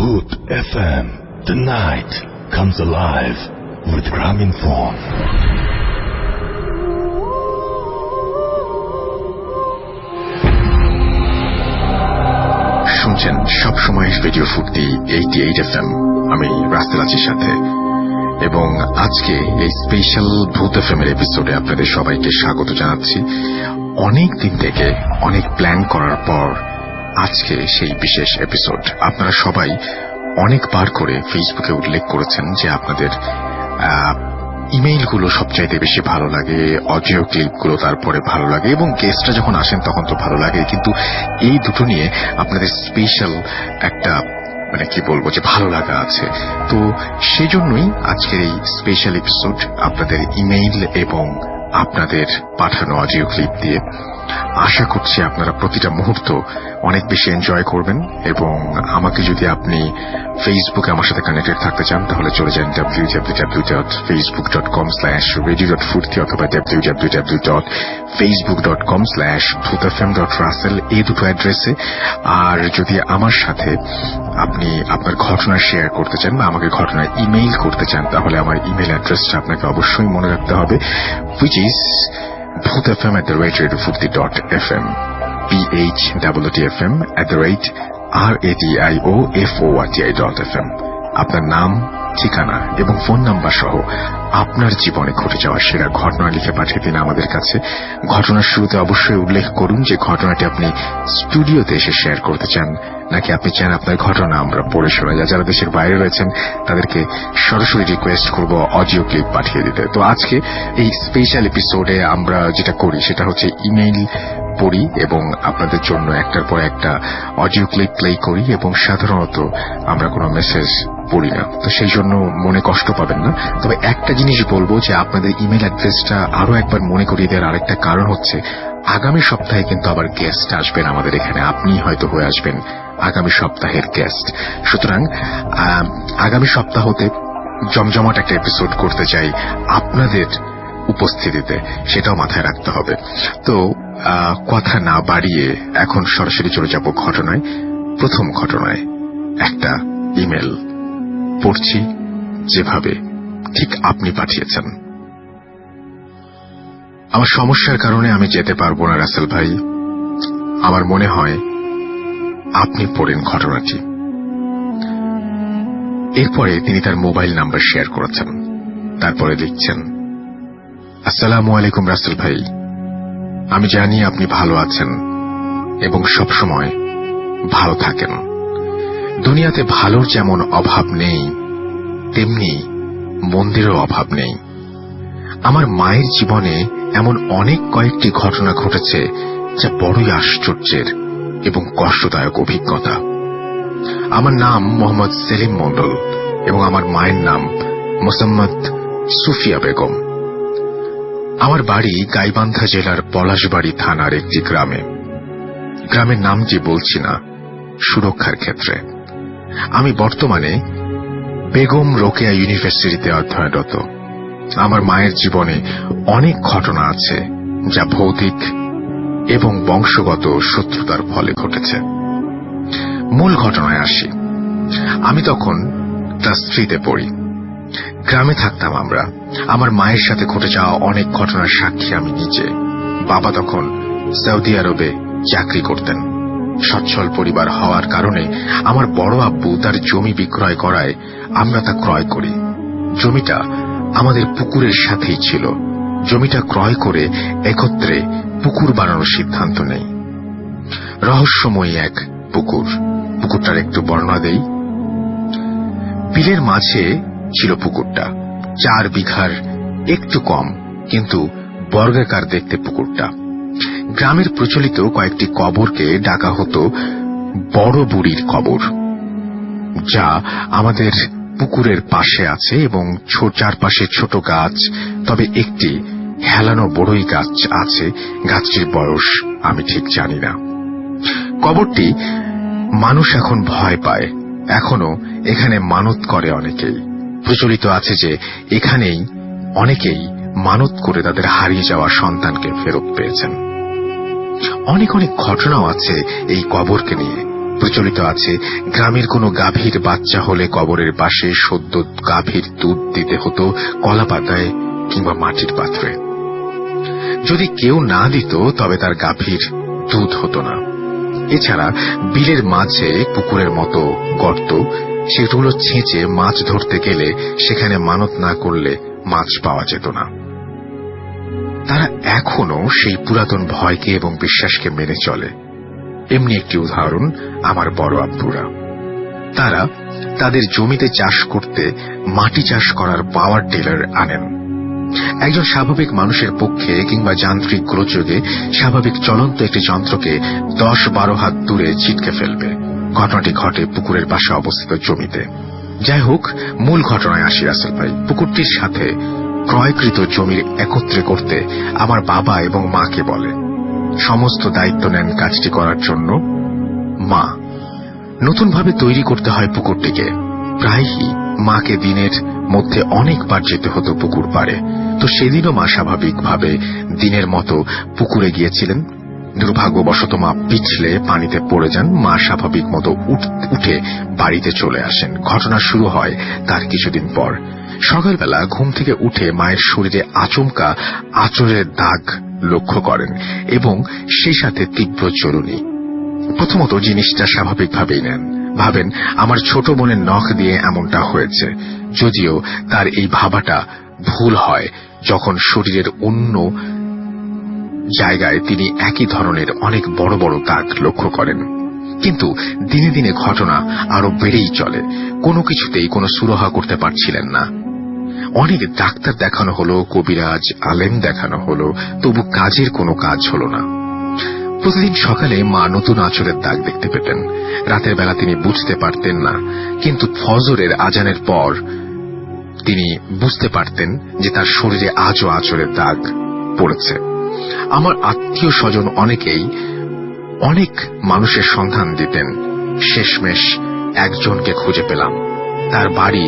Booth FM. The night comes alive with Graminphone. শুনছেন সবসময়ের radio Foorti 88 FM। আমি রাসেল আজির সাথে, এবং আজকে এই স্পেশাল ভূত এফএম এর এপিসোডে আপনাদের সবাইকে স্বাগত জানাচ্ছি। অনেক দিন থেকে অনেক প্ল্যান করার পর আজকে সেই বিশেষ এপিসোড। আপনারা সবাই অনেকবার করে ফেসবুকে উল্লেখ করেছেন যে আপনাদের ইমেইলগুলো সবচাইতে বেশি ভালো লাগে, অডিও ক্লিপগুলো তারপরে ভালো লাগে, এবং গেস্টরা যখন আসেন তখন তো ভালো লাগে, কিন্তু এই দুটো নিয়ে আপনাদের স্পেশাল একটা কি বলবো যে ভালো লাগা আছে। তো সেজন্যই আজকের এই স্পেশাল এপিসোড আপনাদের ইমেইল এবং আপনাদের পাঠানো অডিও ক্লিপ দিয়ে। আশা করছি আপনারা প্রতিটা মুহূর্ত অনেক বেশি এনজয় করবেন, এবং আমাকে যদি আপনি ফেসবুকে আমার সাথে কানেক্টেড থাকতে চান তাহলে চলে যান www.facebook.com/radio.furti অথবা www.facebook.com/bhutfm.russell এই দুটো অ্যাড্রেসে। আর যদি আমার সাথে আপনি আপনার ঘটনা শেয়ার করতে চান বা আমাকে ঘটনা ইমেইল করতে চান তাহলে আমার ইমেইল অ্যাড্রেসটা আপনাকে অবশ্যই মনে রাখতে হবে, which is bhutfm@radiofurti.fm, bhutfm@radioforti.fm। আপনার নাম, ঠিকানা এবং ফোন নাম্বার সহ আপনার জীবনে ঘটে যাওয়া সেরা ঘটনা লিখে পাঠিয়ে দিন আমাদের কাছে। ঘটনার শুরুতে অবশ্যই উল্লেখ করুন যে ঘটনাটি আপনি স্টুডিওতে এসে শেয়ার করতে চান, নাকি আপনি চান আপনার ঘটনা আমরা পড়ে শোনা যায়। যারা দেশের বাইরে রয়েছেন তাদেরকে সরাসরি রিকোয়েস্ট করব অডিও ক্লিপ পাঠিয়ে দিতে। তো আজকে এই স্পেশাল এপিসোডে আমরা যেটা করি সেটা হচ্ছে ইমেইল পড়ি এবং আপনাদের জন্য একটার পর একটা অডিও ক্লিপ প্লে করি, এবং সাধারণত আমরা কোনো মেসেজ পড়ি না, তো সেই জন্য মনে কষ্ট পাবেন না। তবে একটা জিনিস বলবো যে আপনাদের ইমেইল অ্যাড্রেসটা আরো একবার মনে করিয়ে দেওয়ার আরেকটা কারণ হচ্ছে আগামী সপ্তাহে কিন্তু আবার গেস্ট আসবেন আমাদের এখানে। আপনি হয়তো হয়ে আসবেন আগামী সপ্তাহের গেস্ট। সুতরাং আগামী সপ্তাহতে জমজমাট একটা এপিসোড করতে চাই আপনাদের উপস্থিতিতে, সেটাও মাথায় রাখতে হবে। তো কথা না বাড়িয়ে এখন সরাসরি চলে যাব ঘটনায়। প্রথম ঘটনায় একটা ইমেল পড়ছি যেভাবে ঠিক আপনি পাঠিয়েছেন। আমার সমস্যার কারণে আমি যেতে পারবো না রাসেল ভাই, আমার মনে হয় আপনি পড়েন ঘটনাটি। এরপরে তিনি তার মোবাইল নাম্বার শেয়ার করেছেন, তারপরে লিখছেন, আসসালামু আলাইকুম রাসেল ভাই, আমি জানি আপনি ভালো আছেন এবং সবসময় ভালো থাকেন। দুনিয়াতে ভালোর যেমন অভাব নেই তেমনি মন্দিরও অভাব নেই। আমার মায়ের জীবনে এমন অনেক কয়েকটি ঘটনা ঘটেছে যা বড়ই আশ্চর্যের এবং কষ্টদায়ক অভিজ্ঞতা। আমার নাম মোহাম্মদ সেলিম মন্ডল এবং আমার মায়ের নাম মোসাম্মদ সুফিয়া বেগম। আমার বাড়ি গাইবান্ধা জেলার পলাশবাড়ি থানার একটি গ্রামে। গ্রামের নামটি বলছি না সুরক্ষার ক্ষেত্রে। আমি বর্তমানে বেগম রোকেয়া ইউনিভার্সিটিতে অধ্যয়নরত। আমার মায়ের জীবনে অনেক ঘটনা আছে যা ভৌতিক এবং বংশগত শত্রুতার ফলে ঘটেছে। মূল ঘটনায় আসি। আমি তখন ক্লাস 3-তে পড়ি। গ্রামে থাকতাম আমরা। আমার মায়ের সাথে ঘটে যাওয়া অনেক ঘটনার সাক্ষী আমি নিজে। বাবা তখন সৌদি আরবে চাকরি করতেন। সচ্ছল পরিবার হওয়ার কারণে আমার বড় আব্বু তার জমি বিক্রয় করায় আমরা তা ক্রয় করি। জমিটা আমাদের পুকুরের সাথেই ছিল। জমিটা ক্রয় করে একত্রে পুকুর বানানোর সিদ্ধান্ত নেই। রহস্যময়ী এক পুকুর। পুকুরটার একটু বর্ণনা দেই। বিলের মাঝে ছিল পুকুরটা। 4 বিঘার একটু কম, কিন্তু বর্গাকার দেখতে পুকুরটা। গ্রামের প্রচলিত কয়েকটি কবরকে ডাকা হতো বড় বুড়ির কবর, যা আমাদের পুকুরের পাশে আছে এবং চারপাশে ছোট গাছ। তবে একটি হেলানো বড়ই গাছ আছে, গাছটির বয়স আমি ঠিক জানি না। কবরটি মানুষ এখন ভয় পায়। এখনো এখানে মানত করে অনেকেই। প্রচলিত আছে যে এখানেই অনেকেই মানত করে তাদের হারিয়ে যাওয়া সন্তানকে ফেরত পেয়েছেন। অনেক অনেক ঘটনাও আছে এই কবরকে নিয়ে। প্রচলিত আছে গ্রামের কোনো গাভীর বাচ্চা হলে কবরের পাশে সদ্য গাভীর দুধ দিতে হতো কলা পাতায় কিংবা মাটির পাত্রে। যদি কেউ না দিত তবে তার গাভীর দুধ হতো না। এছাড়া বিলের মাঝে পুকুরের মতো গর্ত, সেগুলো ছেঁচে মাছ ধরতে গেলে সেখানে মানত না করলে মাছ পাওয়া যেত না। তারা এখনো সেই পুরাতন ভয়কে এবং বিশ্বাসকে মেনে চলে। এমনি একটি উদাহরণ আমার বড় আব্বুরা। তারা তাদের জমিতে চাষ করতে মাটি চাষ করার পাওয়ার টিলার আনেন। একজন স্বাভাবিক মানুষের পক্ষে কিংবা যান্ত্রিক গোলযোগে স্বাভাবিক চলন্ত একটি যন্ত্রকে 10-12 হাত দূরে ছিটকে ফেলবে। ঘটনাটি ঘটে পুকুরের পাশে অবস্থিত জমিতে। যাই হোক, মূল ঘটনায় আসি রাসেল ভাই। পুকুরটির সাথে ক্রয়কৃত জমির একত্রে করতে আমার বাবা এবং মাকে বলে। সমস্ত দায়িত্ব নেন কাজটি করার জন্য মা। নতুনভাবে তৈরি করতে হয় পুকুরটিকে। প্রায়ই মাকে দিনের মধ্যে অনেকবার যেতে হতো পুকুর পাড়ে। তো সেদিনও মা স্বাভাবিকভাবে দিনের মতো পুকুরে গিয়েছিলেন। দুর্ভাগ্যবশত মা পিছলে পানিতে পড়ে যান। মা স্বাভাবিক মতো উঠে বাড়িতে চলে আসেন। ঘটনা শুরু হয় তার কিছুদিন পর। সকালবেলা ঘুম থেকে উঠে মায়ের শরীরে আচমকা আঁচড়ের দাগ লক্ষ্য করেন এবং সেই সাথে তীব্র চরুনি। প্রথমত জিনিসটা স্বাভাবিকভাবেই নেন, ভাবেন আমার ছোট বোনের নখ দিয়ে এমনটা হয়েছে। যদিও তার এই ভাবাটা ভুল হয় যখন শরীরের অন্য জায়গায় তিনি একই ধরনের অনেক বড় বড় দাগ লক্ষ্য করেন। কিন্তু দিনে দিনে ঘটনা আরো বেড়েই চলে। কোনো কিছুতেই কোনো সুরাহা করতে পারছিলেন না। অনেক ডাক্তার দেখানো হলো, কবিরাজ আলেম দেখানো হলো, তবু কাজের কোনো কাজ হলো না। প্রতিদিন সকালে মা নতুন আঁচড়ের দাগ দেখতে পেতেন। রাতের বেলা তিনি বুঝতে পারতেন না, কিন্তু ফজরের আজানের পর তিনি বুঝতে পারতেন যে তার শরীরে আজও আঁচড়ের দাগ পড়েছে। আমার আত্মীয় স্বজন অনেকেই অনেক মানুষের সন্ধান দিতেন। শেষমেশ একজনকে খুঁজে পেলাম। তার বাড়ি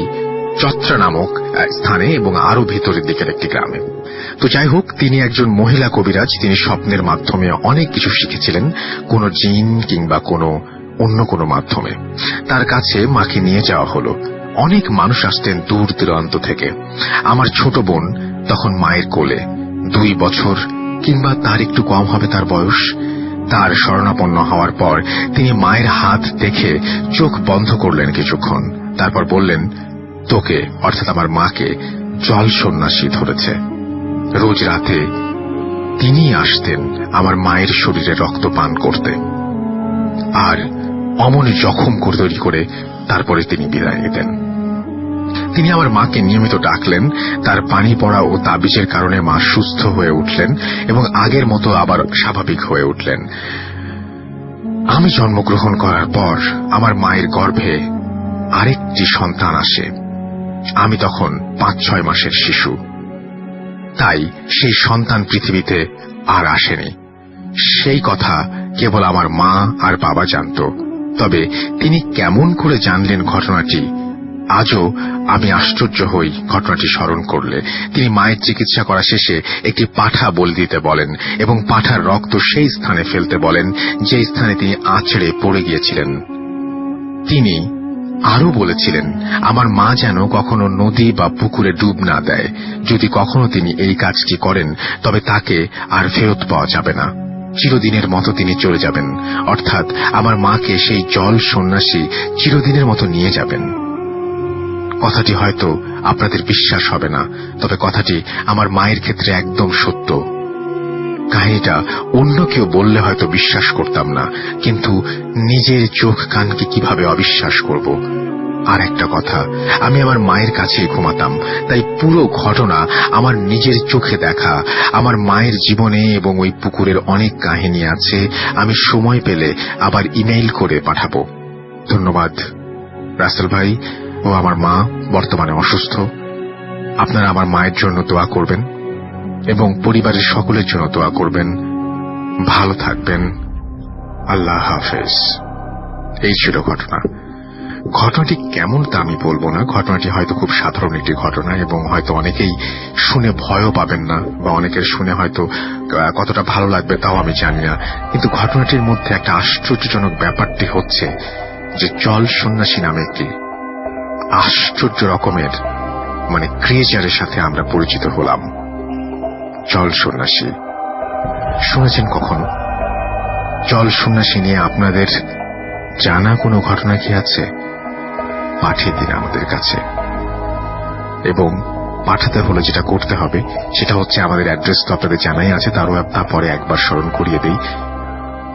চত্রা নামক স্থানে এবং আরো ভেতরের দিকের একটি গ্রামে। তো যাই হোক, তিনি একজন মহিলা কবিরাজ। তিনি স্বপ্নের মাধ্যমে অনেক কিছু শিখেছিলেন, কোনো জিন কিংবা অন্য কোনো মাধ্যমে। তার কাছে মাকে নিয়ে যাওয়া হলো। অনেক মানুষ আসতেন দূর দূরান্ত থেকে। আমার ছোট বোন তখন মায়ের কোলে, 2 বছর কিংবা তার একটু কম হবে তার বয়স। তার শরণাপন্ন হওয়ার পর তিনি মায়ের হাত দেখে চোখ বন্ধ করলেন কিছুক্ষণ। তারপর বললেন, তোকে অর্থাৎ আমার মাকে জল সন্ন্যাসী ধরেছে। রোজ রাতে তিনি আসতেন আমার মায়ের শরীরে রক্ত পান করতে আর অমনে জখম তৈরি করে তারপরে তিনি বিদায় নিতেন। তিনি আমার মাকে নিয়মিত ডাকলেন। তার পানি পড়া ও তাবিজের কারণে মা সুস্থ হয়ে উঠলেন এবং আগের মতো আবার স্বাভাবিক হয়ে উঠলেন। আমি জন্মগ্রহণ করার পর আমার মায়ের গর্ভে আরেকটি সন্তান আসে। আমি তখন 5-6 মাসের শিশু। তাই সেই সন্তান পৃথিবীতে আর আসেনি। সেই কথা কেবল আমার মা আর বাবা জানত। তবে তিনি কেমন করে জানলেন ঘটনাটি, আজও আমি আশ্চর্য হই ঘটনাটি স্মরণ করলে। তিনি মায়ের চিকিৎসা করা শেষে একটি পাঠা বলি দিতে বলেন এবং পাঠার রক্ত সেই স্থানে ফেলতে বলেন যে স্থানে তিনি আছড়ে পড়ে গিয়েছিলেন। তিনি আরো বলেছিলেন আমার মা যেন কখনো নদী বা পুকুরে ডুব না দেয়। যদি কখনো তিনি এই কাজটি করেন তবে তাকে আর ফেরত পাওয়া যাবে না। চিরদিনের মতো তিনি চলে যাবেন, অর্থাৎ আমার মাকে সেই জল সন্ন্যাসী চিরদিনের মতো নিয়ে যাবেন। কথাটি হয়তো আপনাদের বিশ্বাস হবে না, তবে কথাটি আমার মায়ের ক্ষেত্রে একদম সত্য। কাহিনীটা অন্য কেউ বললে হয়তো বিশ্বাস করতাম না, কিন্তু নিজের চোখ কানকে কিভাবে অবিশ্বাস করব। আর একটা কথা, আমি আমার মায়ের কাছেই ঘুমাতাম, তাই পুরো ঘটনা আমার নিজের চোখে দেখা। আমার মায়ের জীবনে এবং ওই পুকুরের অনেক কাহিনী আছে। আমি সময় পেলে আবার ইমেইল করে পাঠাবো। ধন্যবাদ রাসেল ভাই। ও আমার মা বর্তমানে অসুস্থ। আপনারা আমার মায়ের জন্য দোয়া করবেন এবং পরিবারের সকলের জন্য দোয়া করবেন। ভালো থাকবেন। আল্লাহ হাফেজ। এই ছিল ঘটনা। ঘটনাটি কেমন তা আমি বলবো না। ঘটনাটি হয়তো খুব সাধারণ একটি ঘটনা এবং হয়তো অনেকেই শুনে ভয়ও পাবেন না, বা অনেকের শুনে হয়তো কতটা ভালো লাগবে তাও আমি জানি না। কিন্তু ঘটনাটির মধ্যে একটা আশ্চর্যজনক ব্যাপারটি হচ্ছে যে জল সন্ন্যাসী নামে একটি আশ্চর্য রকমের ক্রিয়েচারের সাথে আমরা পরিচিত হলাম। জল সন্ন্যাসী শুনেছেন কখনো? জল সন্ন্যাসী নিয়ে আপনাদের জানা কোনো ঘটনা কি আছে? পাঠিয়ে দিন আমাদের কাছে। এবং পাঠাতে হলে যেটা করতে হবে সেটা হচ্ছে, আমাদের অ্যাড্রেস তো আপনাদের জানাই আছে, তারপরে একবার স্মরণ করিয়ে দেই।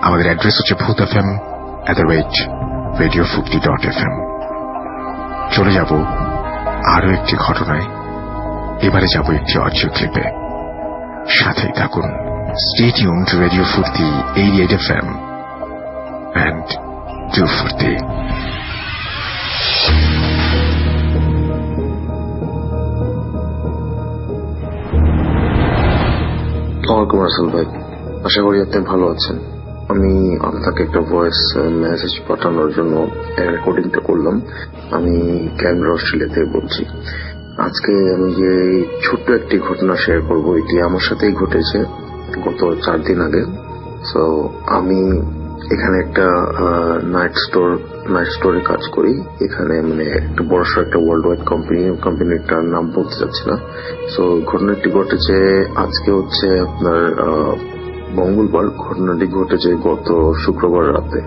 আমাদের অ্যাড্রেস হচ্ছে bhutfm@radiofukti.fm। চলে যাব আরো একটি ঘটনায়। এবারে যাব একটি অডিও ক্লিপে। সাথেই থাকুন। Stay tuned to Radio Furti 88 FM and do Furti. ওয়ালাইকুম আসসালাম ভাই, আশা করি আপনি ভালো আছেন। আমি আপনাকে একটা ভয়েস মেসেজ পাঠানোর জন্য রেকর্ডিংটা করলাম। আমি ক্যানবেরা, অস্ট্রেলিয়া থেকে বলছি। আজকে আমি যে ছোট্ট একটি ঘটনা শেয়ার করব, এটি আমার সাথেই ঘটেছে গত 4 দিন আগে। সো আমি এখানে একটা নাইট স্টোরে কাজ করি। এখানে একটা বড়সড় একটা ওয়ার্ল্ড ওয়াইড কোম্পানিটার নাম বলতে চাচ্ছি না। সো ঘটনাটি ঘটেছে আজকে হচ্ছে আপনার মঙ্গলবার। ঘটনাটি ঘটেছে গত শুক্রবার রাতে।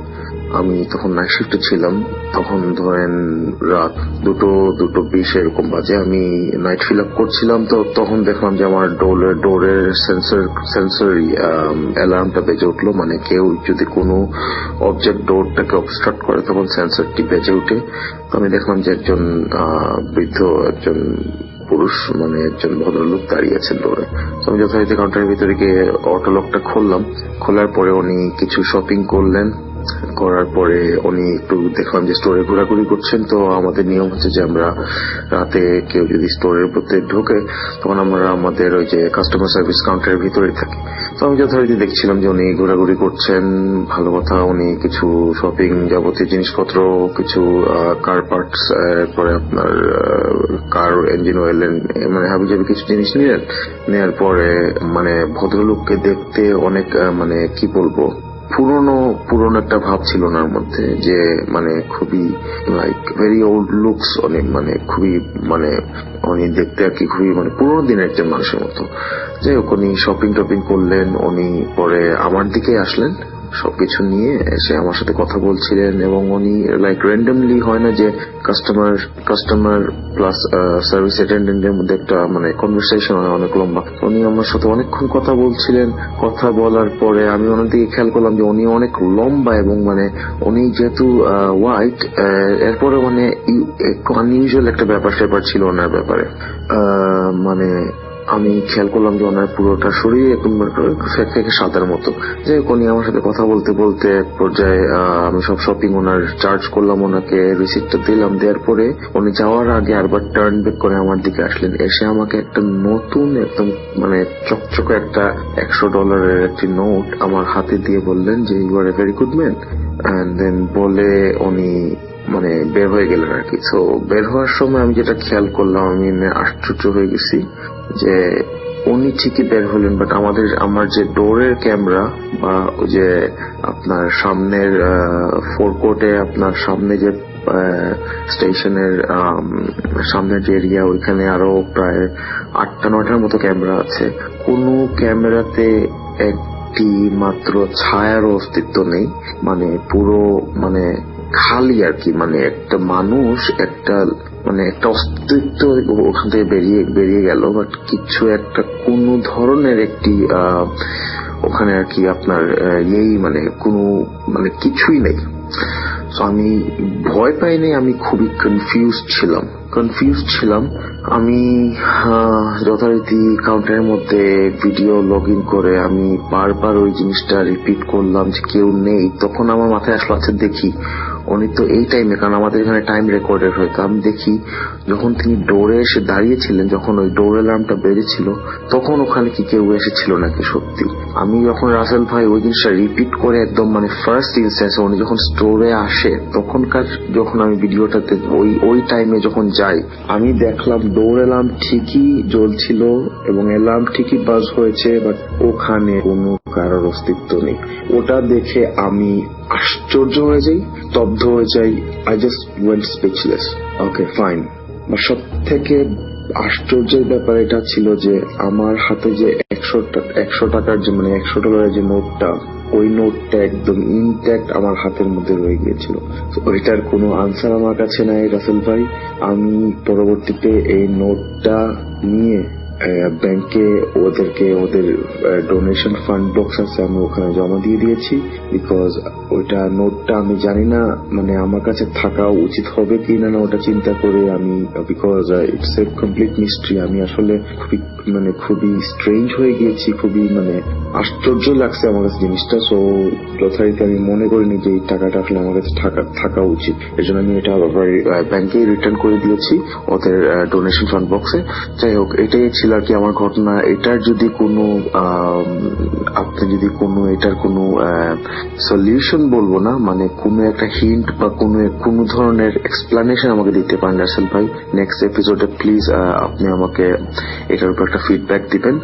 আমি তখন নাইট শিফটে ছিলাম। তখন ধরেন রাত 2:20 এরকম বাজে। আমি নাইট ফিল আপ করছিলাম। তো তখন দেখলাম যে আমার ডোরের সেন্সর অ্যালার্মটা বেজে উঠলো। কেউ যদি কোনো অবজেক্ট ডোরটাকে অবস্ট্রাক্ট করে তখন সেন্সরটি বেজে উঠে। তো আমি দেখলাম যে একজন বৃদ্ধ, একজন পুরুষ, একজন ভদ্রলোক দাঁড়িয়ে আছেন ডোরে। তো আমি যথারীতি কাউন্টারের ভিতরে গিয়ে অটো লকটা খুললাম। খোলার পরে উনি কিছু শপিং করলেন। করার পরে উনি একটু দেখলাম যে স্টোরে ঘোরাঘুরি করছেন। তো আমাদের নিয়ম হচ্ছে যে আমরা রাতে কেউ যদি স্টোরের মধ্যে ঢোকে তখন আমরা আমাদের ওই যে কাস্টমার সার্ভিস কাউন্টারের ভিতরেই থাকি। তো আমি যথারীতি দেখছিলাম যে উনি ঘোরাঘুরি করছেন, ভালো কথা। উনি কিছু শপিং যাবতীয় জিনিসপত্র, কিছু কার পার্টস, পরে আপনার কার ইঞ্জিন অয়েল, হাবিজাবি কিছু জিনিস নিলেন। নেওয়ার পরে ভদ্রলোককে দেখতে অনেক কি বলবো, পুরনো একটা ভাব ছিল ওনার মধ্যে, যে খুবই ভেরি ওল্ড লুকস। অনেক খুবই উনি দেখতে আর কি খুবই পুরোনো দিনের একজন মানুষের মতো। যাই হোক, উনি শপিং করলেন। উনি পরে আমার দিকে আসলেন সবকিছু নিয়ে, এসে আমার সাথে কথা বলছিলেন। এবং উনি র্যান্ডমলি হয় না যে কাস্টমার প্লাস সার্ভিস অ্যাটেন্ডেন্টের মধ্যে একটা কনভারসেশন হয় অনেক লম্বা। উনি আমার সাথে অনেকক্ষণ কথা বলছিলেন। কথা বলার পরে আমি ওনার দিকে খেয়াল করলাম যে উনি অনেক লম্বা, এবং উনি যেহেতু হোয়াইট, এরপরে একটু আনইউজুয়াল একটা ব্যাপার ছিল ওনার ব্যাপারে। আমি খেয়াল করলাম যে ওনার পুরোটা শরীর একদম থেকে সাদার মতো। যাই হোক, উনি আমার সাথে কথা বলতে বলতে এক পর্যায়ে আমি সব শপিং ওনার চার্জ করলাম, ওনাকে রিসিপ্টটা দিলাম। দেওয়ার পরে উনি যাওয়ার আগে আরবার টার্ন ব্যাক করে আমার দিকে আসলেন। এসে আমাকে একটা নতুন একদম চকচকে একটা $100 একটি নোট আমার হাতে দিয়ে বললেন যে you are a very good man. And then বলে উনি বের হয়ে গেলেন আর কি। তো বের হওয়ার সময় আমি যেটা খেয়াল করলাম, আমি আশ্চর্য হয়ে গেছি যে উনি ঠিকই বের হলেন, বাট আমার যে ডোরের ক্যামেরা, বা ওই যে আপনার সামনের ফোরকোর্টে আপনার সামনে যে স্টেশনের সামনের যে এরিয়া, ওইখানে আরো প্রায় 8-9টার মতো ক্যামেরা আছে। কোনো ক্যামেরাতে একটি মাত্র ছায়ারও অস্তিত্ব নেই। পুরো খালি আর কি। একটা মানুষ একটা একটা অস্তিত্ব ওখান থেকে বেরিয়ে গেল, বাট কিছু একটা কোন ধরনের একটি ওখানে আর কি আপনার কোনো কিছুই নেই। আমি ভয় পাইনি, আমি খুবই কনফিউজ ছিলাম। আমি যথারীতি কাউন্টারের মধ্যে ভিডিও লগ ইন করে আমি বারবার ওই জিনিসটা রিপিট করলাম যে কেউ নেই। তখন আমার মাথায় আসলো, আচ্ছা দেখি উনি তো এই টাইমে, কারণ আমাদের এখানে টাইম রেকর্ডেড হয়, তো আমি দেখি যখন তিনি ডোরে এসে দাঁড়িয়েছিলেন, যখন ওই ডোর অ্যালার্মটা বেজেছিল তখন ওখানে কি কেউ এসেছিল নাকি সত্যি। আমি যখন রাসেল ভাই ওই জিনিসটা রিপিট করে একদম মানে ফার্স্ট ইনস্ট্যান্সে উনি যখন স্টোরে আসে তখনকার যখন আমি ভিডিওটাতে ওই টাইমে যখন যাই, আমি দেখলাম ডোর অ্যালার্ম ঠিকই জ্বলছিল এবং অ্যালার্ম ঠিকই বাজ হয়েছে, বাট ওখানে কোনো কারোর অস্তিত্ব নেই। ওটা দেখে আমি আশ্চর্য হয়ে যাই, স্তব্ধ হয়ে যাই। I just went speechless. Okay fine. সব থেকে আশ্চর্যের ব্যাপার এটা ছিল যে আমার হাতে যে 100 টাকার যে মানে $100 যে নোটটা, ওই নোটটা একদম ইনট্যাক্ট আমার হাতের মধ্যে রয়ে গিয়েছিল। ওইটার কোনো আনসার আমার কাছে নাই রাসেল ভাই। আমি পরবর্তীতে এই নোটটা নিয়ে ব্যাংকে ওদের ডোনেশন ফান্ড বক্স আছে, আমি ওখানে জমা দিয়ে দিয়েছি। বিকজ ওইটা নোটটা আমি জানি না মানে আমার কাছে থাকা উচিত হবে কি না ওটা চিন্তা করে আমি, because it's a complete mystery. আমি আসলে খুবই স্ট্রেঞ্জ হয়ে গিয়েছি, খুবই মানে আশ্চর্য লাগছে আমার কাছে জিনিসটা। সো যথারীতি আমি মনে করিনি যে এই টাকাটা আসলে আমার কাছে থাকা উচিত। এর জন্য আমি এটা ব্যাংকে রিটার্ন করে দিয়েছি ওদের ডোনেশন ফান্ড বক্সে। যাই হোক, এটাই ছিল আর কি আমার ঘটনা। এটার যদি কোনো আপনি যদি এটার কোনো সলিউশন বলবো না, মানে কোনো একটা হিন্ট বা কোনো ধরনের এক্সপ্লানেশন আমাকে দিতে পারেন রাসেল ভাই, নেক্সট এপিসোডে প্লিজ আপনি আমাকে এটার উপর একটা ফিডব্যাক দিবেন।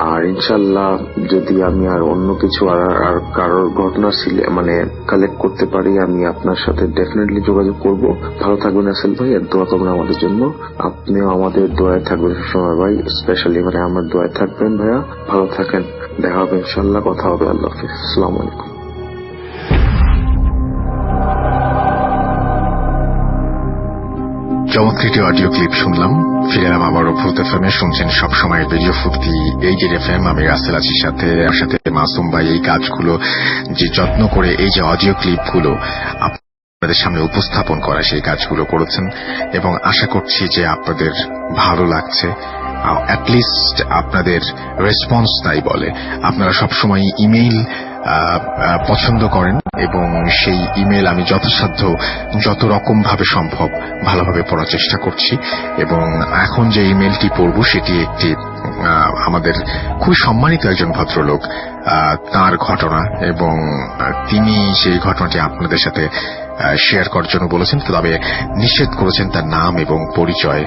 আর ইনশাল্লাহ যদি আমি আর অন্য কিছু আর কারোর ঘটনা মানে কালেক্ট করতে পারি, আমি আপনার সাথে ডেফিনেটলি যোগাযোগ করব। ভালো থাকবেন রাসেল ভাই, আর দোয়া করবেন আমাদের জন্য। আপনিও আমাদের দোয়ায় থাকবেন সবসময় ভাই, স্পেশালি মানে আমার দোয়ায় থাকবেন ভাইয়া। ভালো থাকেন, দেখা হবে ইনশাল্লাহ, কথা হবে। আল্লাহ হাফিজ, আসসালামু আলাইকুম। চমৎকৃত অডিও ক্লিপ শুনলাম। ফিরে এলাম আবারও ভূত এফএম এ। শুনছেন সবসময় রেডিও ফুর্তি, এই যে এফএম। আমি রাসেল আছি সাথে মাসুম ভাই। এই কাজগুলো যে যত্ন করে এই যে অডিও ক্লিপগুলো আপনাদের সামনে উপস্থাপন করা, সেই কাজগুলো করেছেন এবং আশা করছি যে আপনাদের ভালো লাগছে। অ্যাটলিস্ট আপনাদের রেসপন্স তাই বলে। আপনারা সবসময় ইমেইল পছন্দ করেন এবং সেই ইমেল আমি যথাসাধ্য যত রকম ভাবে সম্ভব ভালোভাবে পড়ার চেষ্টা করছি। এবং এখন যে ইমেলটি পড়ব সেটি একটি আমাদের খুব সম্মানিত একজন ভদ্রলোক, তার ঘটনা, এবং তিনি সেই ঘটনাটি আপনাদের সাথে শেয়ার করার জন্য বলেছেন। তবে নিষেধ করেছেন তার নাম এবং পরিচয়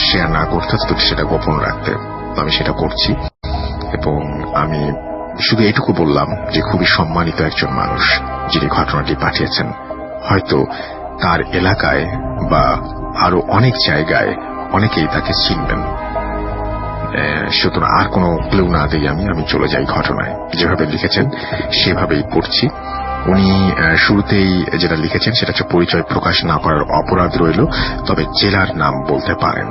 শেয়ার না করতে, সেটা গোপন রাখতে। আমি সেটা করছি এবং আমি শুধু এটুকু বললাম যে খুবই সম্মানিত একজন মানুষ যিনি ঘটনাটি পাঠিয়েছেন। হয়তো তার এলাকায় বা আরো অনেক জায়গায় অনেকেই তাকে চিনবেন। সুতরাং আর কোনো ক্লু না দিয়ে আমি চলে যাই ঘটনায়। যেভাবে লিখেছেন সেভাবেই পড়ছি। উনি শুরুতেই যেটা লিখেছেন সেটা হচ্ছে পরিচয় প্রকাশ না করার অপরাধ রইল, তবে জেলার নাম বলতে পারেন।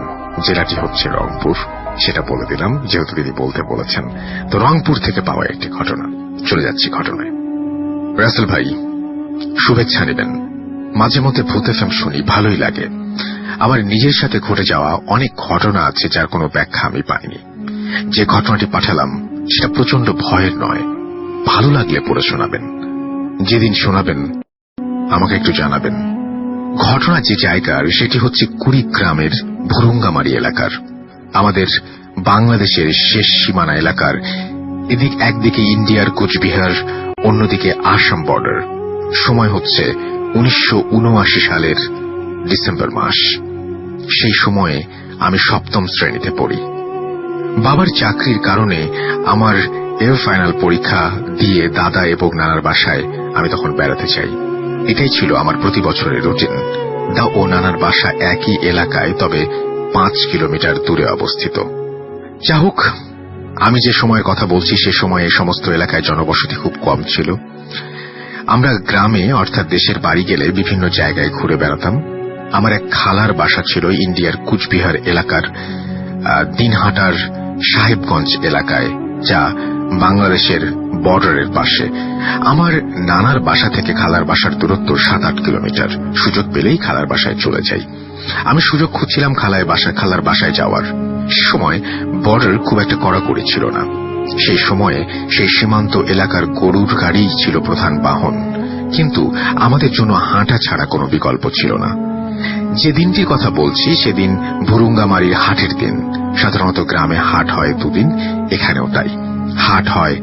জেলাটি হচ্ছে রংপুর, সেটা বলে দিলাম যেহেতু তিনি বলতে বলেছেন। তো রংপুর থেকে পাওয়া একটি ঘটনা। চলে যাচ্ছি ঘটনায়। রাসেল ভাই, শুভেচ্ছা নেবেন। মাঝে মধ্যে ভূত এফএম শুনি, ভালোই লাগে। আমার নিজের সাথে ঘটে যাওয়া অনেক ঘটনা আছে যার কোনো ব্যাখ্যা আমি পাইনি। যে ঘটনাটি পাঠালাম সেটা প্রচন্ড ভয়ের নয়। ভালো লাগলে পড়ে শোনাবেন। যেদিন শোনাবেন আমাকে একটু জানাবেন। ঘটনা যে জায়গার সেটি হচ্ছে কুড়িগ্রামের ভুরুঙ্গামারি এলাকার, আমাদের বাংলাদেশের শেষ সীমানা এলাকার। একদিকে ইন্ডিয়ার কোচবিহার, অন্যদিকে আসাম বর্ডার। সময় হচ্ছে 1979 সালের ডিসেম্বর মাস। সেই সময়ে আমি 7ম শ্রেণীতে পড়ি। বাবার চাকরির কারণে আমার ফাইনাল পরীক্ষা দিয়ে দাদা এবং নানার বাসায় আমি তখন বেড়াতে চাই। এটাই ছিল আমার প্রতি বছরের রুটিন। দা ও নানার বাসা একই এলাকায়, তবে 5 কিলোমিটার দূরে অবস্থিত। যা হোক, আমি যে সময়ের কথা বলছি সে সময়ে এই সমস্ত এলাকায় জনবসতি খুব কম ছিল। আমরা গ্রামে অর্থাৎ দেশের বাড়ি গেলে বিভিন্ন জায়গায় ঘুরে বেড়াতাম। আমার এক খালার বাসা ছিল ইন্ডিয়ার কুচবিহার এলাকার দিনহাটার সাহেবগঞ্জ এলাকায়, যা বাংলাদেশের বর্ডারের পাশে। আমার নানার বাসা থেকে খালার বাসার দূরত্ব 7-8 কিলোমিটার। সুযোগ পেলেই খালার বাসায় চলে যাই। আমি সুযোগ খুঁজছিলাম খালার বাসায় যাওয়ার। সে সময় বর্ডার খুব একটা কড়াকড়ি ছিল না। সেই সময়ে সেই সীমান্ত এলাকার গরুর গাড়ি ছিল প্রধান বাহন। কিন্তু আমাদের জন্য হাঁটা ছাড়া কোনো বিকল্প ছিল না। যে দিনটির কথা বলছি সেদিন ভুরুঙ্গামারির হাটের দিন। সাধারণত গ্রামে হাট হয় দুদিন, এখানেও তাই। হাট হয়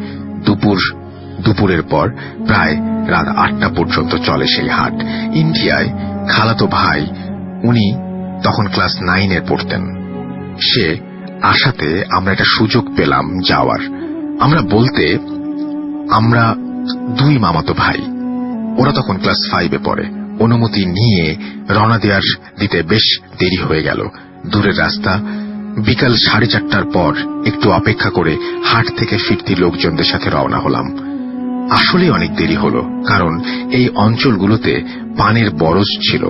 দুপুরের পর প্রায় রাত 8টা পর্যন্ত চলে সেই হাট। ইন্ডিয়ায় খালাতো ভাই, উনি তখন ক্লাস 9-এ পড়তেন, সে আশাতে আমরা একটা সুযোগ পেলাম যাওয়ার। আমরা বলতে আমরা 2 মামাতো ভাই, ওরা তখন ক্লাস 5-এ পড়ে। অনুমতি নিয়ে রওনা দিতে বেশ দেরি হয়ে গেল। দূরের রাস্তা। বিকাল 4:30টার পর একটু অপেক্ষা করে হাট থেকে ফিরতি লোকজনদের সাথে রওনা হলাম। আসলে অনেক দেরি হলো, কারণ এই অঞ্চলগুলোতে পানের বরজ ছিল।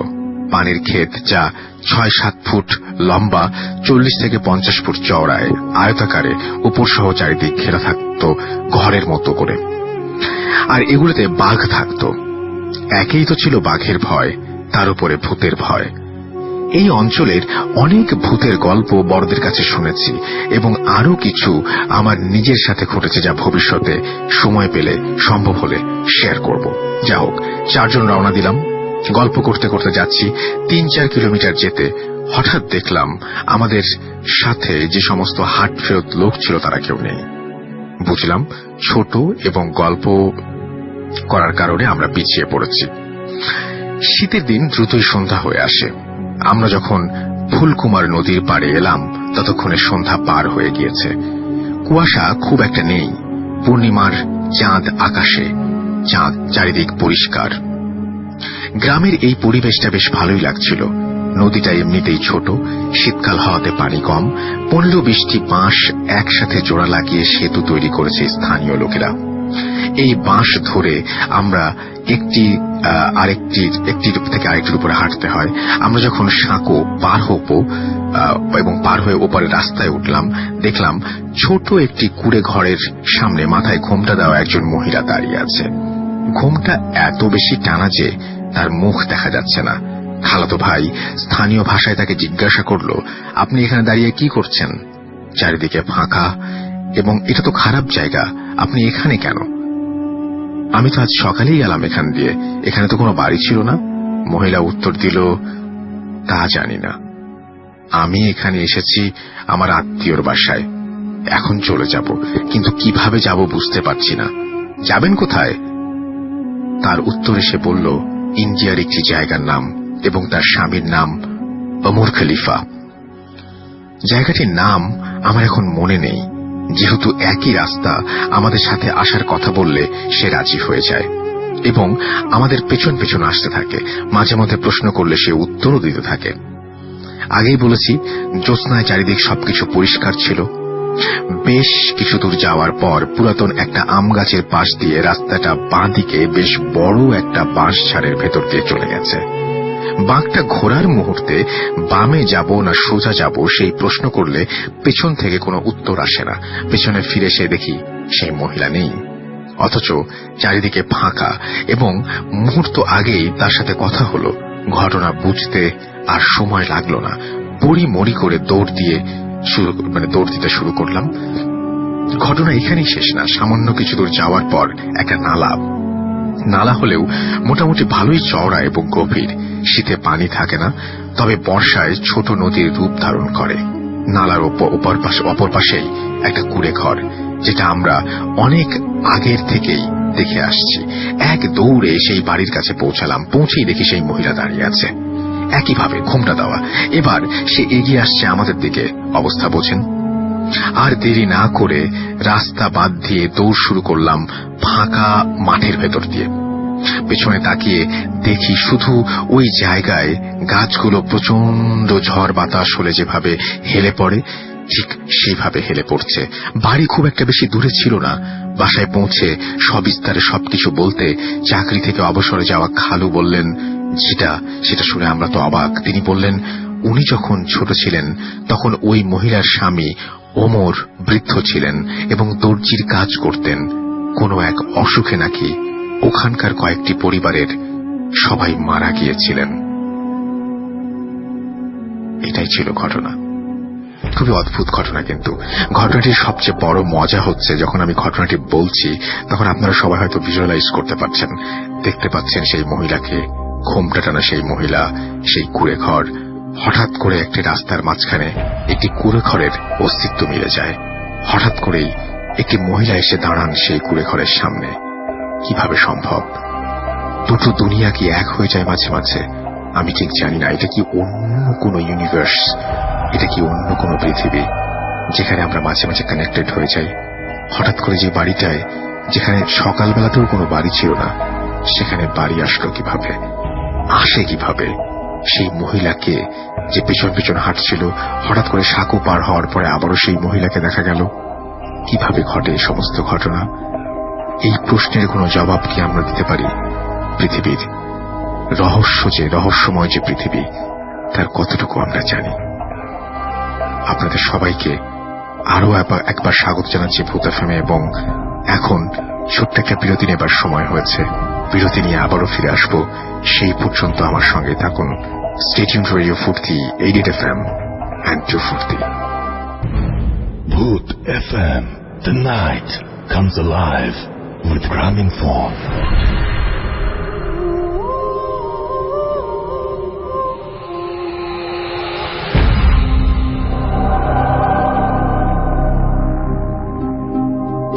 পানের ক্ষেত, যা 6-7 ফুট লম্বা, 40 থেকে 50 ফুট চওড়ায়, আয়তাকারে, উপর সহ চারিদিক ঘেরা থাকত ঘরের মতো করে। আর এগুলোতে বাঘ থাকত। একেই তো ছিল বাঘের ভয়, তার উপরে ভূতের ভয়। এই অঞ্চলের অনেক ভূতের গল্প বড়দের কাছে শুনেছি, এবং আরো কিছু আমার নিজের সাথে ঘটেছে, যা ভবিষ্যতে সময় পেলে, সম্ভব হলে শেয়ার করব। যা হোক, 4 জন রওনা দিলাম। গল্প করতে করতে যাচ্ছি। 3-4 কিলোমিটার যেতে হঠাৎ দেখলাম আমাদের সাথে যে সমস্ত হাট ফেরত লোক ছিল তারা কেউ নেই। বুঝলাম ছোট এবং গল্প করার কারণে আমরা পিছিয়ে পড়েছি। শীতের দিন দ্রুতই সন্ধ্যা হয়ে আসে। আমরা যখন ফুলকুমার নদীর পাড়ে এলাম ততক্ষণে সন্ধ্যা পার হয়ে গিয়েছে। কুয়াশা খুব একটা নেই। পূর্ণিমার চাঁদ আকাশে, চাঁদ চারিদিক পরিষ্কার। গ্রামের এই পরিবেশটা বেশ ভালোই লাগছিল। নদীটা এমনিতেই ছোট, শীতকাল হওয়াতে পানি কম। 15-20টি বাঁশ একসাথে জোড়া লাগিয়ে সেতু তৈরি করেছে স্থানীয় লোকেরা। এই বাঁশ ধরে আমরা একটির থেকে আরেকটির উপরে হাঁটতে হয়। আমরা যখন সাঁকো পার হব এবং পার হয়ে ওপারে রাস্তায় উঠলাম, দেখলাম ছোট একটি কুড়ে ঘরের সামনে মাথায় ঘোমটা দেওয়া একজন মহিলা দাঁড়িয়ে আছে। ঘোমটা এত বেশি টানা যে তার মুখ দেখা যাচ্ছে না। খালাতো ভাই স্থানীয় ভাষায় তাকে জিজ্ঞাসা করল, আপনি এখানে দাঁড়িয়ে কি করছেন? চারিদিকে ফাঁকা, এবং এটা তো খারাপ জায়গা, আপনি এখানে কেন? আমি তো আজ সকালেই এলাম এখান দিয়ে, এখানে তো কোনো বাড়ি ছিল না। মহিলা উত্তর দিল, তা জানি না, আমি এখানে এসেছি আমার আত্মীয়র বাসায়, এখন চলে যাব, কিন্তু কিভাবে যাব বুঝতে পারছি না। যাবেন কোথায়? তার উত্তরে সে বলল, ইন্ডিয়ার একটি জায়গার নাম, এবং তার স্বামীর নাম ওমর খলিফা। জায়গাটির নাম আমার এখন মনে নেই। যেহেতু একই রাস্তা, আমাদের সাথে আসার কথা বললে সে রাজি হয়ে যায় এবং আমাদের পেছন পেছন আসতে থাকে। মাঝে মধ্যে প্রশ্ন করলে সে উত্তরও দিতে থাকে। আগেই বলেছি, জ্যোৎস্নায় চারিদিক সবকিছু পরিষ্কার ছিল। বেশ কিছু দূর যাওয়ার পর পুরাতন একটা আম গাছের পাশ দিয়ে রাস্তাটা বাঁ দিকে বেশ বড় একটা বাঁশ ঝাড়ের ভেতর দিয়ে চলে গেছে। বাঁকটা ঘোরার মুহূর্তে বামে যাব না সোজা যাব সেই প্রশ্ন করলে পেছন থেকে কোনো উত্তর আসে না। পেছনে ফিরে এসে দেখি সেই মহিলা নেই, অথচ চারিদিকে ফাঁকা, এবং মুহূর্ত আগেই তার সাথে কথা হলো। ঘটনা বুঝতে আর সময় লাগলো না। পড়ি করে দৌড় দিতে শুরু করলাম। ঘটনা এখানেই শেষ না। সামান্য কিছু দূর যাওয়ার পর একটা নালা হলেও মোটামুটি ভালোই চওড়া এবং গভীর। শীতে পানি থাকে না, তবে বর্ষায় ছোট নদীর রূপ ধারণ করে। নালার অপর পাশেই একটা কুড়ে ঘর, যেটা আমরা অনেক আগের থেকেই দেখে আসছি। এক দৌড়ে সেই বাড়ির কাছে পৌঁছালাম। পৌঁছেই দেখি সেই মহিলা দাঁড়িয়ে আছে, একইভাবে ঘোমটা দেওয়া। এবার সে এগিয়ে আসছে আমাদের দিকে। অবস্থা বোঝেন। আর দেরি না করে রাস্তা বাদ দিয়ে দৌড় শুরু করলাম ফাঁকা মাঠের ভেতর দিয়ে। পেছনে তাকিয়ে দেখি শুধু ওই জায়গায় গাছগুলো প্রচন্ড ঝড় বাতাস হলে যেভাবে হেলে পড়ে, ঠিক সেইভাবে হেলে পড়ছে। বাড়ি খুব একটা বেশি দূরে ছিল না। বাসায় পৌঁছে সবিস্তারে সবকিছু বলতে চাকরি থেকে অবসরে যাওয়া খালু বললেন, সেটা শুনে আমরা তো অবাক। তিনি বললেন, উনি যখন ছোট ছিলেন তখন ওই মহিলার স্বামী ওমর বৃদ্ধ ছিলেন এবং দর্জির কাজ করতেন। কোনো এক অসুখে নাকি ওখানকার কয়েকটি পরিবারের সবাই মারা গিয়েছিলেন। এটাই ছিল ঘটনা। খুবই অদ্ভুত ঘটনা। কিন্তু ঘটনাটির সবচেয়ে বড় মজা হচ্ছে যখন আমি ঘটনাটি বলছি তখন আপনারা সবাই হয়তো ভিজুয়ালাইজ করতে পারছেন, দেখতে পাচ্ছেন সেই মহিলাকে, ঘোমটা টানা সেই মহিলা, সেই কুঁড়ে ঘর। হঠাৎ করে একটি রাস্তার মাঝখানে একটি কুঁড়ে ঘরের অস্তিত্ব মিলে যায়। হঠাৎ করেই একটি মহিলা এসে দাঁড়ান সেই কুঁড়ে ঘরের সামনে। কিভাবে সম্ভব? দুটো দুনিয়া কি এক হয়ে যায় মাঝে মাঝে? আমি ঠিক জানি না। এটা কি অন্য কোনো ইউনিভার্স? এটা কি অন্য কোনো পৃথিবী যেখানে আমরা মাঝে মাঝে কানেক্টেড হয়ে যাই? হঠাৎ করে যে বাড়িটায়, যেখানে সকালবেলাতেও কোনো বাড়ি ছিল না, সেখানে বাড়ি আসলো কিভাবে, আসে কিভাবে? সেই মহিলাকে যে পেছন পেছন হাঁটছিল, হঠাৎ করে সাঁকো পার হওয়ার পরে আবারও সেই মহিলাকে দেখা গেল। কিভাবে ঘটে এই সমস্ত ঘটনা? এই প্রশ্নের কোনো জবাব কি আমরা দিতে পারি? পৃথিবীর রহস্যময় যে পৃথিবী, তার কতটুকু আমরা জানি? আপনাদের সবাইকে আরো একবার স্বাগত জানাচ্ছি ভূত এফএমে। এবং এখন ছোট্ট একটা বিরতি নেবার সময় হয়েছে। বিরতি নিয়ে আবারও ফিরে আসবো। সেই পর্যন্ত আমার সঙ্গে থাকুন। Stay tuned radio Foorti 88 FM and 240। Bhoot FM. The night comes alive with Graminphone.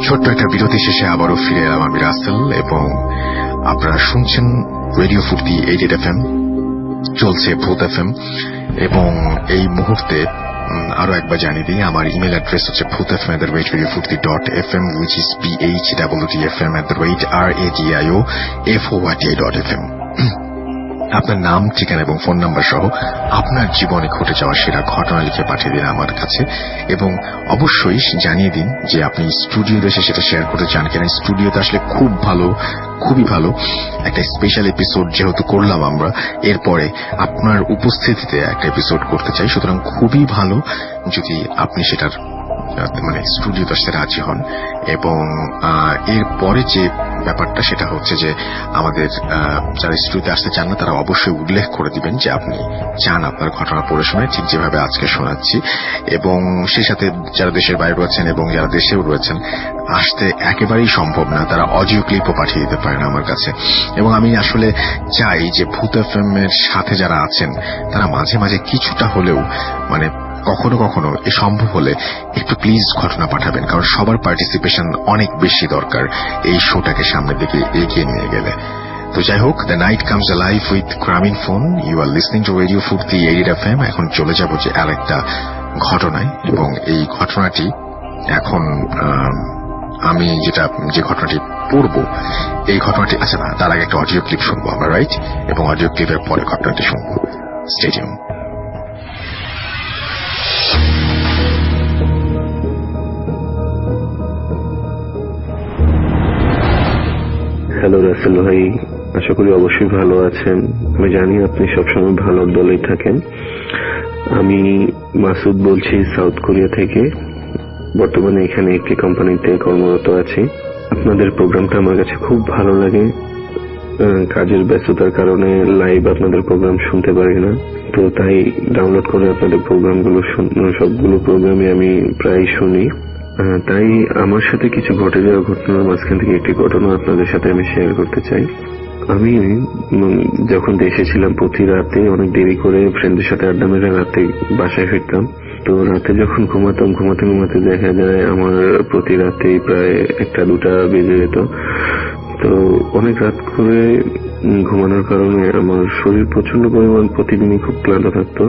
ছোট্ট একটা বিরতি শেষে আবারও ফিরে এলাম আমি রাসেল, এবং আপনারা শুনছেন রেডিও ফুর্তি 88 FM। চলছে ভূত এফএম। এবং এই মুহূর্তে আরো একবার জানিয়ে দিই, আমার ইমেল অ্যাড্রেস হচ্ছে bhootfm@radiofurti.fm, which is bhootfm@radioforti.fm। আপনার নাম, ঠিকানা এবং ফোন নাম্বার সহ আপনার জীবনে ঘটে যাওয়া সেরা ঘটনা লিখে পাঠিয়ে দিন আমার কাছে, এবং অবশ্যই জানিয়ে দিন যে আপনি স্টুডিওতে এসে সেটা শেয়ার করতে চান কিনা। স্টুডিওতে আসলে খুবই ভালো একটা স্পেশাল এপিসোড যেহেতু করলাম আমরা, এরপরে আপনার উপস্থিতিতে একটা এপিসোড করতে চাই। সুতরাং খুবই ভালো যদি আপনি সেটার স্টুডিওতে আসতে রাজি হন। এবং এরপরে যে ব্যাপারটা সেটা হচ্ছে যে আমাদের যারা স্টুডিওতে আসতে চান না তারা অবশ্যই উল্লেখ করে দিবেন যে আপনি চান আপনার ঘটনা পড়ে শোনায়, ঠিক যেভাবে আজকে শোনাচ্ছি। এবং সেই সাথে যারা দেশের বাইরে রয়েছেন এবং যারা দেশেও রয়েছেন, আসতে একেবারেই সম্ভব না, তারা অডিও ক্লিপও পাঠিয়ে দিতে পারেন আমার কাছে। এবং আমি আসলে চাই যে ভূত এফএম এর সাথে যারা আছেন তারা মাঝে মাঝে কিছুটা হলেও কখনো কখনো এ সম্ভব হলে একটু প্লিজ ঘটনা পাঠাবেন, কারণ সবার পার্টিসিপেশন অনেক বেশি দরকার এই শোটাকে সামনের দিকে এগিয়ে নিয়ে গেলে। তো যাই হোক, the night comes alive with Grameenphone. You are listening to radio Foorti 88 FM। এখন চলে যাব যে আরেকটা ঘটনায়, এবং এই ঘটনাটি এখন আমি যে ঘটনাটি পড়বো, এই ঘটনাটি আচ্ছা না, তার আগে একটা অডিও ক্লিপ শুনবো আমরা, রাইট? এবং অডিও ক্লিপের পরে ঘটনাটি শুনবো। Stay tune. হ্যালো রাসেল ভাই, আশা করি অবশ্যই ভালো আছেন। আমি জানি আপনি সবসময় ভালো দলেই থাকেন। আমি মাসুদ বলছি সাউথ কোরিয়া থেকে। বর্তমানে এখানে একটি কোম্পানিতে কর্মরত আছি। আপনাদের প্রোগ্রামটা আমার কাছে খুব ভালো লাগে। কাজের ব্যস্ততার কারণে লাইভ আপনাদের প্রোগ্রাম শুনতে পারি না, তো তাই ডাউনলোড করে আপনাদের প্রোগ্রামগুলো সবগুলো প্রোগ্রামে আমি প্রায় শুনি। তাই আমার সাথে কিছু ঘটে যাওয়া ঘটনার মাঝখান থেকে একটি ঘটনা আপনাদের সাথে আমি শেয়ার করতে চাই। আমি যখন দেশে ছিলাম প্রতি রাতে অনেক দেরি করে ফ্রেন্ডদের সাথে আড্ডা মেরে রাতে বাসায় ফিরতাম। তো রাতে যখন ঘুমাতে দেখা যায় আমার প্রতি রাতেই প্রায় 1-2টা বেজে যেত। তো অনেক রাত করে ঘুমানোর কারণে আমার শরীর প্রচন্ড পরিমাণ প্রতিদিনই খুব ক্লান্ত থাকতো,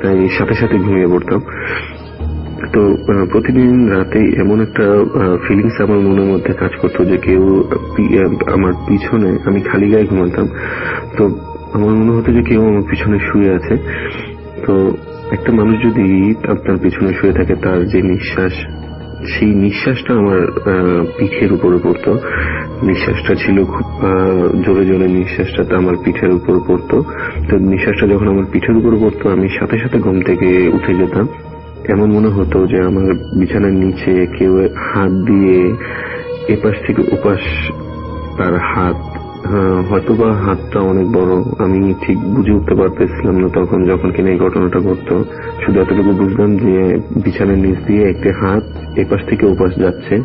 তাই সাথে সাথে ঘুমিয়ে পড়তাম। তো প্রতিদিন রাতে এমন একটা ফিলিংস আমার মনের মধ্যে কাজ করতো যে কেউ আমার পিছনে, আমি খালি গায়ে ঘুমাতাম, তো আমার মনে হতো যে কেউ আমার পিছনে শুয়ে আছে। তো একটা মানুষ যদি আপনার পিছনে শুয়ে থাকে, তার যে নিঃশ্বাস, সেই নিঃশ্বাসটা আমার পিঠের উপরে পড়তো। নিঃশ্বাসটা ছিল খুব জোরে জোরে, নিঃশ্বাসটা আমার পিঠের উপর পড়তো। তো নিঃশ্বাসটা যখন আমার পিঠের উপর পড়তো, আমি সাথে সাথে ঘুম থেকে উঠে যেতাম। এমন মনে হতো যে আমার বিছানার নিচে কেউ হাত দিয়ে এপাশ থেকে ওপাশ তার হাত হয়তোবা হাতটা অনেক বড়, আমি ঠিক বুঝে উঠতে পারতেছিলাম না তখন যখন কিনা এই ঘটনাটা ঘটতো। শুধু এতটুকু বুঝলাম যে বিছানার নিচ দিয়ে একটি হাত এপাশ থেকে ওপাশ যাচ্ছে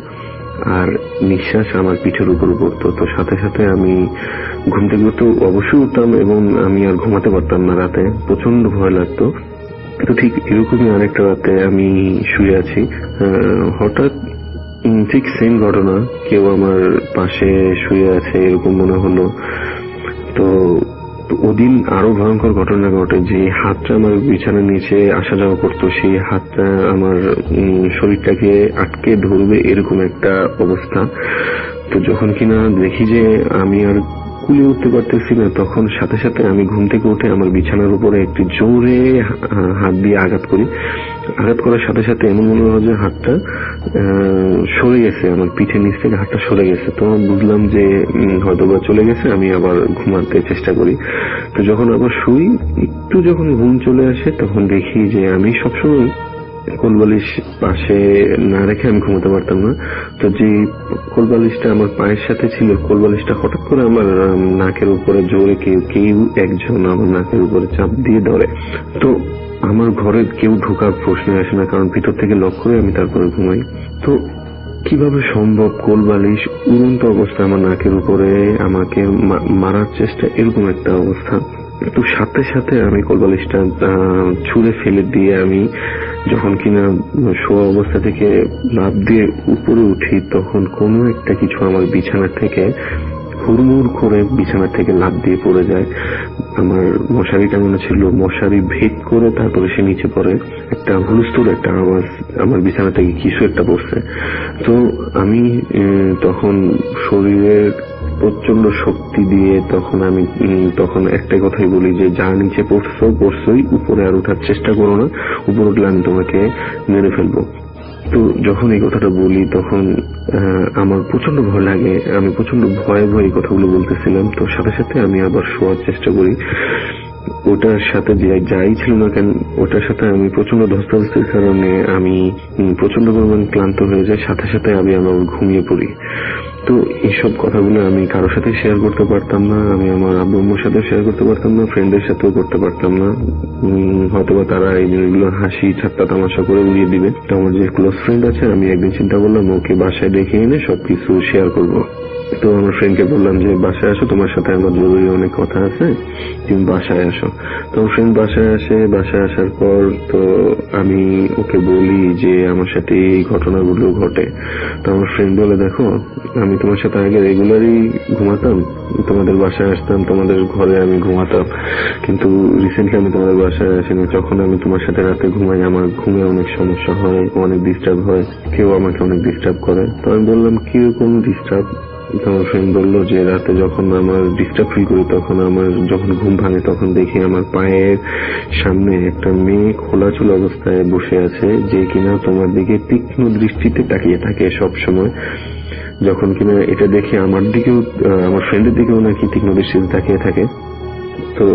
আর নিঃশ্বাস আমার পিঠের উপর পড়তো। তো সাথে সাথে আমি ঘুম থেকে তো অবশ্যই উঠতাম এবং আমি আর ঘুমাতে পারতাম না, রাতে প্রচন্ড ভয় লাগতো। তো ঠিক এরকমই আরেকটা রাতে আমি শুয়ে আছি, হঠাৎ ঠিক সেম ঘটনা, কেউ আমার পাশে শুয়ে আছে এরকম মনে হলো। তো ওদিন আরো ভয়ঙ্কর ঘটনা ঘটে, যে হাতটা আমার বিছানার নিচে আসা যাওয়া করতো, সেই হাতটা আমার শরীরটাকে আটকে ধরবে এরকম একটা অবস্থা। তো যখন কিনা দেখি যে আমি আর কুলে উঠতে পারতেছি না, তখন সাথে সাথে আমি ঘুম থেকে উঠে আমার বিছানার উপরে একটি জোরে হাত দিয়ে আঘাত করি। আঘাত করার সাথে সাথে এমন মনে হয় যে হাতটা সরে গেছে, আমার পিঠের নিচ থেকে হাতটা সরে গেছে। তো বুঝলাম যে হয়তো বা চলে গেছে, আমি আবার ঘুমাতে চেষ্টা করি। তো যখন আবার শুই, একটু যখন ঘুম চলে আসে তখন দেখি যে আমি সবসময় কোলবালিশ পাশে না রেখে আমি ঘুমাতে পারতাম না। তো যে কোলবালিশটা আমার পায়ের সাথে ছিল, কোলবালিশটা হঠাৎ করে আমার নাকের উপরে জোরে কেউ একজন আমার নাকের উপরে চাপ দিয়ে ধরে। তো আমার ঘরে কেউ ঢোকার প্রশ্ন আসে না, কারণ ভিতর থেকে লক করে আমি তারপরে ঘুমাই। তো কিভাবে সম্ভব কোলবালিশ উড়ন্ত অবস্থা আমার নাকের উপরে আমাকে মারার চেষ্টা, এরকম একটা অবস্থা। তো সাথে সাথে আমি কোলবালিশটা ছুঁড়ে ফেলে দিয়ে আমি যখন কিনা শোয়া অবস্থা থেকে লাফ দিয়ে উপরে উঠি, তখন কোনো একটা কিছু আমার বিছানা থেকে হুড়মুড় করে বিছানা থেকে লাফ দিয়ে পড়ে যায়। আমার মশারিটা মনে ছিল, মশারি ভেদ করে তারপরে সে নিচে পড়ে। একটা হুলস্থুল একটা আওয়াজ, আমার বিছানা থেকে কিছু একটা পড়ছে। তো আমি তখন শরীরের প্রচন্ড শক্তি দিয়ে তখন একটাই কথাই বলি যে যা নিচে পড়ছোই, উপরে আর ওঠার চেষ্টা করো না, উপরে উঠলে আমি তোমাকে মেরে ফেলবো। তো যখন এই কথাটা বলি তখন আমার প্রচন্ড ভয় লাগে, আমি প্রচন্ড ভয়ে এই কথাগুলো বলতেছিলাম। তো সাথে সাথে আমি আবার শোয়ার চেষ্টা করি। ওটার সাথে যাই ছিল না কেন, ওটার সাথে আমি প্রচন্ড ধস্তাধস্তির কারণে আমি প্রচন্ড পরিমাণ ক্লান্ত হয়ে যাই, সাথে সাথে আমি আবার ঘুমিয়ে পড়ি। তো এইসব কথাগুলো আমি কারোর সাথে শেয়ার করতে পারতাম না, আমি আমার আব্বু আম্মুর সাথে শেয়ার করতে পারতাম না, ফ্রেন্ডের সাথেও করতে পারতাম না। হয়তোবা তারা এই জিনিসগুলো হাসি ঠাট্টা তামাশা করে উড়িয়ে দিবে। তো আমার যে ক্লোজ ফ্রেন্ড আছে, আমি একদিন চিন্তা করলাম ওকে বাসায় ডেকে এনে সবকিছু শেয়ার করবো। তো আমার ফ্রেন্ডকে বললাম যে বাসায় আসো, তোমার সাথে আমার জরুরি অনেক কথা আছে, তুমি বাসায় আসো। তো আমার ফ্রেন্ড বাসায় আসে। বাসায় আসার পর তো আমি ওকে বলি যে আমার সাথে এই ঘটনাগুলো ঘটে। তো আমার ফ্রেন্ড বলে, দেখো আমি তোমার সাথে আগে রেগুলারই ঘুমাতাম, তোমাদের বাসায় আসতাম, তোমাদের ঘরে আমি ঘুমাতাম, কিন্তু রিসেন্টলি আমি তোমাদের বাসায় আসিনি। যখন আমি তোমার সাথে রাতে ঘুমাই, আমার ঘুমে অনেক সমস্যা হয়, অনেক ডিস্টার্ব হয়, কেউ আমাকে অনেক ডিস্টার্ব করে। তো আমি বললাম কিরকম ডিস্টার্ব? আমার ফ্রেন্ড বললো যে রাতে যখন আমার ডিস্টার্ব ফিল করি, তখন আমার যখন ঘুম ভাঙে তখন দেখি আমার পায়ের সামনে একটা মেয়ে খোলাচুলা অবস্থায় বসে আছে, যে কিনা তোমার দিকে তীক্ষ্ণ দৃষ্টিতে তাকিয়ে থাকে সব সময়। যখন কিনা এটা দেখে আমার দিকেও, আমার ফ্রেন্ডের দিকেও নাকি তীক্ষ্ণ দৃষ্টিতে তাকিয়ে থাকে। তো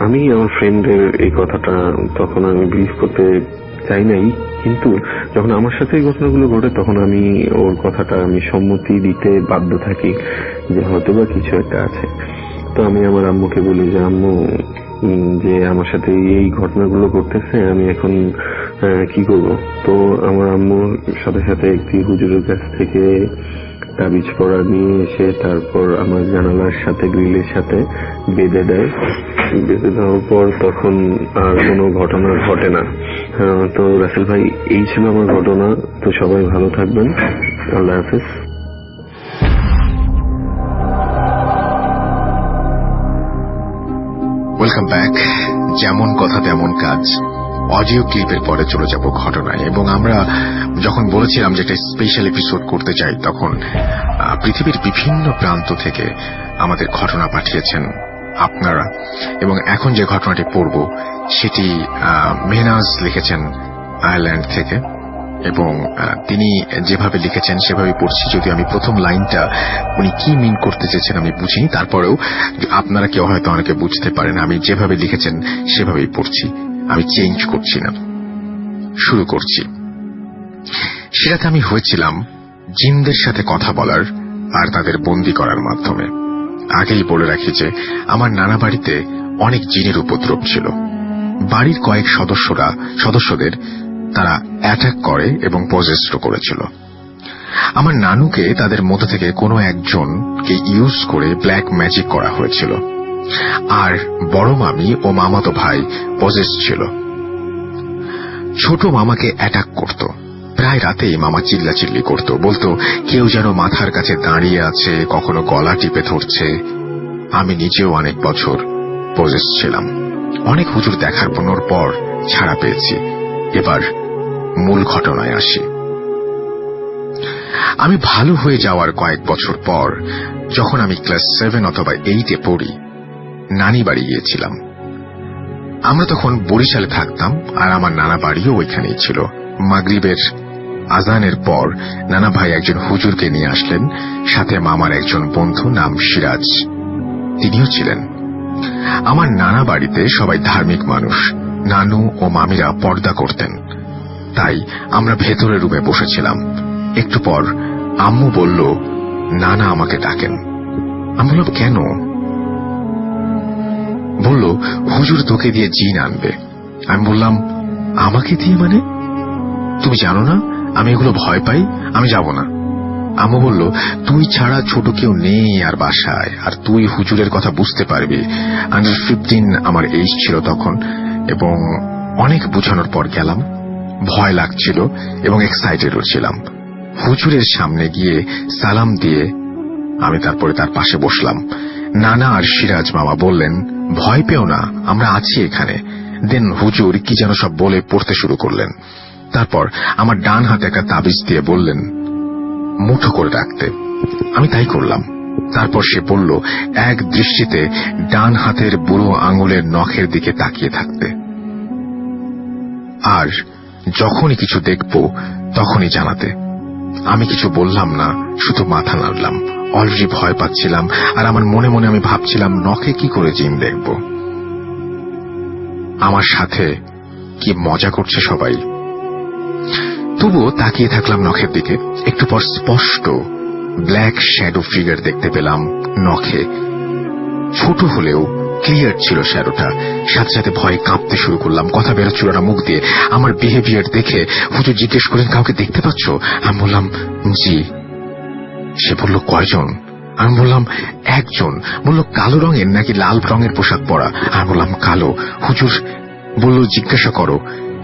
আমি আমার ফ্রেন্ডের এই কথাটা তখন আমি বিলিভ করতে চাই নাই, কিন্তু যখন আমার সাথে এই ঘটনাগুলো ঘটে তখন আমি ওর কথাটা আমি সম্মতি দিতে বাধ্য থাকি যে হয়তোবা কিছু একটা আছে। তো আমি আমার আম্মুকে বলি যে আম্মু, যে আমার সাথে এই ঘটনাগুলো ঘটতেছে, আমি এখন কি করব? তো আমার আম্মুর সাথে সাথে একটি হুজুরের কাছ থেকে তাবিজ পড়া নিয়ে এসে তারপর আমার জানালার সাথে গ্রিলের সাথে বেঁধে দেয়। বেঁধে দেওয়ার পর তখন আর কোনো ঘটনা ঘটে না। তো রাসেল ভাই, এই ছিল আমার ঘটনা। তো সবাই ভালো থাকবেন, আল্লাহ হাফেজ। Welcome back. যেমন কথা তেমন কাজ, অডিও ক্লিপের পরে চলে যাব ঘটনায়। এবং আমরা যখন বলেছিলাম যে একটা স্পেশাল এপিসোড করতে চাই, তখন পৃথিবীর বিভিন্ন প্রান্ত থেকে আমাদের ঘটনা পাঠিয়েছেন আপনারা। এবং এখন যে ঘটনাটি পড়ব সেটি মেহনাজ লিখেছেন আয়ারল্যান্ড থেকে, এবং তিনি যেভাবে লিখেছেন সেভাবে পড়ছি। যদি আমি প্রথম লাইনটা উনি কি মিন করতে চেয়েছেন আমি বুঝিনি, তারপরেও আপনারা কেউ হয়তো অনেকে বুঝতে পারেন, আমি যেভাবে লিখেছেন সেভাবেই পড়ছি, আমি চেঞ্জ করছি না। শুরু করছি। সেটাতে আমি হয়েছিলাম জিনদের সাথে কথা বলার আর তাদের বন্দী করার মাধ্যমে। আগেই বলে রাখি যে আমার নানা বাড়িতে অনেক জিনের উপদ্রব ছিল। বাড়ির কয়েক সদস্যদের তারা অ্যাটাক করে এবং পজেসড করেছিল। আমার নানুকে তাদের মধ্যে থেকে কোনো একজনকে ইউজ করে ব্ল্যাক ম্যাজিক করা হয়েছিল। আর বড় মামি ও মামাতো ভাই পজেস ছিল। ছোট মামাকে অ্যাটাক করত। প্রায় রাতেই মামা চিল্লাচিল্লি করত, বলতো কেউ যেন মাথার কাছে দাঁড়িয়ে আছে, কখনো গলা টিপে ধরছে। আমি নিজেও অনেক বছর পজেস ছিলাম। অনেক হুজুর দেখার পর ছাড়া পেয়েছি। এবার মূল ঘটনায় আসি। আমি ভালো হয়ে যাওয়ার কয়েক বছর পর, যখন আমি ক্লাস 7 অথবা 8-এ পড়ি, নানি বাড়ি গিয়েছিলাম। আমরা তখন বরিশালে থাকতাম, আর আমার নানা বাড়িও ওইখানেই ছিল। মাগরিবের আজানের পর নানা ভাই একজন হুজুরকে নিয়ে আসলেন, সাথে মামার একজন বন্ধু নাম সিরাজ, তিনিও ছিলেন। আমার নানা বাড়িতে সবাই ধার্মিক মানুষ। নানু ও মামিরা পর্দা করতেন, তাই আমরা ভেতরের রুমে বসেছিলাম। একটু পর আম্মু বলল, নানা আমাকে ডাকেন। আমি বললাম, কেন? বলল, হুজুর তোকে দিয়ে জিন আনবে। আমি বললাম, আমাকে দিয়ে মানে? তুমি জানো না আমি এগুলো ভয় পাই, আমি যাব না। আম্মু বলল, তুই ছাড়া ছোট কেউ নেই আর বাসায়, আর তুই হুজুরের কথা বুঝতে পারবি। আন্ডার 15 আমার এজ ছিল তখন, এবং অনেক বোঝানোর পর গেলাম। ভয় লাগছিল এবং এক্সাইটেডও ছিলাম। হুজুরের সামনে গিয়ে সালাম দিয়ে আমি তারপরে তার পাশে বসলাম। নানা আর সিরাজ মামা বললেন, ভয় পেও না, আমরা আছি এখানে। দেন হুজুর কি যেন সব বলে পড়তে শুরু করলেন। তারপর আমার ডান হাতে একটা তাবিজ দিয়ে বললেন মুঠো করে রাখতে। আমি তাই করলাম। তারপর সে বলল এক দৃষ্টিতে ডান হাতের বুড়ো আঙুলের নখের দিকে তাকিয়ে থাকতে, আর যখনই কিছু দেখব তখনই জানাতে। আমি কিছু বললাম না, শুধু মাথা নাড়লাম। অলরেডি ভয় পাচ্ছিলাম, আর আমার মনে মনে আমি ভাবছিলাম নখে কি করে জিন দেখব। আমার সাথে কি মজা করছে সবাই। তবুও তাকিয়ে থাকলাম নখের দিকে। একটু পর স্পষ্ট ব্ল্যাক শ্যাডো ফিগার দেখতে পেলাম নখে। ছোট হলেও ক্লিয়ার ছিল শ্যাডোটা। সাথে সাথে ভয়ে কাঁপতে শুরু করলাম। কথা বেরোচ্ছিল না মুখ দিয়ে। আমার বিহেভিয়ার দেখে হুজুর জিজ্ঞেস করেন, কাউকে দেখতে পাচ্ছ? আমি বললাম, জি। সে বলল, কয়জন? আমি বললাম, একজন। বলল, কালো রঙের নাকি লাল রঙের পোশাক পরা? আমি বললাম, কালো। হুজুর বলল, জিজ্ঞাসা করো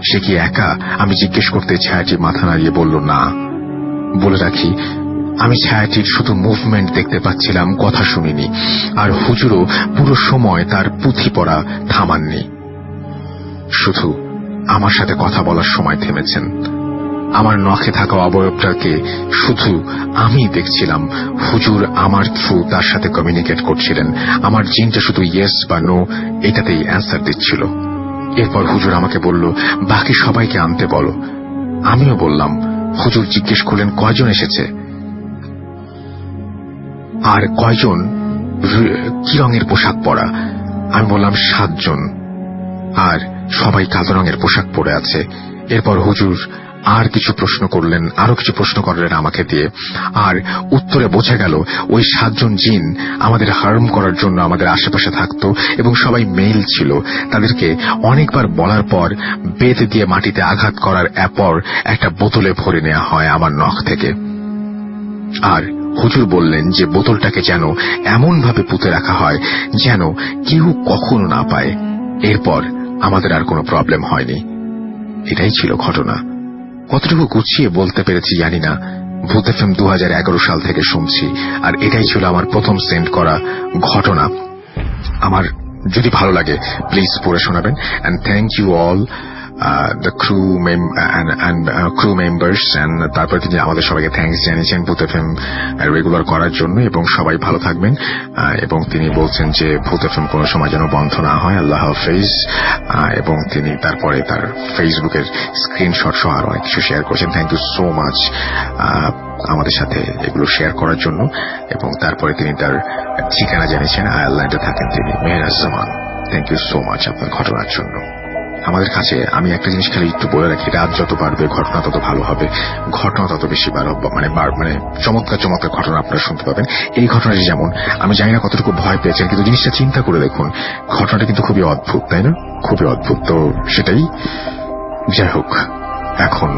সে কি একা? আমি জিজ্ঞেস করতে ছায়াটি মাথা নাড়িয়ে বলল, না। বলে রাখি, আমি ছায়াটির শুধু মুভমেন্ট দেখতে পাচ্ছিলাম, কথা শুনিনি। আর হুজুরও পুরো সময় তার পুঁথি পড়া থামাননি, শুধু আমার সাথে কথা বলার সময় থেমেছেন। আমার নখে থাকা অবয়বটাকে শুধু আমি দেখছিলাম। হুজুর আমার থ্রু তার সাথে কমিউনিকেট করছিলেন। আমার জিনটা শুধু ইয়েস বা নো এটাতেই অ্যান্সার দিচ্ছিল। এরপর হুজুর আমাকে বলল, বাকি সবাইকে আনতে বলো। আমিও বললাম। হুজুর জিজ্ঞেস করলেন, কয়জন এসেছে আর কয়জন কি রঙের পোশাক পরা? আমি বললাম, 7 জন, আর সবাই কালো রঙের পোশাক পরে আছে। এরপর হুজুর আর কিছু প্রশ্ন করলেন, আরো কিছু প্রশ্ন করলেন আমাকে দিয়ে, আর উত্তরে বোঝা গেল ওই 7 জন জিন আমাদের হার্ম করার জন্য আমাদের আশেপাশে থাকতো, এবং সবাই মেল ছিল। তাদেরকে অনেকবার বলার পর বেত দিয়ে মাটিতে আঘাত করার পর একটা বোতলে ভরে নেওয়া হয় আমার নখ থেকে। আর হুজুর বললেন যে বোতলটাকে যেন এমন ভাবে পুঁতে রাখা হয় যেন কেউ কখনো না পায়। এরপর আমাদের আর কোনো প্রবলেম হয়নি। এটাই ছিল ঘটনা। কতটুকু গুছিয়ে বলতে পেরেছি জানি না। ভূত এফএম 2011 সাল থেকে শুনছি, আর এটাই ছিল আমার প্রথম সেন্ড করা ঘটনা। আমার যদি ভালো লাগে প্লিজ পড়ে শোনাবেন। And thank you all the crew members, and তারপর তিনি আমাদের সবাইকে থ্যাঙ্কস জানিয়েছেন ভূত এফএম রেগুলার করার জন্য, এবং সবাই ভালো থাকবেন। এবং তিনি বলছেন যে ভূত এফএম কোনো সময় যেন বন্ধ না হয়। আল্লাহ হাফেজ। এবং তিনি তারপরে তার ফেসবুকের স্ক্রিনশট সহ আরো অনেক কিছু শেয়ার করেছেন। থ্যাংক ইউ সো মাচ আমাদের সাথে এগুলো শেয়ার করার জন্য। এবং তারপরে তিনি তার ঠিকানা জানিয়েছেন, আয়ারল্যান্ডে থাকেন তিনি, মেহরাজ জামান। থ্যাংক ইউ সো মাচ আপনার ঘটনার জন্য। আমাদের কাছে আমি একটা জিনিস খালি একটু বলে রাখি, রাত যত বাড়বে ঘটনা তত ভালো হবে, ঘটনা তত বেশি মানে চমৎকার চমৎকার ঘটনা আপনারা শুনতে পাবেন। এই ঘটনাটি যেমন, আমি জানি না কতটুকু ভয় পেয়েছেন, কিন্তু জিনিসটা চিন্তা করে দেখুন, ঘটনাটা কিন্তু খুবই অদ্ভুত, তাই না? খুবই অদ্ভুত। তো সেটাই, যাই হোক, এখন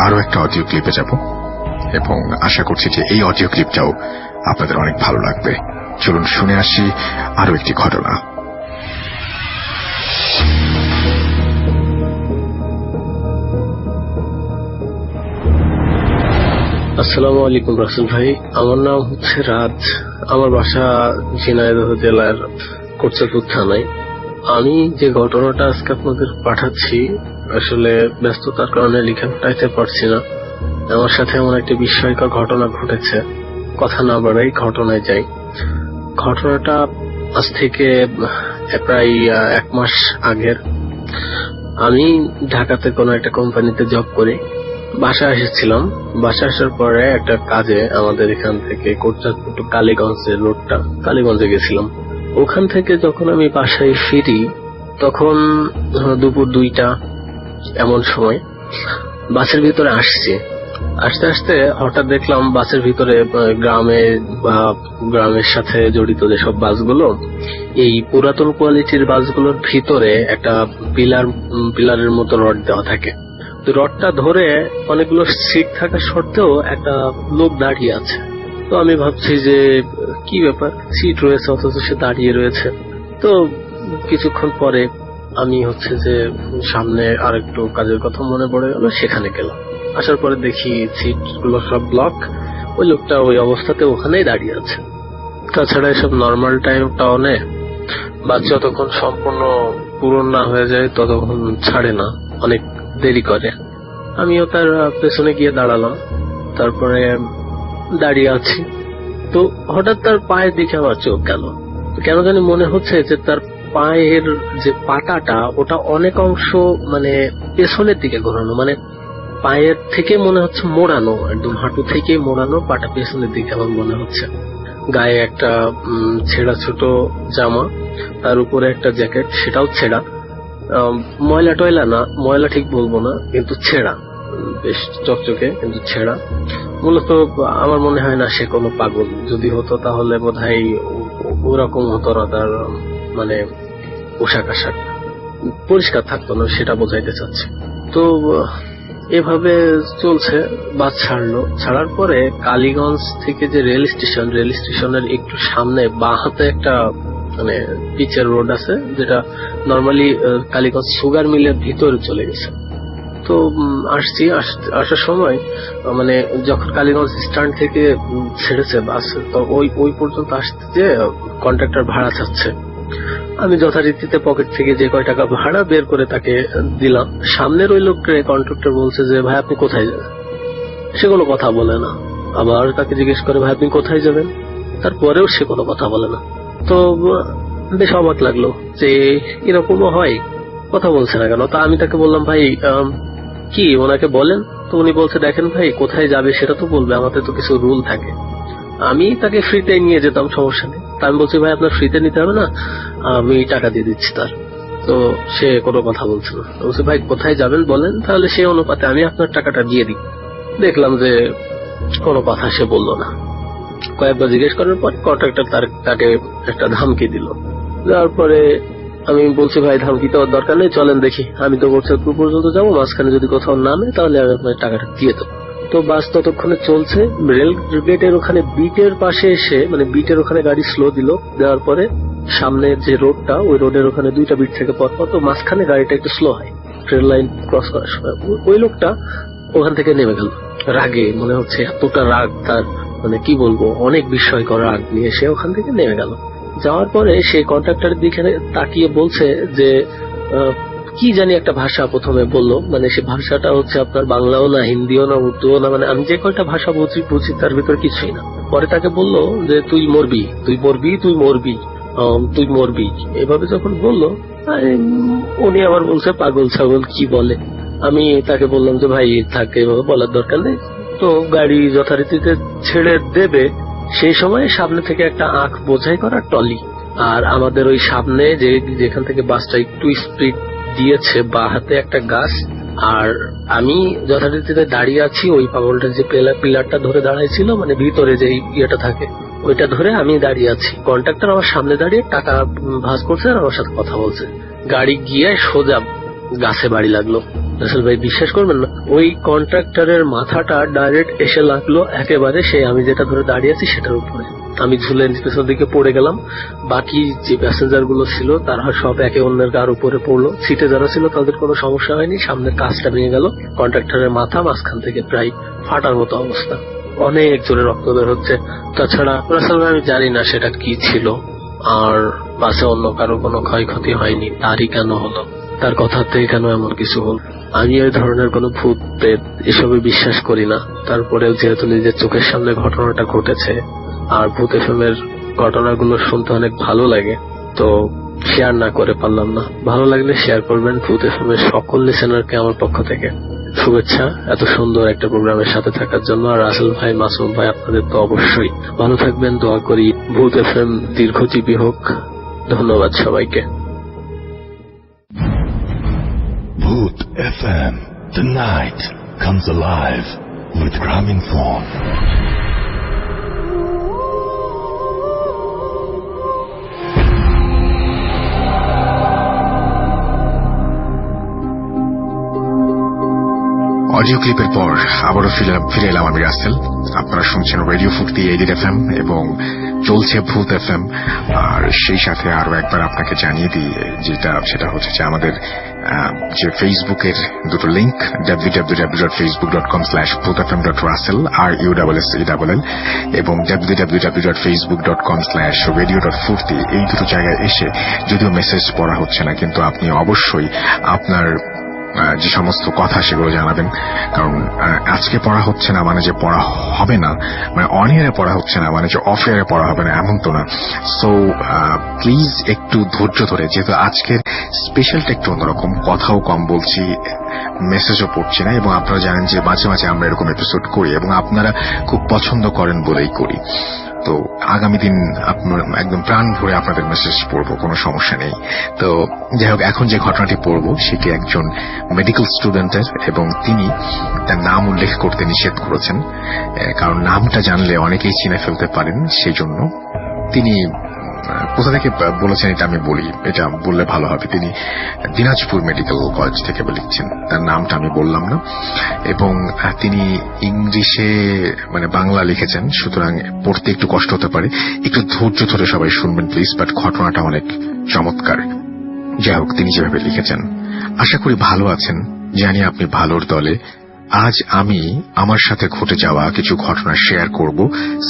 আরো একটা অডিও ক্লিপে যাব এবং আশা করছি যে এই অডিও ক্লিপটাও আপনাদের অনেক ভালো লাগবে। চলুন শুনে আসি আরো একটি ঘটনা। আসসালামু আলাইকুম রাসেল ভাই, আমার নাম হচ্ছে রাজ, আমার বাসা ঝিনাইদহ জেলার কোটচাঁদপুর থানায়। আমি যে ঘটনাটা আজকে আপনাদের পাঠাচ্ছি, আসলে ব্যস্ততার কারণে লিখে পাঠাইতে পারছি না। আমার সাথে এমন একটা বিস্ময়কর ঘটনা ঘটেছে, কথা না বাড়াই ঘটনায় যাই। ঘটনাটা আজ থেকে প্রায় 1 মাস আগের। আমি ঢাকাতে কোনো একটা কোম্পানিতে জব করি। বাসায় এসেছিলাম, বাসায় আসার পরে একটা কাজে আমাদের এখান থেকে কোটচাঁদপুর টু কালীগঞ্জের রোডটা, কালীগঞ্জে গেছিলাম। ওখান থেকে যখন আমি বাসায় ফিরি তখন দুপুর 2টা এমন সময় বাসের ভিতরে আসছি। আস্তে আস্তে হঠাৎ দেখলাম বাসের ভিতরে গ্রামের সাথে জড়িত যেসব বাসগুলো, এই পুরাতন কোয়ালিটির বাসগুলোর ভিতরে একটা পিলারের মতো রড দেওয়া থাকে। রডটা ধরে অনেকগুলো সিট থাকা সত্ত্বেও একটা লোক দাঁড়িয়ে আছে। তো আমি ভাবছি যে কি ব্যাপার, সিট রয়েছে অথচ সে দাঁড়িয়ে রয়েছে। তো কিছুক্ষণ পরে আমি যে সামনে আর একটু কাজের কথা মনে পড়ে গেল, সেখানে গেলাম। আসার পরে দেখি সিট গুলো সব ব্লক, ওই লোকটা ওই অবস্থাতে ওখানেই দাঁড়িয়ে আছে। তাছাড়া এসব নর্মাল টাউনে বাস যতক্ষণ সম্পূর্ণ পূরণ না হয়ে যায় ততক্ষণ ছাড়ে না, অনেক দেরি করে। আমিও তার পেছনে গিয়ে দাঁড়ালাম, তারপরে দাঁড়িয়ে আছি। তো হঠাৎ তার পায়ের দিকে আমার চোখ গেল। কেন জানি মনে হচ্ছে যে তার পায়ের যে পাটাটা ওটা অনেক অংশ মানে পেছনের দিকে ঘোরানো, মানে পায়ের থেকে মনে হচ্ছে মোড়ানো, একদম হাঁটু থেকে মোড়ানো, পাটা পেছনের দিকে আমার মনে হচ্ছে। গায়ে একটা ছেঁড়া ছোট জামা, তার উপরে একটা জ্যাকেট, সেটাও ছেঁড়া। ময়লা টয়লা না, ময়লা ঠিক বলবো না, কিন্তু ছেঁড়া, বেশ চকচকে কিন্তু ছেঁড়া। মূলত আমার মনে হয় না সে কোনো পাগল, যদি হতো তাহলে বোধহয় ওরকম হতো না, তার মানে পোশাক আশাক পরিষ্কার থাকতো না, সেটা বোঝাইতে চাচ্ছে। তো এভাবে চলছে, বাস ছাড়লো। ছাড়ার পরে কালীগঞ্জ থেকে যে রেল স্টেশনের একটু সামনে বাঁ হাতে একটা মানে পিচের রোড আছে, যেটা নর্মালি কালীগঞ্জ সুগার মিলের ভিতরে চলে গেছে। তো আসার সময় মানে যখন কালীগঞ্জ স্ট্যান্ড থেকে ছেড়েছে বাস, তো ওই পর্যন্ত আসতে যে কন্ট্রাক্টর ভাড়া চাচ্ছে। আমি যথারীতিতে পকেট থেকে যে কয় টাকা ভাড়া বের করে তাকে দিলাম। সামনের ওই লোককে কন্ট্রাক্টর বলছে যে ভাই আপনি কোথায় যাবেন, সে কোনো কথা বলে না। আবার তাকে জিজ্ঞেস করে ভাই আপনি কোথায় যাবেন, তারপরেও সে কোনো কথা বলে না। তো বেশ অবাক লাগলো যে এরকমও হয়, কথা বলছে না কেন। তা আমি তাকে বললাম ভাই কি ওনাকে বলেন। তো উনি বলছে দেখেন ভাই, কোথায় যাবে সেটা তো বলবে, আমাদের তো কিছু রুল থাকে। আমি তাকে ফ্রিতে নিয়ে যেতাম, সমস্যা নেই। তা আমি বলছি ভাই আপনার ফ্রিতে নিতে হবে না, আমি টাকা দিয়ে দিচ্ছি তার। তো সে কোনো কথা বলছে না। বলছে ভাই কোথায় যাবেন বলেন, তাহলে সেই অনুপাতে আমি আপনার টাকাটা দিয়ে দিই। দেখলাম যে কোনো কথা সে বললো না। কয়েকবার জিজ্ঞেস করার পর কন্ট্রাক্টর তাকে একটা ধামকি দিল। যাওয়ার পরে আমি বলছি ভাই ধামকি দেওয়ার দরকার নেই, চলেন দেখি, আমি তো কোটচাঁদপুর পর্যন্ত যাবো, মাঝখানে যদি কোথাও নামে তাহলে আমি আপনার টাকাটা দিয়ে দেবো। তো বাস ততক্ষণে চলছে। রেল গেটের ওখানে বিটের পাশে এসে, মানে বিটের ওখানে গাড়ি স্লো দিল, দেওয়ার পরে সামনে যে রোডটা, ওই রোডের ওখানে 2টা বিট থেকে পরপর, তো মাঝখানে গাড়িটা একটু স্লো হয় ট্রেন লাইন ক্রস করার সময়। ওই লোকটা ওখান থেকে নেমে গেল রাগে, মনে হচ্ছে এতটা রাগ তার, মানে কি বলবো, অনেক বিস্ময়কর রাগ নিয়ে সে ওখান থেকে নেমে গেল। যাওয়ার পরে সেই কন্ট্রাক্টরের দিকে তাকিয়ে বলছে যে কি জানি একটা ভাষা প্রথমে বললো, মানে সে ভাষাটা আপনার বাংলাও না, হিন্দিও না, উর্দুও না, মানে আমি যে কয়টা ভাষা বুঝি তার ভিতরে কিছুই না। পরে তাকে বললো যে তুই মরবি, তুই মরবি, তুই মরবি, তুই মরবি, এভাবে যখন বললো উনি আবার বলছে পাগল ছাগল কি বলে। আমি তাকে বললাম যে ভাই থাকে, এভাবে বলার দরকার নেই। তো গাড়ি যথারীতিতে ছেড়ে দেবে, সেই সময় সামনে থেকে একটা আখ বোঝাই করা টলি, আর আমাদের ওই সামনে যেখান থেকে বাসটা একটু স্পিড দিয়েছে, বা হাতে একটা গাছ, আর আমি যথারীতিতে দাঁড়িয়ে আছি ওই পাগলটা যে পিলারটা ধরে দাঁড়াইছিল, মানে ভিতরে যে ইয়েটা থাকে ওইটা ধরে আমি দাঁড়িয়ে আছি। কন্ট্রাক্টর আমার সামনে দাঁড়িয়ে টাকা ভাঁজ করছে আর আমার সাথে কথা বলছে। গাড়ি গিয়ে সোজা গাছে বাড়ি লাগলো। রাসেল ভাই বিশ্বাস করবেন না, ওই কন্ট্রাক্টরের মাথাটা ডাইরেক্ট এসে লাগলো একেবারে সেই আমি যেটা ধরে দাঁড়িয়ে আছি সেটার উপরে। আমি ঝুলে পেছন দিকে পড়ে গেলাম। বাকি যে প্যাসেঞ্জার গুলো ছিল তারা সব একে অন্যের গার উপরে পড়লো। সিটে যারা ছিল তাদের কোনো সমস্যা হয়নি। সামনের কাঁচটা ভেঙে গেল, কন্ট্রাক্টরের মাথা মাঝখান থেকে প্রায় ফাটার মতো অবস্থা, অনেক জোরে রক্ত বের হচ্ছে। তাছাড়া রাসেল ভাই আমি জানি না সেটা কি ছিল, আর বাসে অন্য কারো কোনো ক্ষয়ক্ষতি হয়নি, তারই কেন হলো, তার কথাতে কেন এমন কিছু হল। আমি এই ধরনের কোনো ভূত প্রেত এসবে বিশ্বাস করি না। তারপরেও যেহেতু নিজের চোখের সামনে ঘটনাটা ঘটেছে আর ভূত এফএমের ঘটনাগুলো শুনতে অনেক ভালো লাগে, তো শেয়ার না করে পারলাম না। ভালো লাগলে শেয়ার করবেন। ভূত এফএমের সকল লিসেনারকে আমার পক্ষ থেকে শুভেচ্ছা এত সুন্দর একটা প্রোগ্রামের সাথে থাকার জন্য। আর রাসেল ভাই, মাসুম ভাই, আপনাদের তো অবশ্যই ভালো থাকবেন, দোয়া করি ভূত এফএম দীর্ঘজীবী হোক। ধন্যবাদ সবাইকে। Bhoot FM. The night comes alive with Graminphone. Audio ক্লিপের পর আবারও ফিরে এলাম আমি রাসেল। আপনারা শুনছেন রেডিও ফুর্তি 88 FM এবং চলছে ভূত এফএম। আর সেই সাথে আরো একবার আপনাকে জানিয়ে দিই সেটা হচ্ছে যে আমাদের যে ফেসবুকের দুটো লিংক www.facebook.com/bhutfm.russell RUSSELL এবং www.facebook.com/radio.furti এই দুটো জায়গায় এসে যদিও মেসেজ পড়া হচ্ছে না, কিন্তু আপনি অবশ্যই আপনার যে সমস্ত কথা সেগুলো জানাবেন। কারণ আজকে পড়া হচ্ছে না মানে যে পড়া হবে না, মানে অন এয়ারে পড়া হচ্ছে না মানে যে অফ এয়ারে পড়া হবে না, এমন তো না। সো প্লিজ একটু ধৈর্য ধরে, যেহেতু আজকের স্পেশালটা একটু অন্যরকম, কথাও কম বলছি, মেসেজও পড়ছি না, এবং আপনারা জানেন যে মাঝে মাঝে আমরা এরকম এপিসোড করি এবং আপনারা খুব পছন্দ করেন বলেই করি। তো আগামী দিন আপনার একদম প্রাণ ভরে আপনাদের মেসেজ পড়বো, কোনো সমস্যা নেই। তো যাই হোক, এখন যে ঘটনাটি পড়বো সেটি একজন মেডিকেল স্টুডেন্টের, এবং তিনি তার নাম উল্লেখ করতে নিষেধ করেছেন, কারণ নামটা জানলে অনেকেই চিনে ফেলতে পারেন। সেই জন্য তিনি কোথা থেকে বলেছেন এটা আমি বলি, এটা বললে ভালো হবে। তিনি দিনাজপুর মেডিকেল কলেজ থেকে লিখছেন, তার নামটা আমি বললাম না। এবং তিনি ইংলিশে মানে বাংলা লিখেছেন, সুতরাং পড়তে একটু কষ্ট হতে পারে, একটু ধৈর্য ধরে সবাই শুনবেন প্লিজ। বাট ঘটনাটা অনেক চমৎকার। যাই হোক, তিনি যেভাবে লিখেছেন, আশা করি ভালো আছেন, জানি আপনি ভালোর দলে। আজ আমি আমার সাথে ঘটে যাওয়া কিছু ঘটনা শেয়ার করব।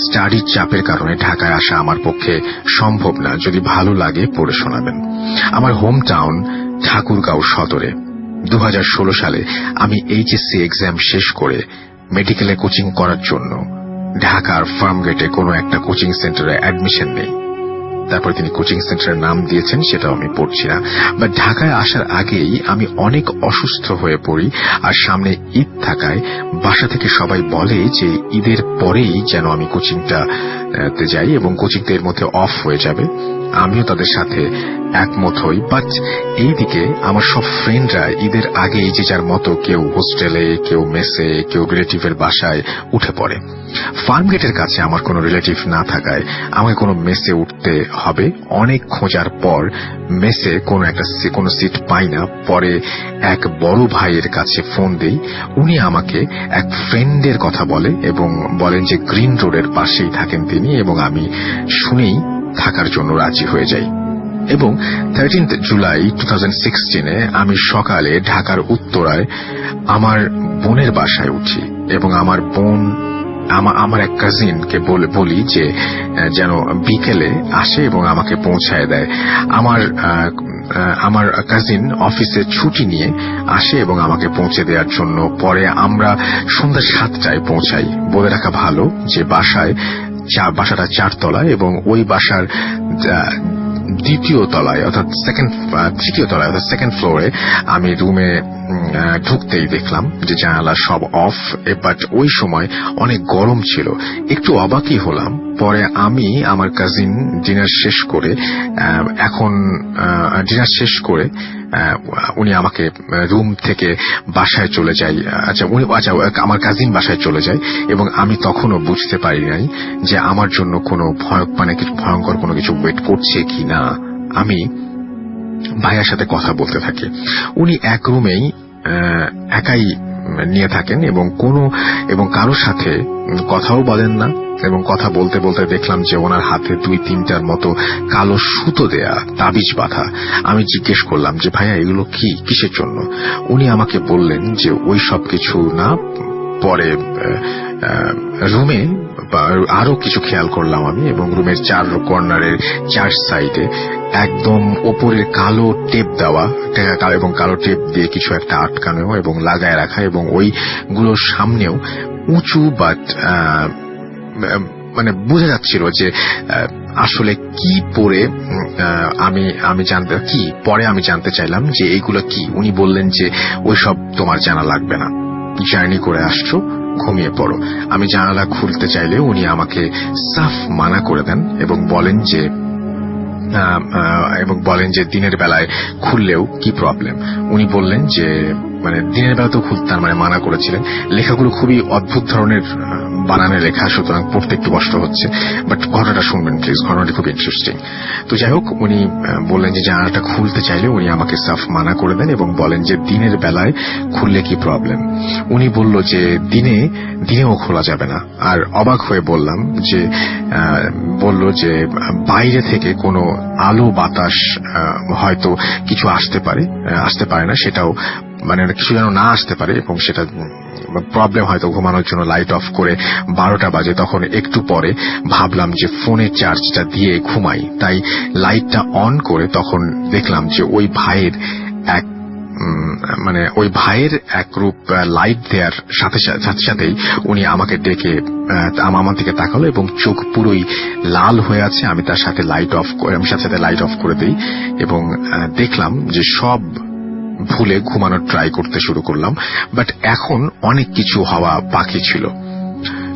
স্টাডির চাপের কারণে ঢাকায় আসা আমার পক্ষে সম্ভব না, যদি ভালো লাগে পড়ে শোনাবেন। আমার হোম টাউন ঠাকুরগাঁও সদরে। 2016 সালে আমি এইচএসসি এক্সাম শেষ করে মেডিকেলে কোচিং করার জন্য ঢাকার ফার্মগেটে কোনো একটা কোচিং সেন্টারে অ্যাডমিশন নেই। তারপরে তিনি কোচিং সেন্টারের নাম দিয়েছেন, সেটাও আমি পড়ছি না। বাট ঢাকায় আসার আগেই আমি অনেক অসুস্থ হয়ে পড়ি, আর সামনে ঈদ থাকায় বাসা থেকে সবাই বলে যে ঈদের পরেই যেন আমি কোচিংটাতে যাই এবং কোচিংটা এর মধ্যে অফ হয়ে যাবে। আমিও তাদের সাথে একমত হই। বাট এইদিকে আমার সব ফ্রেন্ডরা ঈদের আগেই যে যার মতো, কেউ হোস্টেলে, কেউ মেসে, কেউ রিলেটিভের বাসায় উঠে পড়ে। ফার্মগেটের কাছে আমার কোনো রিলেটিভ না থাকায় আমাকে কোনো মেসে উঠতে হবে। অনেক খোঁজার পর মেসে কোনো সিট পাই না। পরে এক বড় ভাইয়ের কাছে ফোন দেই, উনি আমাকে এক ফ্রেন্ডের কথা বলে এবং বলেন যে গ্রিন রোডের পাশেই থাকেন তিনি, এবং আমি শুনেই থাকার জন্য রাজি হয়ে যাই। এবং 13 জুলাই 2016 আমি সকালে ঢাকার উত্তরায় আমার বোনের বাসায় উঠি এবং আমার বোন আমার এক কাজিনকে বলি যে যেন বিকেলে আসে এবং আমাকে পৌঁছায় দেয়। আমার কাজিন অফিসে ছুটি নিয়ে আসে এবং আমাকে পৌঁছে দেওয়ার জন্য। পরে আমরা সন্ধ্যা 7টায় পৌঁছাই। বলে রাখা ভালো যে বাসাটা 4 তলায় এবং ওই বাসার তৃতীয় তলায় অর্থাৎ সেকেন্ড ফ্লোরে আমি রুমে ঢুকতেই দেখলাম যে জানালা সব অফ। বাট ওই সময় অনেক গরম ছিল, একটু অবাকই হলাম। পরে আমি আমার কাজিন ডিনার শেষ করে উনি আমাকে রুম থেকে বাসায় চলে যায়। আমার কাজিন বাসায় চলে যায় এবং আমি তখনও বুঝতে পারি নাই যে আমার জন্য কোনো ভয়ঙ্কর কোনো কিছু ওয়েট করছে কি না। আমি ভাইয়ার সাথে কথা বলতে থাকি। উনি এক রুমেই একাই নিয়ে থাকেন এবং কারোর সাথে কথাও বলেন না, এবং কথা বলতে বলতে দেখলাম যে ওনার হাতে 2-3টার মতো কালো সুতো দেয়া তাবিজ বাঁধা। আমি জিজ্ঞেস করলাম যে ভাইয়া এগুলো কিসের জন্য? উনি আমাকে বললেন যে ওই সব কিছু না, পরে রুমে আরো কিছু খেয়াল করলাম আমি, এবং রুমের 4 কর্নারের 4 সাইডে একদম ওপরে কালো টেপ দেওয়া এবং কালো টেপ দিয়ে কিছু একটা আটকানো এবং লাগায় রাখা, এবং ওইগুলোর সামনেও উঁচু বাট মানে বোঝা যাচ্ছিল যে আসলে কি পরে আমি জানতে চাইলাম যে এইগুলো কি। উনি বললেন যে ওইসব তোমার জানা লাগবে না, জার্নি করে আসছো, ঘুমিয়ে পড়ো। আমি জানালা খুলতে চাইলে উনি আমাকে সাফ মানা করে দেন এবং বলেন যে দিনের বেলায় খুললেও কি প্রবলেম। উনি বললেন যে মানে দিনের বেলা তো খুলতে মানে মানা করেছিলেন। লেখাগুলো খুবই অদ্ভুত ধরনের বানানের লেখা, সুতরাং পড়তে একটু কষ্ট হচ্ছে, বাট ঘটনাটা শুনবেন প্লিজ, ঘটনাটি খুব ইন্টারেস্টিং। তো যাই হোক, উনি বললেন যে জানালাটা খুলতে চাইলে উনি আমাকে সাফ মানা করে দেন এবং বলেন যে দিনের বেলায় খুললে কি প্রবলেম। উনি বলল যে দিনেও খোলা যাবে না। আর অবাক হয়ে বলল যে বাইরে থেকে কোনো আলো বাতাস হয়তো কিছু আসতে পারে না, সেটাও মানে কিছু যেন না আসতে পারে, এবং সেটা প্রবলেম হয়তো ঘুমানোর জন্য লাইট অফ করে 12টা বাজে। তখন একটু পরে ভাবলাম যে ফোনের চার্জটা দিয়ে ঘুমাই, তাই লাইটটা অন করে তখন দেখলাম যে ওই ভাইয়ের এক রূপ লাইট দেওয়ার সাথে সাথেই উনি আমাকে ডেকে আমার দিকে তাকালো এবং চোখ পুরোই লাল হয়ে আছে। আমি তার সাথে লাইট অফ করে দিই এবং দেখলাম যে সব ভুলে ঘুমানোর ট্রাই করতে শুরু করলাম, বাট এখন অনেক কিছু হওয়া বাকি ছিল।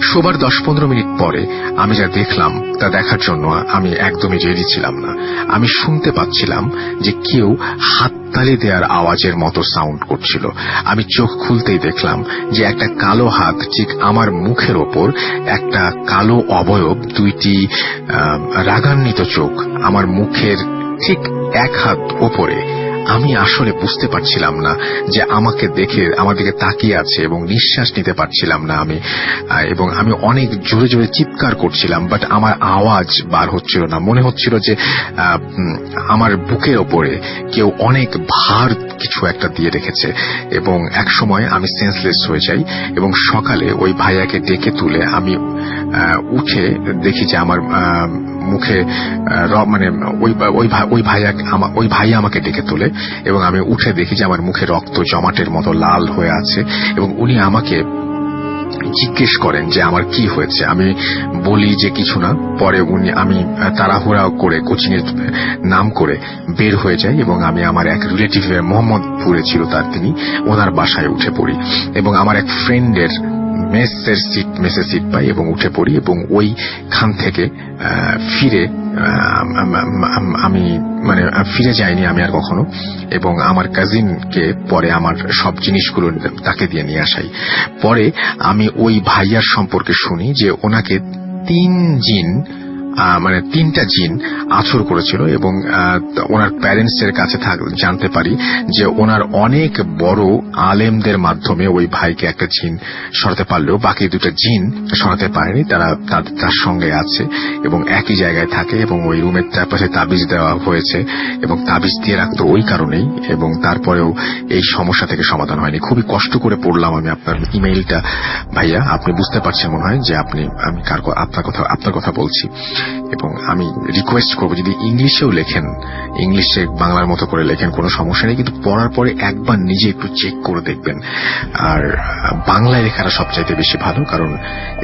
শোবার 10-15 মিনিট পরে আমি যা দেখলাম তা দেখার জন্য আমি একদমই রেডি ছিলাম না। আমি শুনতে পাচ্ছিলাম যে কেউ হাততালি দেওয়ার আওয়াজের মতো সাউন্ড করছিল। আমি চোখ খুলতেই দেখলাম যে একটা কালো হাত ঠিক আমার মুখের ওপর, একটা কালো অবয়ব, 2টি রাগান্বিত চোখ আমার মুখের ঠিক 1 হাত ওপরে। আমি আসলে বুঝতে পারছিলাম না যে আমাকে দেখে আমার দিকে তাকিয়ে আছে এবং নিঃশ্বাস নিতে পারছিলাম না আমি, এবং আমি অনেক জোরে জোরে চিৎকার করছিলাম, বাট আমার আওয়াজ বার হচ্ছিল না। মনে হচ্ছিল যে আমার বুকের ওপরে কেউ অনেক ভার কিছু একটা দিয়ে রেখেছে, এবং এক সময় আমি সেন্সলেস হয়ে যাই। এবং সকালে ওই ভাইয়াকে ডেকে তুলে আমি উঠে দেখি যে আমার মুখে মানে ওই ভাইয়া আমাকে ডেকে তোলে এবং আমি উঠে দেখি যে আমার মুখে রক্ত জমাটের মতো লাল হয়ে আছে, এবং উনি আমাকে জিজ্ঞেস করেন যে আমার কি হয়েছে। আমি বলি যে কিছু না। পরে আমি তাড়াহুড়া করে কোচিং এর নাম করে বের হয়ে যাই এবং আমি আমার এক রিলেটিভের মোহাম্মদপুরে ছিল তিনি ওনার বাসায় উঠে পড়ি, এবং আমার এক ফ্রেন্ডের মেসের সিট পাই এবং উঠে পড়ি, এবং ওইখান থেকে ফিরে যাইনি আমি আর কখনো। এবং আমার কাজিনকে পরে আমার সব জিনিসগুলো তাকে দিয়ে নিয়ে আসাই। পরে আমি ওই ভাইয়ার সম্পর্কে শুনি যে ওনাকে 3টা জিন আছর করেছিল, এবং ওনার প্যারেন্টস এর কাছে জানতে পারি যে ওনার অনেক বড় আলেমদের মাধ্যমে ওই ভাইকে একটা জিন সরাতে পারলেও বাকি 2টা জিন সরাতে পারেনি। তারা তার সঙ্গে আছে এবং একই জায়গায় থাকে, এবং ওই রুমের চারপাশে তাবিজ দেওয়া হয়েছে এবং তাবিজ দিয়ে রাখতো ওই কারণেই, এবং তারপরেও এই সমস্যা থেকে সমাধান হয়নি। খুবই কষ্ট করে পড়লাম আমি আপনার ইমেইলটা ভাইয়া, আপনি বুঝতে পারছেন মনে হয় যে আপনার কথা বলছি। এবং আমি রিকোয়েস্ট করবো যদি ইংলিশেও লেখেন, ইংলিশে বাংলার মতো করে লেখেন, কোনো সমস্যা নেই, কিন্তু পড়ার পরে একবার নিজে একটু চেক করে দেখবেন। আর বাংলায় লেখাটা সবচাইতে বেশি ভালো, কারণ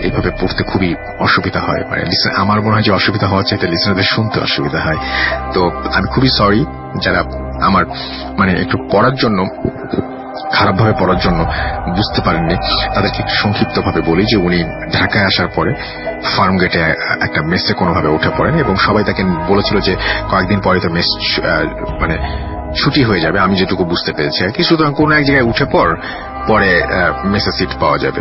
এইভাবে পড়তে খুবই অসুবিধা হয়। মানে আমার মনে হয় যে অসুবিধা হওয়ার চাইতে লিসনারদের শুনতে অসুবিধা হয়। তো আমি খুবই সরি যারা আমার একটু পড়ার জন্য খারাপভাবে পড়ার জন্য বুঝতে পারেননি, তাদেরকে একটু সংক্ষিপ্ত ভাবে বলি যে উনি ঢাকায় আসার পরে ফার্ম গেটে একটা মেসে কোনোভাবে উঠে পড়েন, এবং সবাই তাকে বলেছিল যে কয়েকদিন পরে তো মেস ছুটি হয়ে যাবে, আমি যেটুকু বুঝতে পেরেছি আর কি। সুতরাং কোনো এক জায়গায় উঠে পরে মেসে সিট পাওয়া যাবে,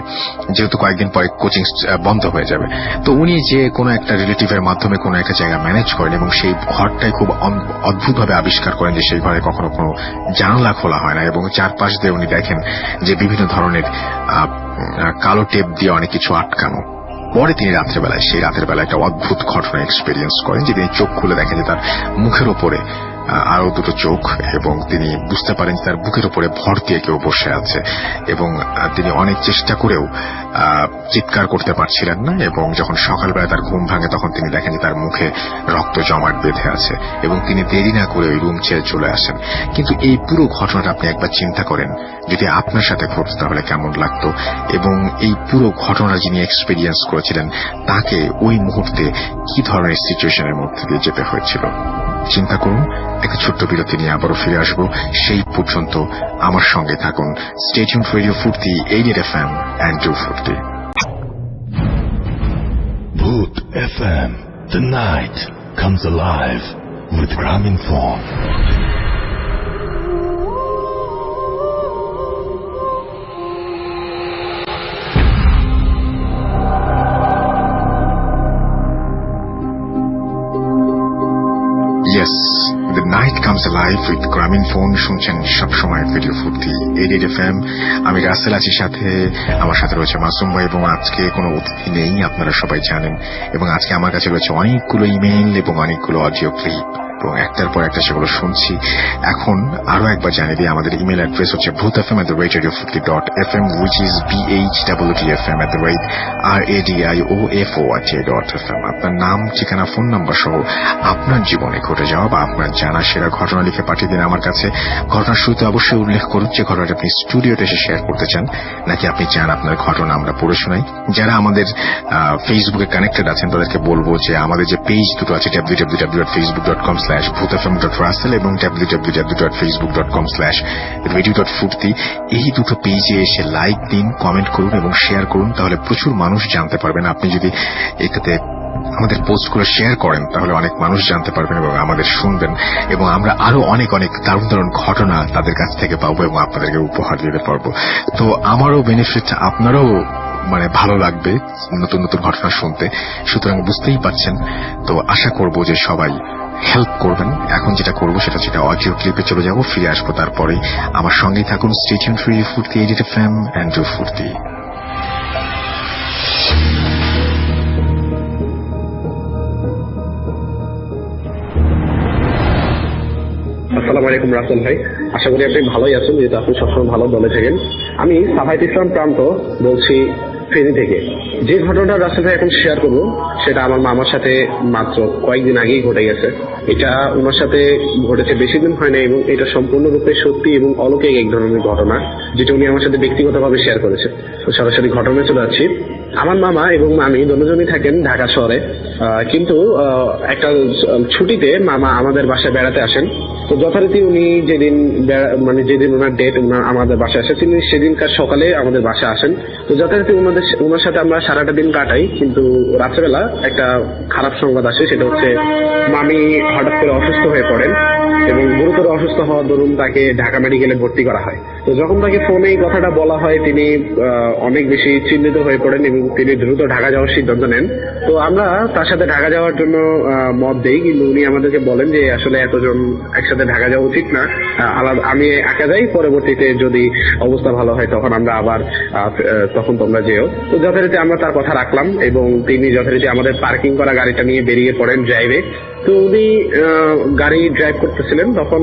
যেহেতু কয়েকদিন পরে কোচিং বন্ধ হয়ে যাবে। তো উনি যে কোনো একটা রিলেটিভের মাধ্যমে কোনো একটা জায়গা ম্যানেজ করেন এবং সেই ঘরটাই খুব অদ্ভুতভাবে আবিষ্কার করেন যে সেই ঘরে কখনো কোনো জানালা খোলা হয় না, এবং চারপাশ দিয়ে উনি দেখেন যে বিভিন্ন ধরনের কালো টেপ দিয়ে অনেক কিছু আটকানো। পরে তিনি সেই রাতের বেলা একটা অদ্ভুত ঘটনা এক্সপেরিয়েন্স করেন, যে তিনি চোখ খুলে দেখেন যে তার মুখের ওপরে আরো দুটো চোখ, এবং তিনি বুঝতে পারেন তার বুকের উপরে ভর দিয়ে কেউ বসে আছে, এবং তিনি অনেক চেষ্টা করেও চিৎকার করতে পারছিলেন না। এবং যখন সকালবেলা তার ঘুম ভাঙে তখন তিনি দেখেন যে তার মুখে রক্ত জমাট বেঁধে আছে, এবং তিনি দেরি না করে ওই রুম ছেড়ে চলে আসেন। কিন্তু এই পুরো ঘটনাটা আপনি একবার চিন্তা করেন, যদি আপনার সাথে ঘটতো তাহলে কেমন লাগতো, এবং এই পুরো ঘটনা যিনি এক্সপেরিয়েন্স করেছিলেন তাকে ওই মুহূর্তে কি ধরনের সিচুয়েশনের মধ্যে দিয়ে যেতে হয়েছিল। চিন্তা করুন। একটা ছোট্ট বিরতি নিয়ে আবারও ফিরে আসবো, সেই পর্যন্ত আমার সঙ্গে থাকুন। Stay tuned radio Foorti 88 FM and 240। Bhoot FM. The night comes alive with Graminphone. Yes, the night comes alive with Graminphone। শুনছেন সবসময় রেডিও ফুর্তি 88 FM। আমি রাসেল আছি সাথে, আমার সাথে রয়েছে মাসুম ভাই, এবং আজকে কোনো অতিথি নেই, আপনারা সবাই জানেন। এবং আজকে আমার কাছে রয়েছে অনেকগুলো ইমেইল এবং অনেকগুলো অডিও ক্লিপ, এবং একটার পর একটা সেগুলো শুনছি। এখন আরো একবার জানিয়ে দিই, আমাদের ইমেল অ্যাড্রেস হচ্ছে bhootfm@radiofurti.fm, which is bhootfm@radiofurti.fm। আপনার নাম, ঠিকানা, ফোন নাম্বার সহ আপনার জীবনে ঘটে যাওয়া বা আপনার জানা সেরা ঘটনা লিখে পাঠিয়ে দিন আমার কাছে। ঘটনার শুরুতে অবশ্যই উল্লেখ করুন যে ঘটনাটা আপনি স্টুডিওতে এসে শেয়ার করতে চান, নাকি আপনি চান আপনার ঘটনা আমরা পড়ে শোনাই। যারা আমাদের ফেসবুকে কানেক্টেড আছেন তাদেরকে বলবো যে আমাদের যে পেজ দুটো আছে, www.facebook.com/bhootfm.russell এবং www.facebook.com/radio.furti, এই দুটো পেজে এসে লাইক দিন, কমেন্ট করুন এবং শেয়ার করুন। তাহলে প্রচুর মানুষ জানতে পারবেন। আপনি যদি এটাতে আমাদের পোস্টগুলো শেয়ার করেন তাহলে অনেক মানুষ জানতে পারবেন এবং আমাদের শুনবেন, এবং আমরা আরো অনেক অনেক দারুণ দারুণ ঘটনা তাদের কাছ থেকে পাবো এবং আপনাদেরকে উপহার দিতে পারবো। তো আমারও বেনিফিট, আপনারাও ভালো লাগবে নতুন নতুন ঘটনা শুনতে। সুতরাং বুঝতেই পারছেন, তো আশা করব যে সবাই হেল্প করবেন। এখন যেটা করবো সেটা হচ্ছে অডিও ক্লিপে চলে যাব, ফিরে আসবো তারপরে। আমার সঙ্গেই থাকুন। Stay tuned radio Foorti 88 FM and 240। আসসালামু আলাইকুম রাসেল ভাই, আশা করি আপনি ভালোই আছেন, যেহেতু আপনি সবসময় ভালো দলে থাকেন। আমি সাফায়েত ইসলাম প্রান্ত বলছি ফেনী থেকে। যে ঘটনাটা রাসেল ভাই এখন শেয়ার করবো সেটা আমার মামার সাথে মাত্র কয়েকদিন আগেই ঘটে গেছে। এটা ওনার সাথে ঘটেছে বেশি দিন হয় না, এবং এটা সম্পূর্ণরূপে সত্যি এবং অলৌকিক এক ধরনের ঘটনা, যেটা উনি আমার সাথে ব্যক্তিগতভাবে শেয়ার করেছে। তো সরাসরি ঘটনায় চলে যাচ্ছি। আমার মামা এবং আমি দুজনই থাকেন ঢাকা শহরে, কিন্তু একটা ছুটিতে মামা আমাদের বাসায় বেড়াতে আসেন। তো যথারীতি উনি যেদিন ওনার ডেট আমাদের বাসায় আসে, তিনি সেদিনকার সকালে আমাদের বাসায় আসেন। তো যথারীতি ওনার সাথে আমরা সারাটা দিন কাটাই, কিন্তু রাত্রেবেলা একটা খারাপ সংবাদ আসে, সেটা হচ্ছে মামি হঠাৎ করে অসুস্থ হয়ে পড়েন এবং গুরুতর অসুস্থ হওয়ার দরুন তাকে ঢাকা মেডিকেলে ভর্তি করা হয়। তো যখন তাকে ফোনে এই কথাটা বলা হয় তিনি অনেক বেশি চিন্তিত হয়ে পড়েন এবং তিনি দ্রুত ঢাকা যাওয়ার সিদ্ধান্ত নেন। তো আমরা তার সাথে ঢাকা যাওয়ার জন্য মত দেই, কিন্তু উনি আমাদেরকে বলেন যে আসলে এতজন একসাথে ঢাকা যাওয়া উচিত না, আমি একা যাই, পরবর্তীতে যদি অবস্থা ভালো হয় তখন আমরা আবার তখন তোমরা যেও। তো যথারীতি আমরা তার কথা রাখলাম এবং তিনি যথারীতি আমাদের পার্কিং করা গাড়িটা নিয়ে বেরিয়ে পড়েন ড্রাইভে। তো উনি গাড়ি ড্রাইভ করতেছিলেন, তখন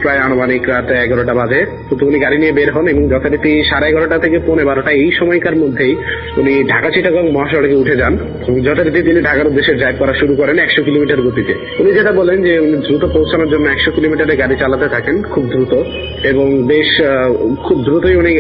প্রায় আনুমানিক রাত 11টা বাজে। তো উনি গাড়ি নিয়ে বের হন এবং যথারীতি 11:30 থেকে 11:15 এই সময়কার মধ্যেই উনি ঢাকা চিটাগং মহাসড়কে উঠে যান। যথারীতি তিনি ঢাকার উদ্দেশ্যে ড্রাইভ করা শুরু করেন 100 কিলোমিটার গতিতে। উনি যেটা বলেন যে উনি দ্রুত পৌঁছানোর জন্য 100 কিলোমিটারে গাড়ি চালাতে থাকেন, খুব দ্রুত, এবং বেশ খুব দ্রুতই উনি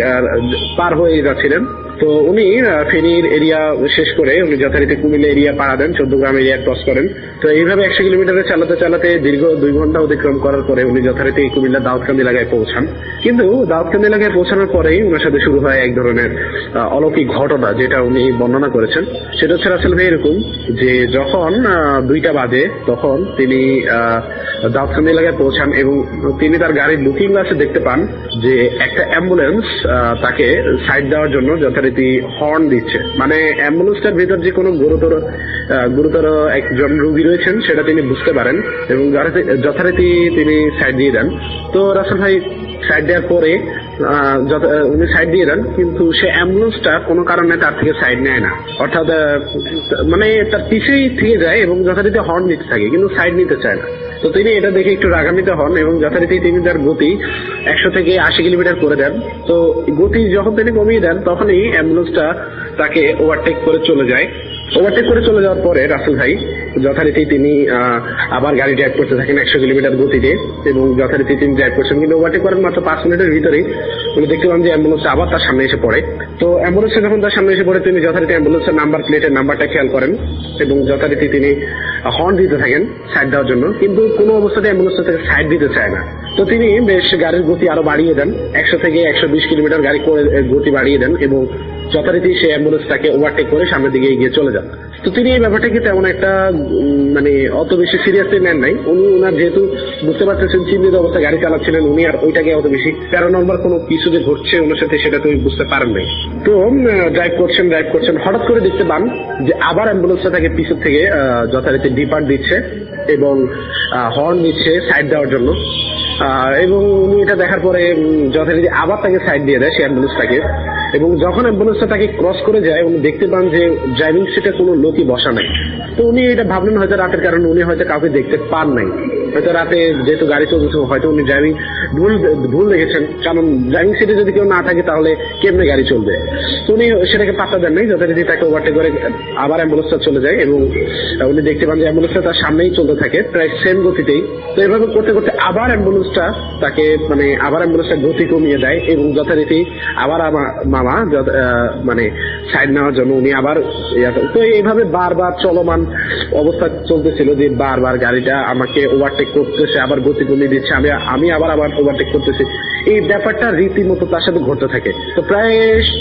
পার হয়ে যাচ্ছিলেন। তো উনি ফেনীর এরিয়া শেষ করে উনি যথারীতি কুমিল্লা এরিয়া পাড়া দেন, 14 গ্রাম এরিয়া ক্রস করেন। তো এইভাবে 100 কিলোমিটারে চালাতে চালাতে দীর্ঘ 2 ঘন্টা অতিক্রম করার পরে উনি যথারীতি কুমিল্লা দাউদকান্দি এলাকায় পৌঁছান। কিন্তু দাউদকান্দি এলাকায় পৌঁছানোর পরেই ওনার সাথে শুরু হয় এক ধরনের অলৌকিক ঘটনা, যেটা উনি বর্ণনা করেছেন। সেটা হচ্ছে রাসেল ভাই এরকম যে যখন 2টা বাজে তখন তিনি দাউদকান্দি এলাকায় পৌঁছান এবং তিনি তার গাড়ির লুকিং গ্লাসে দেখতে পান যে একটা অ্যাম্বুলেন্স তাকে সাইড দেওয়ার জন্য যথারীতি হর্ন দিচ্ছে। মানে অ্যাম্বুলেন্সটার ভিতর যে কোনো গুরুতর একজন রোগী রয়েছেন সেটা তিনি বুঝতে পারেন এবং যথারীতি তিনি সাইড দিয়ে দেন। তো রাসেল ভাই সাইড দেওয়ার পরে উনি সাইড দিয়ে দেন, কিন্তু সে অ্যাম্বুলেন্সটা কোনো কারণে তার থেকে সাইড নেয় না, অর্থাৎ মানে তার পিছেই থেকে যায় এবং যথারীতি হর্ন দিতে থাকে কিন্তু সাইড নিতে চায় না। তো তিনি এটা দেখে একটু রাগান্বিত হন এবং যথারীতি তিনি তার গতি 100 থেকে 80 কিলোমিটার করে দেন। তো গতি যখন তিনি কমিয়ে দেন তখনই অ্যাম্বুলেন্সটা তাকে ওভারটেক করে চলে যায়। ওভারটেক করে চলে যাওয়ার পরে রাসেল ভাই যথারীতি তিনি আবার গাড়ি ড্রাইভ করতে থাকেন 100 কিলোমিটার গতিতে এবং যথারীতি তিনি ড্রাইভ করছেন, কিন্তু ওভারটেক করার মাত্র 5 মিনিটের ভিতরেই উনি দেখতে পান যে অ্যাম্বুলেন্সটা আবার তার সামনে এসে পড়ে। তো অ্যাম্বুলেন্সটা যখন তার সামনে এসে পড়ে তিনি যথারীতি অ্যাম্বুলেন্সের নাম্বার প্লেটের নাম্বারটা খেয়াল করেন এবং যথারীতি তিনি হর্ন দিতে থাকেন সাইড দেওয়ার জন্য, কিন্তু কোনো অবস্থাতে অ্যাম্বুলেন্সটা থেকে সাইড দিতে চায় না। তো তিনি বেশ গাড়ির গতি আরো বাড়িয়ে দেন, 100 থেকে 120 কিলোমিটার গাড়ি করে গতি বাড়িয়ে দেন এবং যথারীতি সেই অ্যাম্বুলেন্সটাকে ওভারটেক করে সামনের দিকে এগিয়ে চলে যান। তো তিনি এই ব্যাপারটাকে তেমন একটা মানে অত বেশি সিরিয়াসলি নেন নাই। উনি ওনার যেহেতু বুঝতে পারতেছেন চিন্তিত অবস্থায় গাড়ি চালাচ্ছিলেন, উনি আর ওইটাকে অত বেশি প্যারানর্মাল কোনো কিছু যে ঘটছে ওনার সাথে সেটা তো বুঝতে পারেন নাই। তো ড্রাইভ করছেন হঠাৎ করে দেখতে পান যে আবার অ্যাম্বুলেন্সটা তাকে পিছন থেকে যথারীতি ডিপার্ট দিচ্ছে এবং হর্ন দিচ্ছে সাইড দেওয়ার জন্য এবং উনি এটা দেখার পরে যথারীতি আবার তাকে সাইড দিয়ে দেয় সেই অ্যাম্বুলেন্সটাকে এবং যখন অ্যাম্বুলেন্সটা তাকে ক্রস করে যায় উনি দেখতে পান যে ড্রাইভিং সিটে কোনো লোকই বসা নাই। তো উনি এটা ভাবলেন হয়তো রাতের কারণে উনি হয়তো কাউকে দেখতে পান নাই, হয়তো রাতে যেহেতু গাড়ি চলছে হয়তো উনি ড্রাইভিং ভুল দেখেছেন, কারণ ড্রাইভিং সিটে যদি কেউ না থাকে তাহলে কেমনে গাড়ি চলবে। তো উনি সেটাকে পাত্তা দেন নাই, যথারীতি তাকে ওভারটেক করে আবার অ্যাম্বুলেন্সটা চলে যায় এবং উনি দেখতে পান যে অ্যাম্বুলেন্সটা তার সামনেই চলতে থাকে প্রায় সেম গতিতেই। তো এভাবে করতে করতে আবার অ্যাম্বুলেন্সটা তাকে আবার অ্যাম্বুলেন্সটা গতি কমিয়ে দেয় এবং যথারীতি আবার মামা মানে সাইড নেওয়ার জন্য উনি আবার তো এইভাবে বারবার চলমান অবস্থা চলতেছিল যে বারবার গাড়িটা আমাকে ওভারটেক করতেছে, আবার গতি কমিয়ে দিচ্ছে, আমি আবার ওভারটেক করতেছি। এই ব্যাপারটা রীতিমতো তার সাথে ঘটতে থাকে। তো প্রায়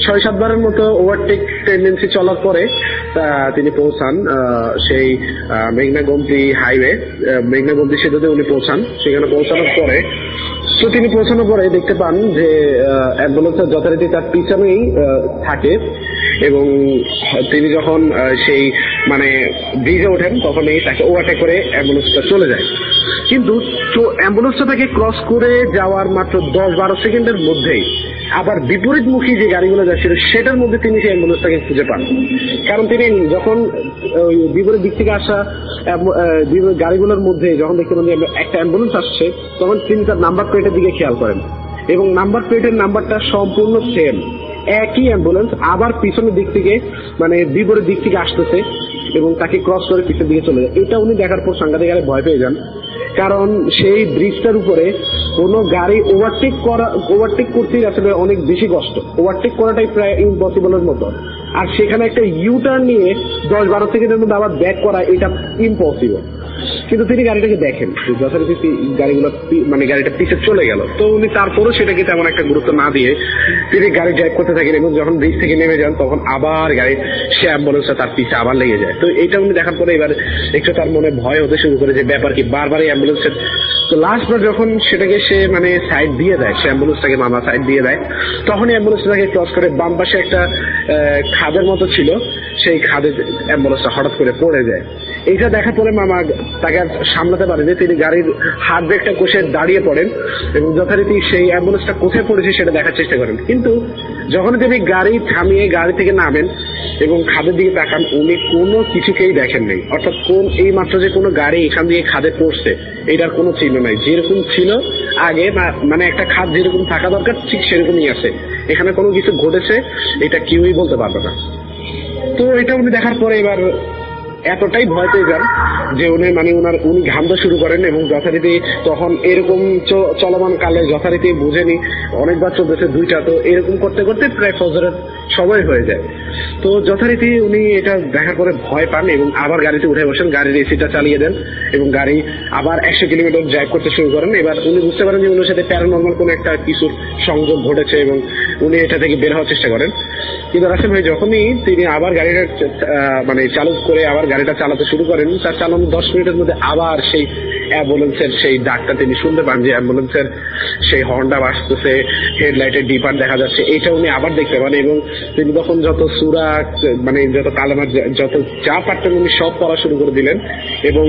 6-7 বারের মতো ওভারটেক টেন্ডেন্সি চলার পরে তিনি পৌঁছান সেই মেঘনা গোমতী হাইওয়ে, মেঘনা গোমতী সেতুতে উনি পৌঁছান। সেখানে পৌঁছানোর পরে তিনি পৌঁছানোর পরে দেখতে পান যে অ্যাম্বুলেন্সটা যথারীতি তার পিছনেই থাকে এবং তিনি যখন সেই ব্রিজে ওঠেন তখনই তাকে ওভারটেক করে অ্যাম্বুলেন্সটা চলে যায়। কিন্তু অ্যাম্বুলেন্সটা তাকে ক্রস করে যাওয়ার মাত্র 10-12 সেকেন্ডের মধ্যেই আবার বিপরীতমুখী যে গাড়িগুলো যাচ্ছিল সেটার মধ্যে তিনি সেই অ্যাম্বুলেন্সটাকে খুঁজে পান। কারণ তিনি যখন বিপরীত দিক থেকে আসা গাড়িগুলোর মধ্যে যখন দেখতে পান যে একটা অ্যাম্বুলেন্স আসছে তখন তিনি তার নাম্বার প্লেটের দিকে খেয়াল করেন এবং নাম্বার প্লেটের নাম্বারটা সম্পূর্ণ সেম, একই অ্যাম্বুলেন্স আবার পিছনের দিক থেকে বিপরীত দিক থেকে আসতেছে এবং তাকে ক্রস করে পিছনের দিকে চলে যায়। এটা উনি দেখার পর সাংঘাতিক গাড়ি ভয় পেয়ে যান, কারণ সেই ব্রিজটার উপরে কোনো গাড়ি ওভারটেক করতেই আসলে অনেক বেশি কষ্ট, ওভারটেক করাটাই প্রায় ইম্পসিবলের মতো। আর সেখানে একটা ইউটার্ন নিয়ে 10-12 সেকেন্ডের মধ্যে আবার ব্যাক করা এটা ইম্পসিবল। কিন্তু তিনি গাড়িটাকে দেখেন যথারীতি গাড়িটা পিছে চলে গেল। তো উনি তারপরও সেটাকে তেমন একটা গুরুত্ব না দিয়ে তিনি গাড়ি ড্রাইভ করতে থাকেন এবং যখন ব্রিজ থেকে নেমে যান তখন আবার সে অ্যাম্বুলেন্সটা তার পিছে আবার লেগে যায়। তো এটা উনি দেখার পরে এবার একটু তার মনে ভয় হতে শুরু করে যে ব্যাপার কি, বারবার এই অ্যাম্বুলেন্সের। তো লাস্টবার যখন সেটাকে সে সাইড দিয়ে দেয়, সে অ্যাম্বুলেন্সটাকে মামা সাইড দিয়ে দেয়, তখনই অ্যাম্বুলেন্সটাকে ক্রস করে বাম পাশে একটা খাদের মতো ছিল, সেই খাদে অ্যাম্বুলেন্সটা হঠাৎ করে পড়ে যায়। এইটা দেখার পরে মামা তাকে আর সামলাতে পারেনি, তিনি গাড়ির হাত ব্রেকটা কষে দাঁড়িয়ে পড়েন এবং যথারীতি সেই অ্যাম্বুলেন্সটা কোথায় পড়েছে সেটা দেখার চেষ্টা করেন। কিন্তু যখন তিনি গাড়ি থামিয়ে গাড়ি থেকে নামেন এবং খাদের দিকে তাকান উনি কোনো কিছুকেই দেখেন নেই, অর্থাৎ এই মাত্র যে কোনো গাড়ি এখান দিয়ে খাদে পড়ছে এটার কোনো চিহ্ন নাই। যেরকম ছিল আগে একটা খাদ যেরকম থাকা দরকার ঠিক সেরকমই আছে, এখানে কোনো কিছু ঘটেছে এটা কেউই বলতে পারবে না। তো এটা উনি দেখার পরে এবার এতটাই ভয় পেয়ে যান যে উনি ঘামতে শুরু করেন এবং যথারীতি তখন এরকম চলমান কালে যথারীতি বুঝেনি অনেকবার চলতেছে দুইটা, তো এরকম করতে করতে প্রায় ফজরের সময় হয়ে যায়। তো যথারীতি উনি এটা দেখার পরে ভয় পান এবং আবার গাড়িতে উঠে বসেন, গাড়ির এসিটা চালিয়ে দেন এবং গাড়ি আবার 100 কিলোমিটার ড্রাইভ করতে শুরু করেন। এবার উনি বুঝতে পারেন যে উনার সাথে প্যারানর্মাল কোনো একটা কিছুর সংযোগ ঘটেছে এবং উনি এটা থেকে বের হওয়ার চেষ্টা করেন। কিন্তু রাসেল ভাই যখনই তিনি আবার গাড়িটা চালু করে আবার গাড়িটা চালাতে শুরু করেন, তার চালানো 10 মিনিটের মধ্যে আবার সেই অ্যাম্বুলেন্সের সেই ডাকটা তিনি শুনতে পান, যে অ্যাম্বুলেন্সের সেই হর্নটা বাজতেছে, হেডলাইটের ডিপার দেখা যাচ্ছে, এটা উনি আবার দেখতে পান। এবং তিনি তখন যত সূরা যত কালেমা যত যা পারতেন উনি সব পড়া শুরু করে দিলেন। এবং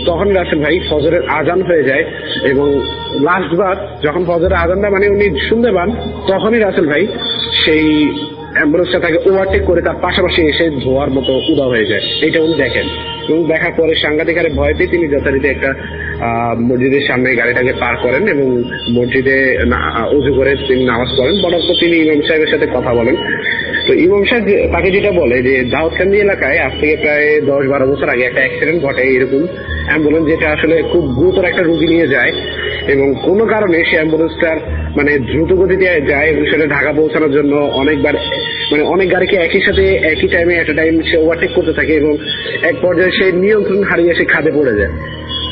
তখন রাসেল ভাই ফজরের আজান হয়ে যায় এবং লাস্টবার যখন ফজরের আজানটা উনি শুনতে পান, তখনই রাসেল ভাই সেই অ্যাম্বুলেন্সটা তাকে ওভারটেক করে তার পাশাপাশি এসে ধোয়ার মতো উদা হয়ে যায়। এটা উনি দেখেন এবং দেখার পরে সাংঘাতিক হারে ভয় পেয়ে তিনি যথারীতি একটা মসজিদের সামনে গাড়িটাকে পার করেন এবং মসজিদে উজু করে তিনি নামাজ পড়েন। পড়ার পর তিনি ইমাম সাহেবের সাথে কথা বলেন। তো ইমাম সাহেব তাকে যেটা বলে যে দাউদকান্দি এলাকায় আজ থেকে প্রায় 10-12 বছর আগে একটা অ্যাক্সিডেন্ট ঘটে, এরকম অ্যাম্বুলেন্স যেটা আসলে খুব গুরুতর একটা রোগী নিয়ে যায় এবং কোনো কারণে সে অ্যাম্বুলেন্সটার দ্রুত গতিতে যায় এবং সেটা ঢাকা পৌঁছানোর জন্য অনেকবার অনেক গাড়িকে একই সাথে একই টাইমে একটা টাইম সে ওভারটেক করতে থাকে এবং এক পর্যায়ে সে নিয়ন্ত্রণ হারিয়ে সে খাদে পড়ে যায়।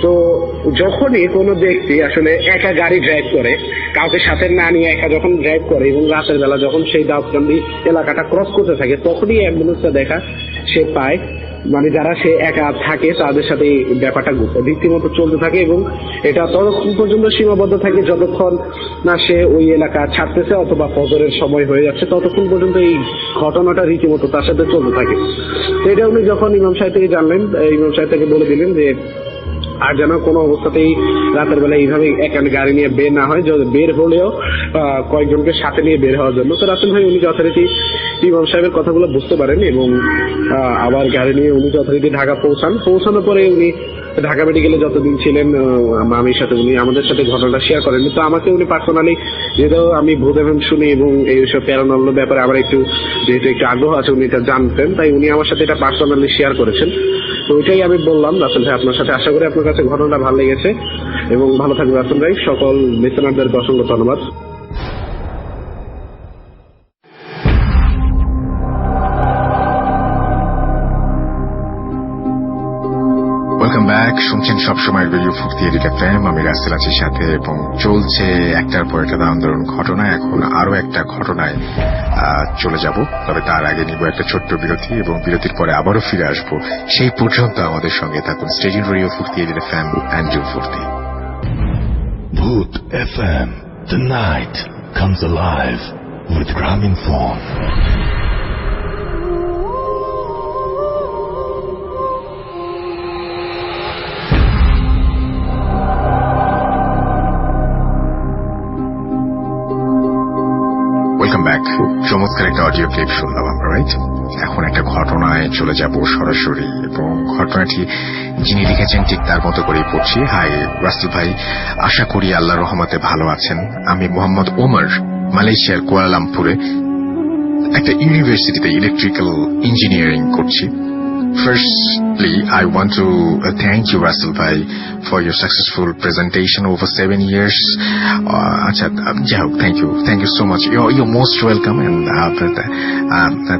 তো যখনই কোনো ব্যক্তি আসলে একা গাড়ি ড্রাইভ করে, কাউকে সাথে না নিয়ে একা যখন ড্রাইভ করে এবং রাতের বেলা যখন সেই দাউদকান্দি এলাকাটা ক্রস করতে থাকে, তখনই অ্যাম্বুলেন্সটা দেখা সে পায়। যারা সে একা থাকে তাদের সাথে ব্যাপারটা রীতিমতো চলতে থাকে এবং এটা ততক্ষণ পর্যন্ত সীমাবদ্ধ থাকে যতক্ষণ না সে ওই এলাকা ছাড়তেছে অথবা ফজরের সময় হয়ে যাচ্ছে, ততক্ষণ পর্যন্ত এই ঘটনাটা রীতিমতো তার সাথে চলতে থাকে। এটা উনি যখন ইমাম সাহেব থেকে জানলেন, ইমাম সাহেব থেকে বলে দিলেন যে আর যেন কোনো অবস্থাতেই রাতের বেলা এইভাবে এখানে গাড়ি নিয়ে বের না হয়, বের হলেও কয়েকজনকে সাথে নিয়ে বের হওয়ার জন্য। তো রাসেল ভাই উনি যথারীতি ইমাম সাহেবের কথাগুলো বুঝতে পারেন এবং আবার গাড়ি নিয়ে উনি যথারীতি ঢাকা পৌঁছানোর পরে উনি ঢাকা মেডিকেলে যতদিন ছিলেন মামির সাথে উনি আমাদের সাথে ঘটনাটা শেয়ার করেন। তো আমাকে উনি পার্সোনালি, যেহেতু আমি ভূত এফএম শুনি এবং এইসব প্যারানর্মাল ব্যাপারে আমার যেহেতু একটু আগ্রহ আছে, উনি এটা জানতেন, তাই উনি আমার সাথে এটা পার্সোনালি শেয়ার করেছেন। তো ওইটাই আমি বললাম রাসেল ভাই আপনার সাথে। আশা করি আপনার কাছে ঘটনাটা ভালো লেগেছে এবং ভালো থাকবে রাসেল ভাই। সকল লিসেনারদেরকে অসংখ্য ধন্যবাদ। Welcome back. শুনছেন সবসময়ের রেডিও ফুর্তি এফএম, আমি রাসেল আছি সাথে এবং চলছে একটার পর একটা দারুণ ঘটনা। এখন আরো একটা ঘটনায় চলে যাব, তবে তার আগে নিব একটা ছোট্ট বিরতি এবং বিরতির পরে আবারও ফিরে আসবো। সেই পর্যন্ত আমাদের সঙ্গে থাকুন। স্টেজ ইন রেডিও ফুর্তি এফএম এন্ড ডু ফুর্তি। Bhoot FM. The night comes alive with Graminphone. Welcome back. চমৎকার একটা অডিও ক্লিপ শুনলাম আমরা, রাইট? এখন একটা ঘটনায় চলে যাব সরাসরি এবং ঘটনাটি যিনি লিখেছেন ঠিক তার মতো করেই পড়ছি। হাই রাসেল ভাই, আশা করি আল্লাহর রহমতে ভালো আছেন। আমি মোহাম্মদ ওমর, মালয়েশিয়ার কুয়ালালামপুরে একটা ইউনিভার্সিটিতে ইলেকট্রিক্যাল ইঞ্জিনিয়ারিং করছি। Firstly, I want to thank you, Russell Bhai, for your successful presentation over 7 years. Thank you so much. You're most welcome, and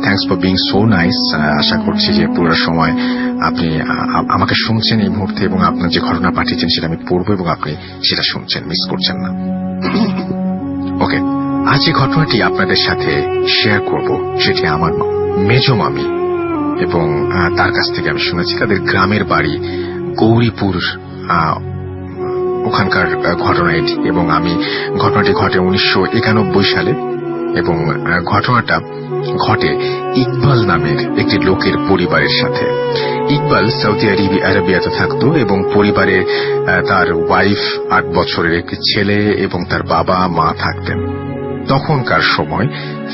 thanks for being so nice. আশা করছি যে পুরো সময় আপনি আমাকে শুনছেন এই মুহূর্তে এবং আপনার যে ঘটনা পাঠিয়েছেন সেটা আমি পড়বো এবং আপনি সেটা শুনছেন, মিস করছেন না। ওকে, আজ যে ঘটনাটি আপনাদের সাথে শেয়ার করব সেটি আমার মেজো মামি এবং তার কাছ থেকে আমি শুনেছি। তাদের গ্রামের বাড়ি গৌরীপুর, ওখানকার ঘটনা এটি এবং ঘটনাটি ঘটে 1991 সালে এবং ঘটনাটা ঘটে ইকবাল নামের একটি লোকের পরিবারের সাথে। ইকবাল সৌদি আরবিয়াতে থাকতো এবং পরিবারে তার ওয়াইফ, 8 বছরের একটি ছেলে এবং তার বাবা মা থাকতেন। তখনকার সময়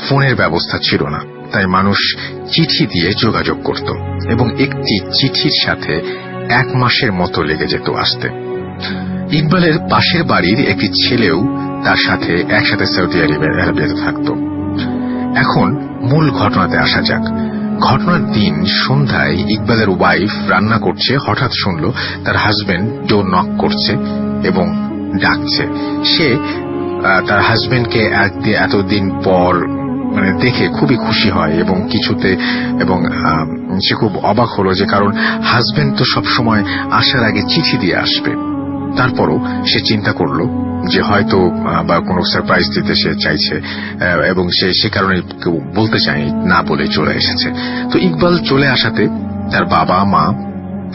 ফোনের ব্যবস্থা ছিল না, তাই মানুষ চিঠি দিয়ে যোগাযোগ করত এবং একটি চিঠির সাথে 1 মাসের মতো লেগে যেত আসতে। ইকবালের পাশের বাড়ির একটি ছেলেও তার সাথে একসাথে সৌদি আরবিয়াতে থাকত। এখন মূল ঘটনাতে আসা যাক। ঘটনার দিন সন্ধ্যায় ইকবালের ওয়াইফ রান্না করছে, হঠাৎ শুনলো তার হাজবেন্ড ডোর নক করছে এবং ডাকছে। সে তার হাজবেন্ডকে এতদিন পর দেখে খুবই খুশি হয় এবং সে খুব অবাক হলো, যে কারণ হাজবেন্ড তো সবসময় আসার আগে চিঠি দিয়ে আসবে। তারপরও সে চিন্তা করলো যে হয়তো বা কোনো সারপ্রাইজ দিতে সে চাইছে এবং সে কারণে কেউ বলতে চায়নি, না বলে চলে এসেছে। তো ইকবাল চলে আসাতে তার বাবা মা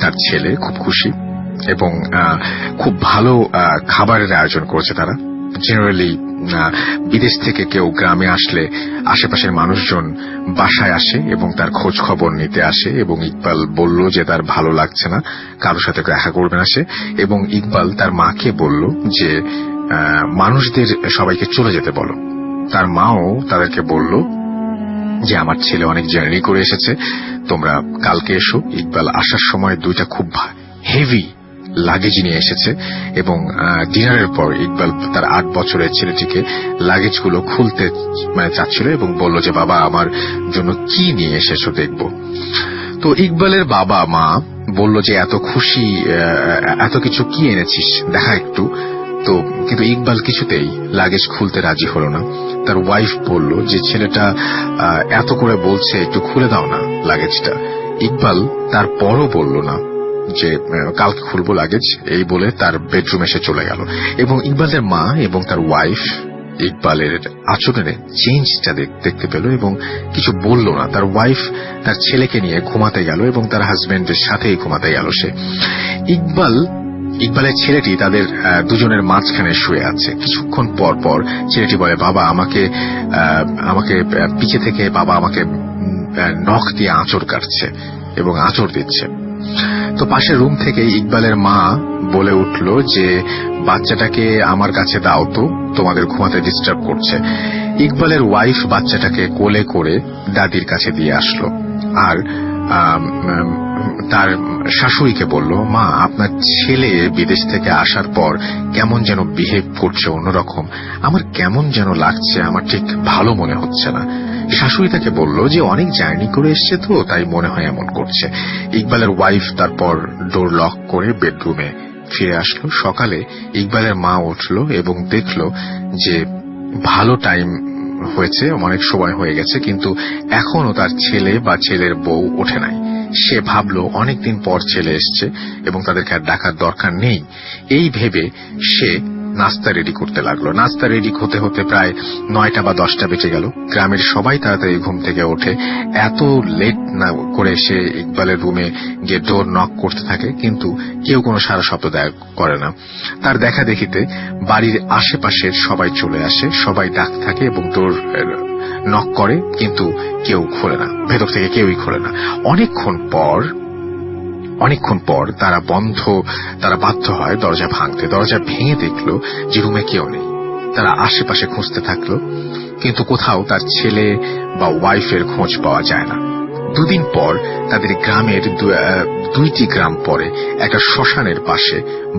তার ছেলে খুব খুশি এবং খুব ভালো খাবারের আয়োজন করেছে তারা। জেনারেলি বিদেশ থেকে কেউ গ্রামে আসলে আশেপাশের মানুষজন বাসায় আসে এবং তার খোঁজ খবর নিতে আসে, এবং ইকবাল বলল যে তার ভালো লাগছে না, কারোর সাথে দেখা করবে না সে। এবং ইকবাল তার মাকে বলল যে মানুষদের সবাইকে চলে যেতে বলো। তার মাও তাদেরকে বলল যে আমার ছেলে অনেক জার্নি করে এসেছে, তোমরা কালকে এসো। ইকবাল আসার সময় 2টা খুব হেভি লাগেজ নিয়ে এসেছে এবং ডিনারের পর ইকবাল তার 8 বছরের ছেলেটিকে লাগেজগুলো খুলতে চাচ্ছিল এবং বলল যে বাবা আমার জন্য কি নিয়ে এসেছো দেখবো। তো ইকবালের বাবা মা বলল যে এত খুশি, এত কিছু কি এনেছিস দেখা একটু। তো কিন্তু ইকবাল কিছুতেই লাগেজ খুলতে রাজি হলো না। তার ওয়াইফ বলল যে ছেলেটা এত করে বলছে, একটু খুলে দাও না লাগেজটা। ইকবাল তারপরও বলল না যে কালকে খুলবো লাগেজ, এই বলে তার বেডরুমে সে চলে গেল। এবং ইকবালের মা এবং তার ওয়াইফ ইকবালের আচরণে চেঞ্জটা দেখতে পেল এবং কিছু বলল না। তার ওয়াইফ তার ছেলেকে নিয়ে ঘুমাতে গেল এবং তার হাজবেন্ডের সাথেই ঘুমাতে গেল সে। ইকবালের ছেলেটি তাদের দুজনের মাঝখানে শুয়ে আছে। কিছুক্ষণ পর পর ছেলেটি বলে, বাবা আমাকে পিছে থেকে বাবা আমাকে নখ দিয়ে আঁচড় কাটছে এবং আঁচড় দিচ্ছে। তো পাশের রুম থেকে ইকবালের মা বলে উঠল যে বাচ্চাটাকে আমার কাছে দাও তো, তোমাদের ঘুমাতে ডিস্টার্ব করছে। ইকবালের ওয়াইফ বাচ্চাটাকে কোলে করে দাদির কাছে দিয়ে আসলো আর তার শাশুড়িকে বলল, মা আপনার ছেলে বিদেশ থেকে আসার পর কেমন যেন বিহেভ করছে অন্যরকম, আমার কেমন যেন লাগছে, আমার ঠিক ভালো মনে হচ্ছে না। শাশুড়ি তাকে বলল যে অনেক জার্নি করে এসছে তো তাই মনে হয় এমন করছে। ইকবালের ওয়াইফ তারপর ডোর লক করে বেডরুমে ফিরে আসলো। সকালে ইকবালের মা উঠল এবং দেখল যে ভালো টাইম হয়েছে, অনেক সময় হয়ে গেছে, কিন্তু এখনো তার ছেলে বা ছেলের বউ ওঠে নাই। সে ভাবলো অনেকদিন পর ছেলে এসছে এবং তাদেরকে আর ডাকার দরকার নেই। এই ভেবে সে নাস্তা রেডি করতে লাগলো। নাস্তা রেডি হতে হতে প্রায় 9টা বা 10টা বেজে গেল। গ্রামের সবাই তাড়াতাড়ি ঘুম থেকে ওঠে। এত লেট না করে সে ইকবালের রুমে গিয়ে ডোর নক করতে থাকে, কিন্তু কেউ কোনো সাড়া শব্দ করে না। তার দেখা দেখিতে বাড়ির আশেপাশের সবাই চলে আসে, সবাই ডাক থাকে এবং ডোর নক করে, কিন্তু কেউ খোলে না, ভেতর থেকে কেউই খোলে না। অনেকক্ষণ পর তারা বাধ্য হয় দরজা ভাঙতে। দরজা ভেঙে দেখলো যে রুমে কেউ নেই। তারা আশেপাশে খুঁজতে থাকলো, কিন্তু কোথাও তার ছেলে বা ওয়াইফের খোঁজ পাওয়া যায় না। 2 দিন পর তাদের গ্রামের 2টি গ্রাম পরে একটা শ্মশানের পাশে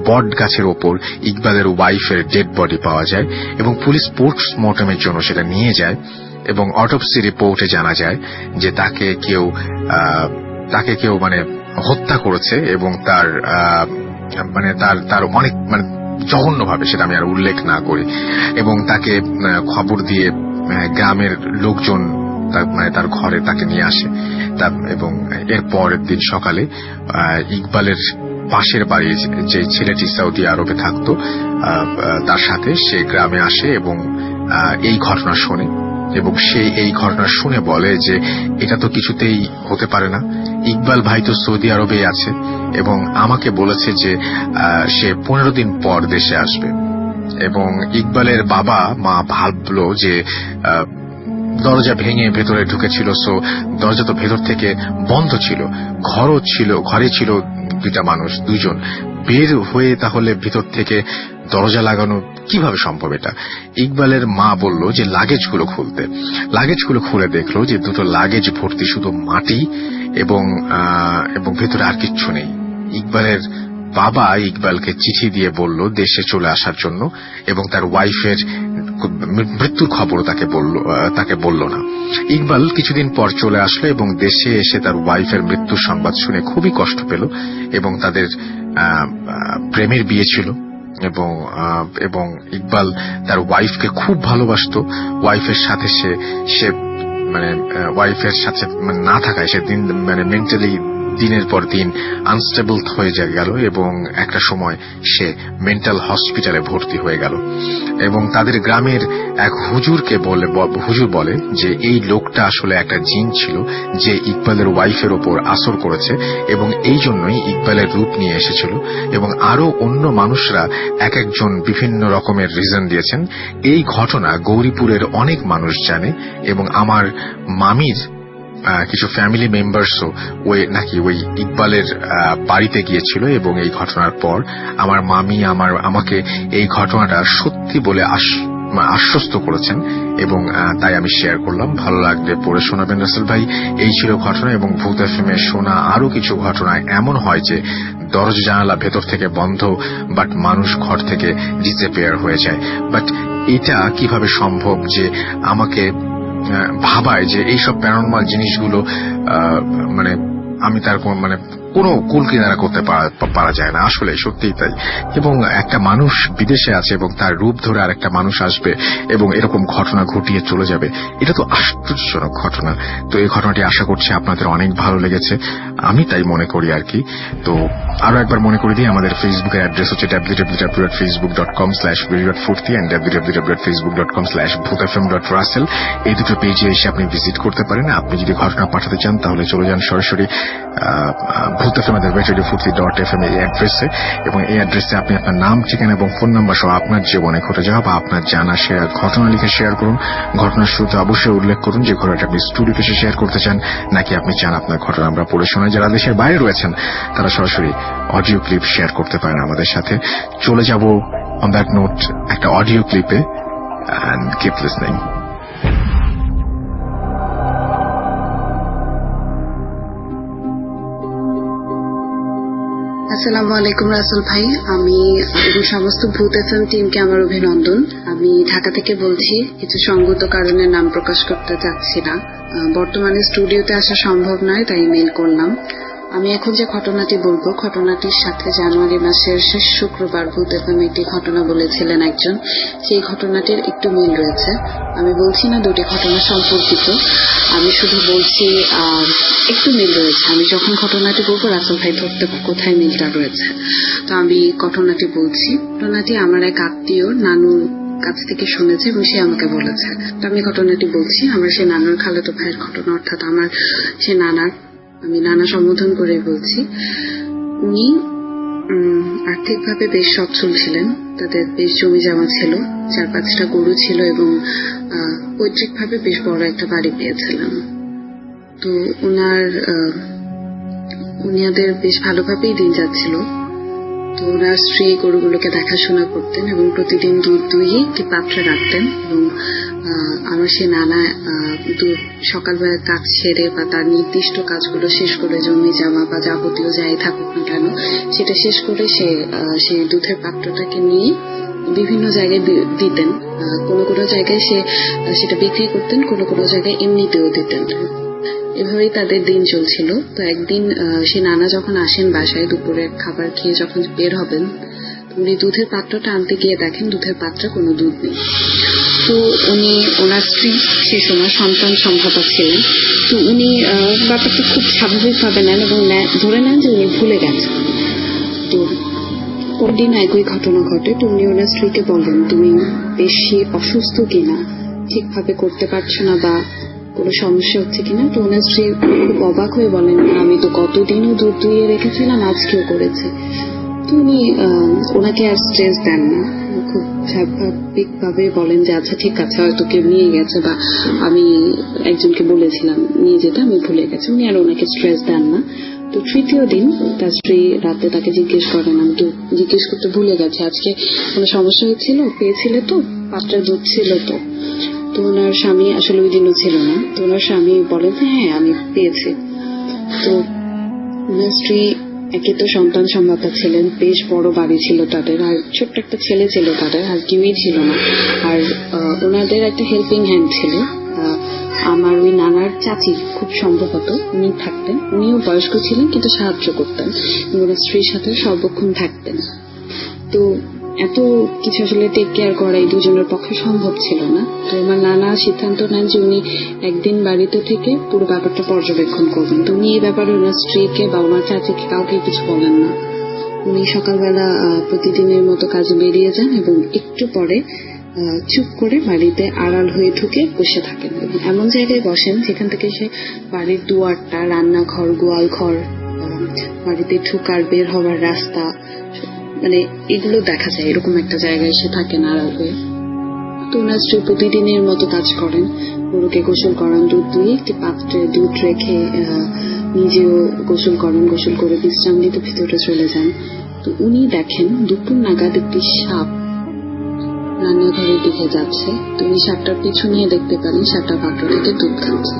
বট গাছের ওপর ইকবালের ওয়াইফের ডেড বডি পাওয়া যায় এবং পুলিশ পোস্টমর্টমের জন্য সেটা নিয়ে যায় এবং অটোপসি রিপোর্টে জানা যায় যে তাকে কেউ হত্যা করেছে এবং তার অনেক জঘন্যভাবে, সেটা আমি আর উল্লেখ না করি। এবং তাকে খবর দিয়ে গ্রামের লোকজন তার ঘরে তাকে নিয়ে আসে। এবং এর পরের দিন সকালে ইকবালের পাশের বাড়ির যে ছেলেটি সৌদি আরবে থাকতো তার সাথে সে গ্রামে আসে এবং এই ঘটনা শোনে এবং সে এই ঘটনা শুনে বলে যে এটা তো কিছুতেই হতে পারে না, ইকবাল ভাই তো সৌদি আরবে আছে এবং আমাকে বলেছে যে সে 15 দিন পর দেশে আসবে। এবং ইকবালের বাবা মা ভাবলো যে দরজা ভেঙে ভেতরে ঢুকেছিল, সো দরজা তো ভেতর থেকে বন্ধ ছিল, ঘরে ছিল 2টা মানুষ, 2জন বের হয়ে তাহলে ভিতর থেকে দরজা লাগানো কিভাবে সম্ভব এটা। ইকবালের মা বলল যে লাগেজগুলো খুলে দেখলো যে 2টো লাগেজ ভর্তি শুধু মাটি এবং ভেতরে আর কিচ্ছু নেই। ইকবালের বাবা ইকবালকে চিঠি দিয়ে বলল দেশে চলে আসার জন্য এবং তার ওয়াইফের মৃত্যুর খবরও তাকে বলল না। ইকবাল কিছুদিন পর চলে আসলো এবং দেশে এসে তার ওয়াইফের মৃত্যুর সংবাদ শুনে খুবই কষ্ট পেল এবং তাদের প্রেমের বিয়ে ছিল এবং ইকবাল তার ওয়াইফকে খুব ভালোবাসতো। ওয়াইফের সাথে সে ওয়াইফের সাথে না থাকায় সে মেন্টালি দিনের পর দিন আনস্টেবল হয়ে গেল এবং একটা সময় সে মেন্টাল হসপিটালে ভর্তি হয়ে গেল এবং তাদের গ্রামের এক হুজুর বলে যে এই লোকটা আসলে একটা জিন ছিল যে ইকবালের ওয়াইফের ওপর আসর করেছে এবং এই জন্যই ইকবালের রূপ নিয়ে এসেছিল এবং আরো অন্য মানুষরা এক একজন বিভিন্ন রকমের রিজন দিয়েছেন। এই ঘটনা গৌরীপুরের অনেক মানুষ জানে এবং আমার মামির কিছু ফ্যামিলি মেম্বার্সও নাকি ওই ইকবালের বাড়িতে গিয়েছিল এবং এই ঘটনার পর আমার মামি আমাকে এই ঘটনাটা সত্যি বলে আশ্বস্ত করেছেন এবং তাই আমি শেয়ার করলাম। ভালো লাগলে পড়ে শোনাবেন রাসেল ভাই। এই ছিল ঘটনা এবং ভূত এফএমে শোনা আরো কিছু ঘটনা এমন হয় যে দরজা জানালা ভেতর থেকে বন্ধ, বাট মানুষ ঘর থেকে ডিসঅ্যাপিয়ার হয়ে যায়। বাট এটা কিভাবে সম্ভব যে আমাকে ভাবায় যে এইসব প্যারানর্মাল জিনিসগুলো আমি তার কোনো কুল কিনারা করতে পারা যায় না, আসলে সত্যিই তাই। এবং একটা মানুষ বিদেশে আছে এবং তার রূপ ধরে আর একটা মানুষ আসবে এবং এরকম ঘটনা ঘটিয়ে চলে যাবে, এটা তো আশ্চর্যজনক ঘটনা। তো এই ঘটনাটি আশা করছি আপনাদের অনেক ভালো লেগেছে, আমি তাই মনে করি আর কি। তো আরো একবার মনে করে দিই, আমাদের ফেসবুকের অ্যাড্রেস হচ্ছে www.facebook.com/radio.furti and www.facebook.com/bhutfm.russell। এই দুটো পেজে এসে আপনি ভিজিট করতে পারেন। আপনি যদি ঘটনা পাঠাতে চান তাহলে চলে যান সরাসরি ভূত এফএম @radiofurti.fm এই অ্যাড্রেসে এবং এই অ্যাড্রেসে আপনি আপনার নাম, ঠিকানা এবং ফোন নাম্বার সহ আপনার জীবনে ঘটে যাওয়া বা আপনার জানা ঘটনা লিখে শেয়ার করুন। ঘটনার শুরুতে অবশ্যই উল্লেখ করুন যে ঘটনাটা আপনি স্টুডিওতে এসে শেয়ার করতে চান নাকি আপনি চান আপনার ঘটনা আমরা পড়ে শোনাই। যারা দেশের বাইরে রয়েছেন তারা সরাসরি অডিও ক্লিপ শেয়ার করতে পারেন আমাদের সাথে। চলে যাব অন দ্যাট নোট একটা অডিও ক্লিপে, and keep listening. আসসালামু আলাইকুম রাসেল ভাই, আমি এবং সমস্ত ভূত এফএম টিমকে আমার অভিনন্দন। আমি ঢাকা থেকে বলছি, কিছু সঙ্গত কারণে নাম প্রকাশ করতে চাচ্ছি না। বর্তমানে স্টুডিওতে আসা সম্ভব নয়, তাই মেইল করলাম। আমি এখন যে ঘটনাটি বলবো, ঘটনাটির সাথে জানুয়ারি মাসের শেষ শুক্রবার ভূত এফএম একটি ঘটনা বলেছিলেন একজন, সেই ঘটনাটির একটু মিল রয়েছে। আমি বলছি না দুটি ঘটনা সম্পর্কিত, আমি শুধু বলছি একটু মিল রয়েছে। আমি যখন ঘটনাটি বলবো রাসেল ভাই ধরতে কোথায় মিলটা রয়েছে। তো আমি ঘটনাটি বলছি। ঘটনাটি আমার এক আত্মীয় নানুর কাছ থেকে শুনেছে এবং সে আমাকে বলেছে। তো আমি ঘটনাটি বলছি। আমার সে নানুর খালাতো ভাইয়ের ঘটনা, অর্থাৎ আমার সে আমি নানা সম্বোধন করে বলছি। উনি আর্থিকভাবে বেশ সচ্ছল ছিলেন, তাদের বেশ জমি জমা ছিল, 4-5টা গরু ছিল এবং পৈতৃকভাবে বেশ বড় একটা বাড়ি পেয়েছিলেন। তো উনাদের বেশ ভালোভাবেই দিন যাচ্ছিল। তো ওনার স্ত্রী গরুগুলোকে দেখাশোনা করতেন এবং প্রতিদিন দুধ দুইয়ে একটি পাত্রে রাখতেন এবং আমার সে নানা সকালবেলা কাজ সেরে বা তার নির্দিষ্ট কাজগুলো শেষ করে জমি জমা বা যাবতীয় যাই থাকুক না কেন সেটা শেষ করে সে দুধের পাত্রটাকে নিয়ে বিভিন্ন জায়গায় দিতেন। কোনো জায়গায় সেটা বিক্রি করতেন, কোনো জায়গায় এমনিতেও দিতেন। এভাবেই তাদের দিন চলছিল। তো একদিন সে নানা যখন আসেন বাসায় দুপুরে খাবার খেয়ে যখন বের হবেন, উনি দুধের পাত্রটা আনতে গিয়ে দেখেন দুধের পাত্রে কোনো দুধ নেই। তো ওনার স্ত্রী সে সময় সন্তান সম্ভবা ছিলেন। তো উনি ব্যাপারটা খুব স্বাভাবিকভাবে নেন এবং ধরে নেন যে উনি ভুলে গেছেন। তো পরদিন একই ঘটনা ঘটে। তো উনি ওনার স্ত্রীকে বলেন, তুমি বেশি অসুস্থ কিনা, ঠিকভাবে করতে পারছো না বা কোনো সমস্যা হচ্ছে কিনা। তো ওনার স্ত্রী খুব অবাক হয়ে বলেন, আমি তো কতদিনও দুধ দুইয়ে রেখেছিলাম, আজকেও করেছে। তো উনি ওনাকে আর স্ট্রেস দেন না, খুব স্বাভাবিকভাবে বলেন যে আচ্ছা ঠিক আছে, হয়তো কেউ নিয়ে গেছে বা আমি একজনকে বলেছিলাম নিয়ে যেতে, আমি ভুলে গেছি। উনি আর ওনাকে স্ট্রেস দেন না। তো তৃতীয় দিন তার স্ত্রী রাতে তাকে জিজ্ঞেস করেন, আমি তো জিজ্ঞেস করতে ভুলে গেছি, আজকে কোনো সমস্যা হচ্ছিল, পেয়েছিলে তো, পাত্রে দুধ ছিল তো? তো ওনার স্বামী আসলে ওই দিনও ছিল না। তো ওনার স্বামী বলেন হ্যাঁ আমি পেয়েছি। তো ওনার স্ত্রী একে তো সন্তান সম্ভাবনা ছিলেন, বেশ বড় বাড়ি ছিল তাদের, আর ছোট্ট একটা ছেলে ছিল তাদের, আর কেউই ছিল না। আর ওনাদের একটা হেল্পিং হ্যান্ড ছিল, আমার ওই নানার চাচি খুব সম্ভবত উনি থাকতেন। উনিও বয়স্ক ছিলেন কিন্তু সাহায্য করতেন, ওনার স্ত্রীর সাথে সর্বক্ষণ থাকতেন। তো এত কিছু আসলে টেক কেয়ার করা এই দুজনের পক্ষে সম্ভব ছিল না। তো আমার নানা সিদ্ধান্ত নেন যে উনি একদিন বাড়িতে থেকে পুরো ব্যাপারটা পর্যবেক্ষণ করবেন। তো উনি এই ব্যাপারে ওনার স্ত্রীকে বা ওনার চাচিকে কাউকে কিছু বলেন না। উনি সকালবেলা প্রতিদিনের মতো কাজে বেরিয়ে যান এবং একটু পরে চুপ করে বাড়িতে আড়াল হয়ে ঢুকে বসে থাকেন এবং এমন জায়গায় বসেন যেখান থেকে সে বাড়ির দুয়ারটা, রান্নাঘর, গোয়াল ঘর, বাড়িতে ঢুকার বের হওয়ার রাস্তা, মানে এগুলো দেখা যায়। এরকম একটা জায়গায় সে থাকেন আড়াল হয়ে। তো ওনার স্ত্রী প্রতিদিনের মতো কাজ করেন, গরুকে গোসল করান, দুধ দুয়ে একটি পাত্রে দুধ রেখে নিজেও গোসল করেন, গোসল করে বিশ্রাম নিতে ভিতরে চলে যান। তো উনি দেখেন দুপুর নাগাদ একটি সাপ রান্নাঘরের দিকে যাচ্ছে। তো উনি সাপটার পিছু নিয়ে দেখতে পেলেন সাপটা পাত্র থেকে দুধ খাচ্ছে।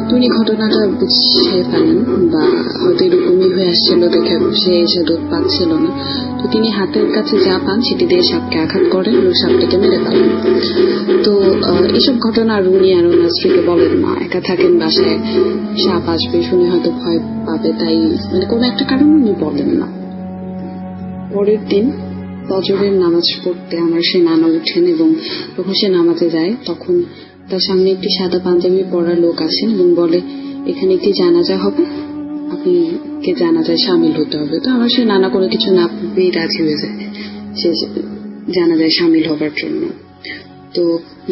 তো উনি ঘটনাটা বুঝে ফেলেন, বা হয়তো এরকমই হয়ে আসছিল দেখে সে এসে দুধ পাচ্ছিল না। তো তিনি হাতের কাছে যা পান সেটি দিয়ে সাপকে আঘাত করেন এবং সাপটিকে মেরে ফেলেন। তো এসব ঘটনা আর উনি আর ওনার স্ত্রীকে বলেন না। একা থাকেন বাসায়, সাপ আসবে শুনে হয়তো ভয় পাবে, তাই মানে কোনো একটা কারণ উনি বলেন না। পরের দিন ফজরের নামাজ পড়তে আমার সে নানা উঠেন এবং যখন সে নামাজে যায় তখন তার সামনে একটি সাদা পাঞ্জাবি পরা লোক আসেন এবং বলে, এখানে একটি জানাজা হবে, আপনি কে জানাজায় সামিল হতে হবে। তো আমার সে নানা কোনো কিছু না ভেবেই রাজি হয়ে যায় সে জানাজায় সামিল হবার জন্য। তো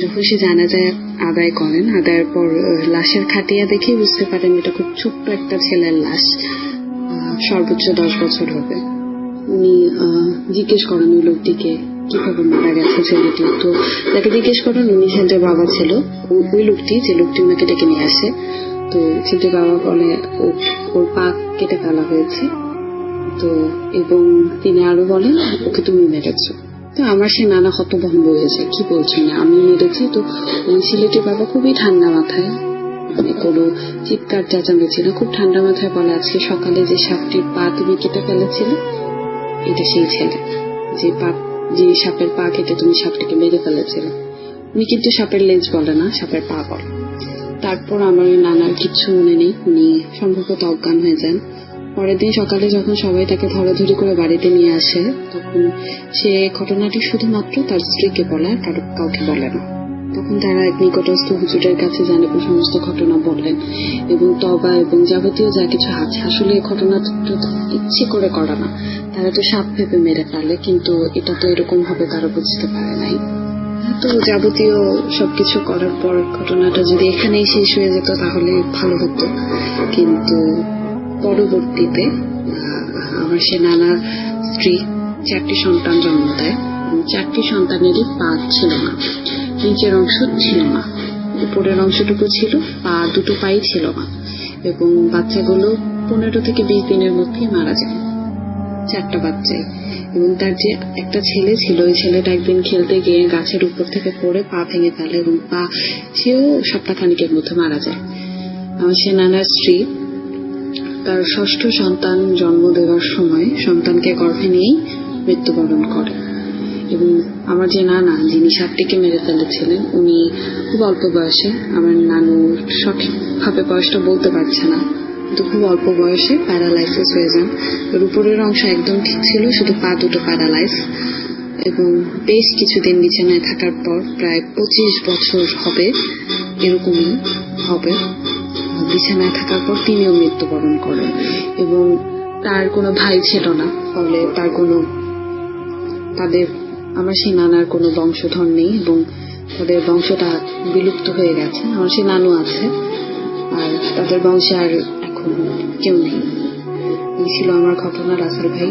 যখন সে জানাজায় আদায় করেন, আদায়ের পর লাশের খাটিয়া দেখে বুঝতে পারেন এটা খুব ছোট্ট একটা ছেলের লাশ, সর্বোচ্চ 10 বছর হবে। উনি জিজ্ঞেস করেন ওই লোকটিকে কিভাবে মারা গেছে ছেলেটি। তো তাকে জিজ্ঞেস করেন উনি ছেলের বাবা ছিল, ওই লোকটি যে লোকটি ওনাকে ডেকে নিয়ে আসে। তো ছেলেটির বাবা বলে ওর পা কেটে ফেলা হয়েছে। তো এবং তিনি আরো বলেন ওকে তুমি মেরেছ। তো আমার সে নানা হতভম্ব হয়েছে, কি বলছি না আমি মেরেছি। তো ওই ছেলেটির বাবা খুবই ঠান্ডা মাথায়, মানে কোনো চিৎকার চেঁচামেচি না, খুব ঠান্ডা মাথায় বলে, আজকে সকালে যে সাপটির পা তুমি কেটে ফেলেছিলে এটা সেই ছেলে, যে সাপের পা কেটে তুমি সাপটিকে মেরে ফেলেছিলে। উনি কিন্তু সাপের লেজ বলে না, সাপের পা বলে। তারপর আমার ওই নানার কিচ্ছু মনে নেই, উনি সম্ভবত অজ্ঞান হয়ে যান। পরের দিন সকালে যখন সবাই তাকে ধরাধরি করে বাড়িতে নিয়ে আসে তখন সে ঘটনাটি শুধুমাত্র তার স্ত্রীকে বলে, আর কাউকে বলে না। তখন তারা এক নিকটস্থ হুজুরের কাছে জানে সমস্ত ঘটনা বললেন এবং তওবা এবং যাবতীয় যা কিছু আছে। আসলে ঘটনা ইচ্ছে করে করা না, তারা তো সাপ ভেবে মেরে ফেলে, কিন্তু এটা তো এরকম হবে তারা বুঝতে পারে নাই। তো যাবতীয় সবকিছু করার পর ঘটনাটা যদি এখানেই শেষ হয়ে যেত তাহলে ভালো হতো। কিন্তু পরবর্তীতে আমার সে নানার স্ত্রী 4টি সন্তান জন্ম দেয়। 4টি সন্তানেরই পা ছিল না, নিচের অংশ ছিল না, উপরের অংশটুকু ছিল, পা দুটো পাই ছিল না এবং বাচ্চাগুলো 15 থেকে 20 দিনের মধ্যে মারা যায়, 4টা বাচ্চাই। এবং তার যে একটা ছেলে ছিল, ওই ছেলেটা একদিন খেলতে গিয়ে গাছের উপর থেকে পড়ে পা ভেঙে ফেলে এবং সেও সপ্তাহখানিকের মধ্যে মারা যায়। আমার সে নানার স্ত্রী তার 6ষ্ঠ সন্তান জন্ম দেওয়ার সময় সন্তানকে গর্ভে নিয়েই মৃত্যুবরণ করে। এবং আমার যে নানা যিনি সাপটিকে মেরে ফেলেছিলেন উনি খুব অল্প বয়সে, আমার নানু সঠিকভাবে বয়সটা বলতে পারছে না, কিন্তু খুব অল্প বয়সে প্যারালাইসিস হয়ে যান। ওর উপরের অংশ একদম ঠিক ছিল, শুধু পা দুটো প্যারালাইজ। এবং বেশ কিছুদিন বিছানায় থাকার পর, প্রায় 25 বছর হবে এরকম হবে, বিছানায় থাকার পর তিনিও মৃত্যুবরণ করেন। এবং তার কোনো ভাই ছিল না, ফলে আমার সেই নানার কোনো বংশধর নেই এবং তাদের বংশটা বিলুপ্ত হয়ে গেছে। আমার সেই নানু আছে আর তাদের বংশে আর এখন কেউ নেই। এই ছিল আমার ঘটনা রাসেল ভাই।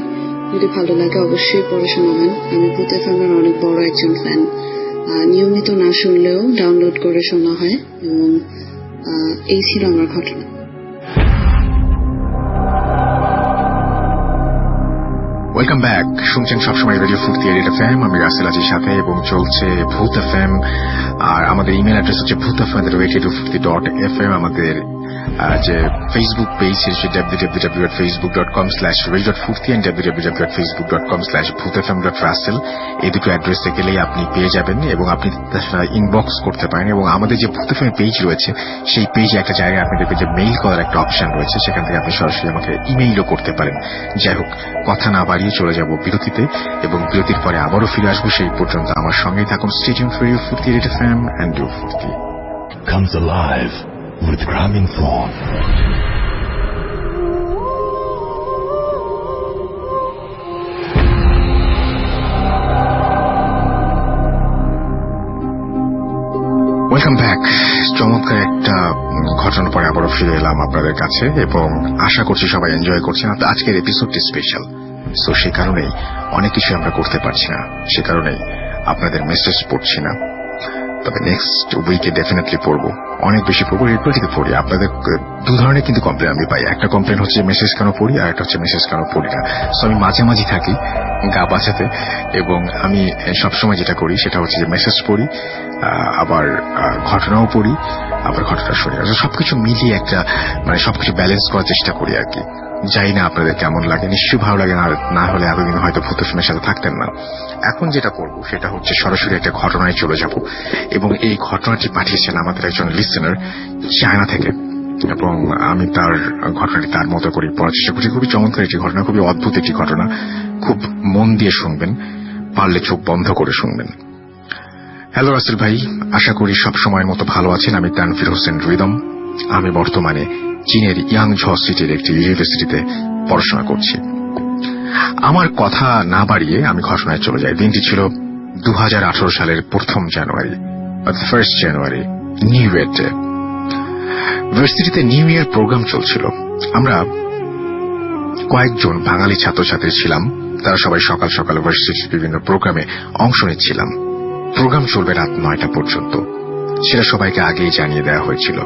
যদি ভালো লাগে অবশ্যই পড়ে শোনাবেন। আমি ভূত এফএমের অনেক বড় একজন ফ্যান, নিয়মিত না শুনলেও ডাউনলোড করে শোনা হয়। এবং এই ছিল আমার ঘটনা। Welcome back. শুনছেন সবসময় রেডিও ফুর্তি এফএম, আমি রাসেল আজির সাথে, এবং চলছে ভূত এফএম। আর আমাদের ইমেল অ্যাড্রেস হচ্ছে bhutfm@radiofurti.fm। আমাদের যে ফেসবুক পেজ হচ্ছে www.facebook.com/ray.furti and www.facebook.com/bhutfm.russell। এই দুটো অ্যাড্রেসে গেলেই আপনি পেয়ে যাবেন এবং আপনি ইনবক্স করতে পারেন। এবং আমাদের যে ভূত এফএম পেজ রয়েছে সেই পেজে একটা জায়গায় আপনি দেখবেন যে মেইল করার একটা অপশন রয়েছে, সেখান থেকে আপনি সরাসরি আমাকে ইমেইলও করতে পারেন। যাই হোক, কথা না বাড়িয়ে চলে যাব বিরতিতে, এবং বিরতির পরে আবারও ফিরে আসবো। সেই পর্যন্ত আমার সঙ্গেই থাকুন। স্টে টিউনড ফর রেডিও ফুর্তি, রেড এফএম এন্ড রেডিও ফুর্তি comes alive with Grameenphone. Welcome back. চমৎকার একটা ঘটনার পরে আবারও ফিরে এলাম আপনাদের কাছে, এবং আশা করছি সবাই এনজয় করছেন। আজকের এপিসোডটি স্পেশাল, সো সে কারণেই অনেক কিছু আমরা করতে পারছি না, সে কারণেই আপনাদের মেসেজ পড়ছি না। তবে নেক্সট উইকে ডেফিনেটলি পড়বো, অনেক বেশি পড়বো, রেগুলারলি পড়ি। আপনাদের দু ধরনের কিন্তু কমপ্লেন আমি পাই। একটা কমপ্লেন হচ্ছে মেসেজ কেন পড়ি, আর একটা হচ্ছে মেসেজ কেন পড়ি না। সো আমি মাঝে মাঝে থাকি গা বাঁচাতে, এবং আমি সবসময় যেটা করি সেটা হচ্ছে যে মেসেজ পড়ি, আবার ঘটনাও পড়ি, আবার ঘটনা শুনি। সবকিছু মিলিয়ে একটা সবকিছু ব্যালেন্স করার চেষ্টা করি আর কি। জানি না আপনাদের কেমন লাগে, নিশ্চয়ই ভালো লাগে। না হলে এতদিন হয়তো ভূত এফএমের সাথে থাকতেন না। এখন যেটা করব সেটা হচ্ছে সরাসরি একটা ঘটনায় চলে যাব, এবং এই ঘটনাটি পাঠিয়েছেন আমাদের একজন লিসেনার চায়না থেকে, এবং আমি তার ঘটনাটি তার মতো করে পড়ার চেষ্টা করছি। খুবই চমৎকার একটি ঘটনা, খুবই অদ্ভুত একটি ঘটনা। খুব মন দিয়ে শুনবেন, পারলে চোখ বন্ধ করে শুনবেন। হ্যালো রাসেল ভাই, আশা করি সব সময়ের মতো ভালো আছেন। আমি তানভীর হোসেন রিদম। আমি বর্তমানে চীনের ইয়াংঝ সিটির একটি ইউনিভার্সিটিতে পড়াশোনা করছি। আমার কথা না বাড়িয়ে আমি ঘটনায় চলে যাই। দিনটি ছিল 2018 সালের 1 জানুয়ারি, 1 জানুয়ারি, নিউ ইয়ার ডে। ইউনিভার্সিটিতে নিউ ইয়ার প্রোগ্রাম চলছিল। আমরা কয়েকজন বাঙালি ছাত্রছাত্রী ছিলাম, তারা সবাই সকাল সকাল ইউনিভার্সিটির বিভিন্ন প্রোগ্রামে অংশ নিচ্ছিলাম। প্রোগ্রাম চলবে রাত 9টা পর্যন্ত, সেটা সবাইকে আগেই জানিয়ে দেওয়া হয়েছিল।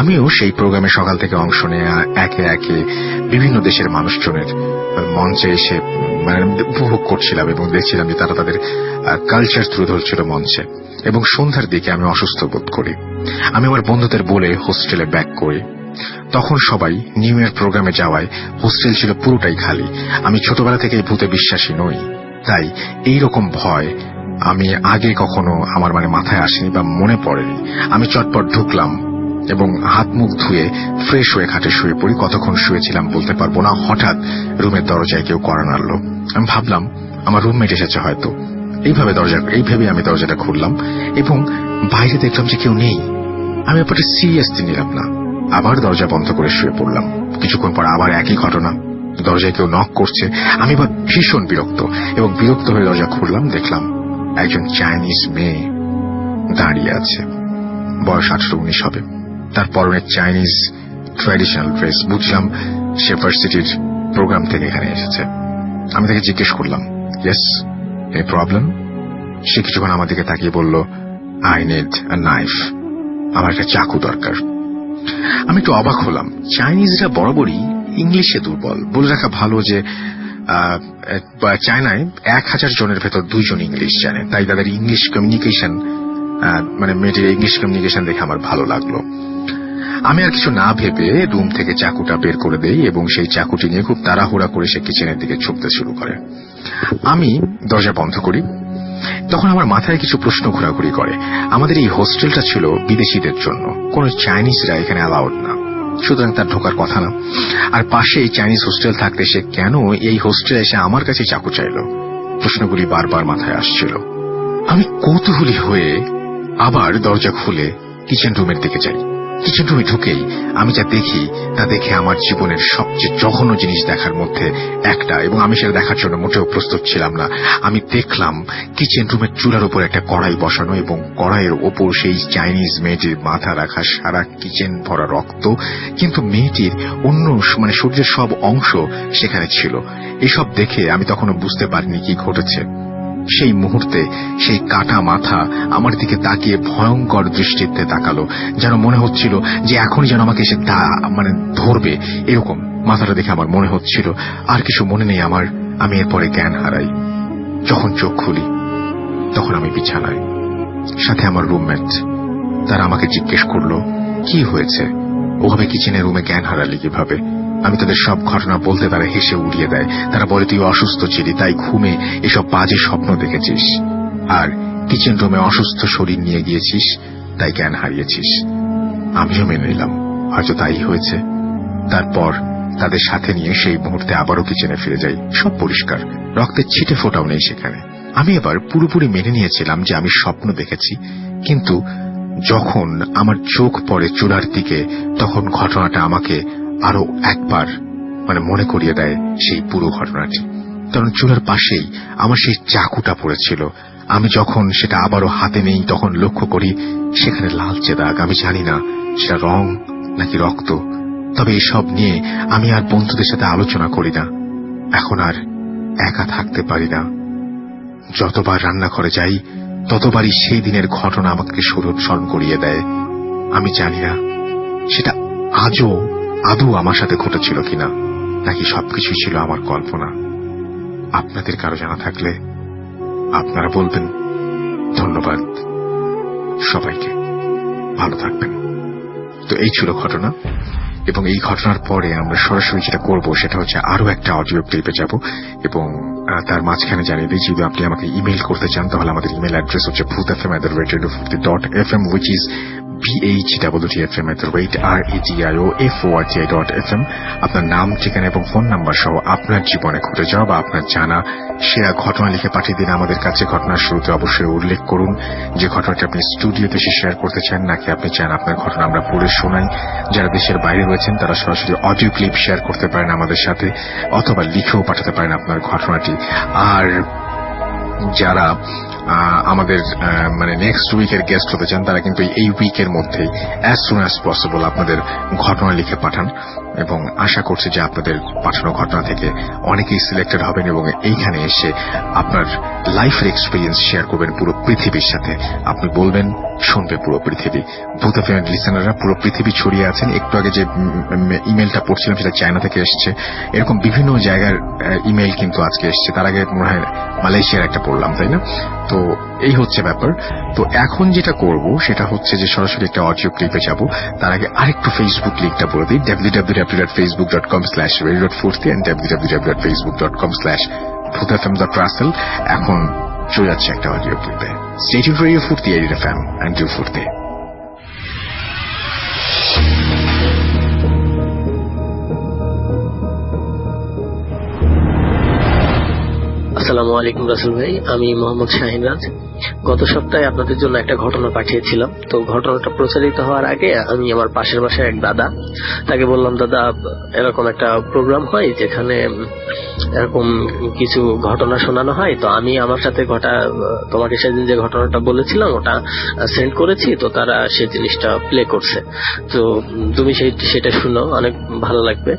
আমিও সেই প্রোগ্রামে সকাল থেকে অংশ নেওয়া একে একে বিভিন্ন দেশের মানুষজনের মঞ্চে এসে উপভোগ করছিলাম, এবং দেখছিলাম যে তারা তাদের কালচার তুলে ধরছিল মঞ্চে। এবং সন্ধ্যার দিকে আমি অসুস্থ বোধ করি। আমি আমার বন্ধুদের বলে হোস্টেলে ব্যাক করি। তখন সবাই নিউ ইয়ার প্রোগ্রামে যাওয়ায় হোস্টেল ছিল পুরোটাই খালি। আমি ছোটবেলা থেকেই ভূতে বিশ্বাসী নই, তাই এইরকম ভয় আমি আগে কখনো আমার মাথায় আসেনি বা মনে পড়েনি। আমি চটপট ঢুকলাম এবং হাত মুখ ধুয়ে ফ্রেশ হয়ে খাটে শুয়ে পড়ি। কতক্ষণ শুয়েছিলাম বলতে পারবো না। হঠাৎ রুমের দরজায় কেউ কড়া নাড়ল। আমি ভাবলাম আমার রুমমেট এসেছে হয়তো। এই ভেবে আমি দরজাটা খুললাম, এবং বাইরে দেখলাম যে কেউ নেই। আমি ব্যাপারটা সিরিয়াসলি নিলাম না। আবার দরজা বন্ধ করে শুয়ে পড়লাম। কিছুক্ষণ পর আবার একই ঘটনা, দরজায় কেউ নক করছে। আমি এবার ভীষণ বিরক্ত, এবং বিরক্ত হয়ে দরজা খুললাম। দেখলাম একজন চাইনিজ মেয়ে দাঁড়িয়ে আছে, বয়স 18-19 হবে। তার পরনে চাইনিজ ট্র্যাডিশনাল ড্রেস। বুঝলাম সে ভার্সিটির প্রোগ্রাম থেকে এখানে এসেছে। আমি তাকে জিজ্ঞেস করলাম, ইয়েস, এনি প্রবলেম? সে কিছুক্ষণ আমার দিকে তাকিয়ে বলল, আই নিড আ নাইফ, আমার একটা চাকু দরকার। আমি একটু অবাক হলাম। চাইনিজরা বরাবরই ইংলিশে দুর্বল। বলে রাখা ভালো যে চায়নায় 1000 জনের ভেতর 2 জন ইংলিশ জানে, তাই তাদের ইংলিশ কমিউনিকেশন মেয়েটির ইংলিশ কমিউনিকেশন দেখে আমার ভালো লাগলো। আমি আর কিছু না ভেবে রুম থেকে চাকুটা বের করে দেই, এবং সেই চাকুটি নিয়ে খুব তাড়াহুড়া করে সে কিচেনের দিকে ছুটতে শুরু করে। আমি দরজা বন্ধ করি। তখন আমার মাথায় কিছু প্রশ্ন ঘোরাঘুরি করে। আমাদের এই হোস্টেলটা ছিল বিদেশিদের জন্য, কোনো চাইনিজরা এখানে অ্যালাউড না, সুতরাং তার ঢোকার কথা না। আর পাশে এই চাইনিজ হোস্টেল থাকতে সে কেন এই হোস্টেলে এসে আমার কাছে চাকু চাইল? প্রশ্নগুলি বারবার মাথায় আসছিল। আমি কৌতূহলী হয়ে আবার দরজা খুলে কিচেন রুমের দিকে যাই। কিচেন রুমে ঢুকেই আমি যা দেখি তা দেখে আমার জীবনের সবচেয়ে জঘন্য জিনিস দেখার মধ্যে একটা, এবং আমি সেটা দেখার জন্য মোটেও প্রস্তুত ছিলাম না। আমি দেখলাম কিচেন রুমের চুলার উপর একটা কড়াই বসানো, এবং কড়াইয়ের ওপর সেই চাইনিজ মেয়েটির মাথা রাখা, সারা কিচেন ভরা রক্ত, কিন্তু মেয়েটির অন্য শরীরের সব অংশ সেখানে ছিল। এসব দেখে আমি তখনও বুঝতে পারিনি কি ঘটেছে। সেই মুহূর্তে সেই কাটা মাথা আমার দিকে তাকিয়ে ভয়ঙ্কর দৃষ্টিতে তাকালো, যেন মনে হচ্ছিল যে এখনই যেন আমাকে এসে ধরবে। এরকম মাথাটা দেখে আমার মনে হচ্ছিল। আর কিছু মনে নেই আমার। আমি এরপরে জ্ঞান হারাই। যখন চোখ খুলি তখন আমি বিছানায়, সাথে আমার রুমমেট। তারা আমাকে জিজ্ঞেস করলো, কি হয়েছে? ওভাবে কিচেনের রুমে জ্ঞান হারালি কিভাবে? আমি তাদের সব ঘটনা বলতে তারা হেসে উড়িয়ে দেয়। তারা বলে তুই অসুস্থ ছিলি, তাই ঘুমে এসব বাজে স্বপ্ন দেখেছিস, আর কিচেন রুমে অসুস্থ শরীর নিয়ে গিয়েছিস, তাই জ্ঞান হারিয়েছিস। আমিও মেনে নিলাম হয়তো তাই হয়েছে। তারপর তাদের সাথে নিয়ে সেই মুহূর্তে আবারও কিচেনে ফিরে যাই। সব পরিষ্কার, রক্তের ছিটে ফোটাও নেই সেখানে। আমি এবার পুরোপুরি মেনে নিয়েছিলাম যে আমি স্বপ্ন দেখেছি, কিন্তু যখন আমার চোখ পড়ে চুলার দিকে, তখন ঘটনাটা আমাকে আরো একবার মনে করিয়ে দেয় সেই পুরো ঘটনাটি। কারণ চুলার পাশেই আমার সেই চাকুটা পড়েছিল। আমি যখন সেটা আবারও হাতে নেই, তখন লক্ষ্য করি সেখানে লালচে দাগ। আমি জানি না সেটা রং নাকি রক্ত, তবে এসব নিয়ে আমি আর বন্ধুদের সাথে আলোচনা করি না। এখন আর একা থাকতে পারি না। যতবার রান্নাঘরে যাই, ততবারই সেই দিনের ঘটনা আমাকে স্মরণ করিয়ে দেয়। আমি জানি না সেটা আদৌ আমার সাথে ঘটেছিল কিনা, নাকি সবকিছু ছিল আমার কল্পনা। আপনাদের কারো জানা থাকলে আপনারা বলবেন। ধন্যবাদ সবাইকে, ভালো থাকবেন। তো এই ছিল ঘটনা, এবং এই ঘটনার পরে আমরা সরাসরি যেটা করব সেটা হচ্ছে আরো একটা অডিও ক্লিপে যাব, এবং তার মাঝখানে জানিয়ে দিই, যদি আপনি আমাকে ইমেল করতে চান তাহলে আমাদের ইমেল অ্যাড্রেস হচ্ছে bhutfm@radio40.fm, which is bhwtfm@radio4ti.fm। আপনার নাম, ঠিকানা এবং ফোন নাম্বার সহ আপনার জীবনে ঘটে যাওয়া বা আপনার জানা সেরা ঘটনা লিখে পাঠিয়ে দিন আমাদের কাছে। ঘটনার শুরুতে অবশ্যই উল্লেখ করুন যে ঘটনাটি আপনি স্টুডিওতে এসে শেয়ার করতে চান, নাকি আপনি চান আপনার ঘটনা আমরা পড়ে শোনাই। যারা দেশের বাইরে রয়েছেন তারা সরাসরি অডিও ক্লিপ শেয়ার করতে পারেন আমাদের সাথে, অথবা লিখেও পাঠাতে পারেন আপনার ঘটনাটি। আর যারা আমাদের নেক্সট উইকের গেস্ট হতে চান তারা কিন্তু এই উইকের মধ্যেই অ্যাজ সুন অ্যাজ পসিবল আপনাদের ঘটনা লিখে পাঠান, এবং আশা করছি যে আপনাদের পাঠানো ঘটনা থেকে অনেকেই সিলেক্টেড হবেন এবং এইখানে এসে আপনার লাইফের এক্সপিরিয়েন্স শেয়ার করবেন পুরো পৃথিবীর সাথে। আপনি বলবেন, শুনবে পুরো পৃথিবী। ভূত এফএম লিসেনাররা পুরো পৃথিবী ছড়িয়ে আছেন। একটু আগে যে ইমেলটা পড়ছিলাম সেটা চায়না থেকে এসছে। এরকম বিভিন্ন জায়গার ইমেল কিন্তু আজকে এসছে। তার আগে মনে হয় মালয়েশিয়ার একটা পড়লাম, তাই না? তো এই হচ্ছে ব্যাপার। তো এখন যেটা করব সেটা হচ্ছে যে সরাসরি একটা অডিও ক্লিপে যাব। তার আগে আরেকটু ফেসবুক লিঙ্কটা বলে দিই, www.facebook.com/radio.40 and www.facebook.com/bhutfm.russell। এখন চলে যাচ্ছে একটা audio ক্লিপে। Stay tuned for Radio 40 FM and do 40। আসসালামু আলাইকুম রাসেল ভাই, আমি মোহাম্মদ শাহিন রাজ। গত সপ্তাহে আপনাদের জন্য একটা ঘটনা পাঠিয়েছিলাম। তো ঘটনাটা প্রচারিত হওয়ার আগে আমি আমার পাশের বাসায় এক দাদা, তাকে বললাম, দাদা এরকম একটা প্রোগ্রাম হয় যেখানে এরকম কিছু ঘটনা শোনানো হয়, তো আমি আমার সাথে তোমাকে সেদিন যে ঘটনাটা বলেছিলাম ওটা সেন্ড করেছি, তো তারা সেই জিনিসটা প্লে করছে, তো তুমি সেটা শুনো, অনেক ভালো লাগবে।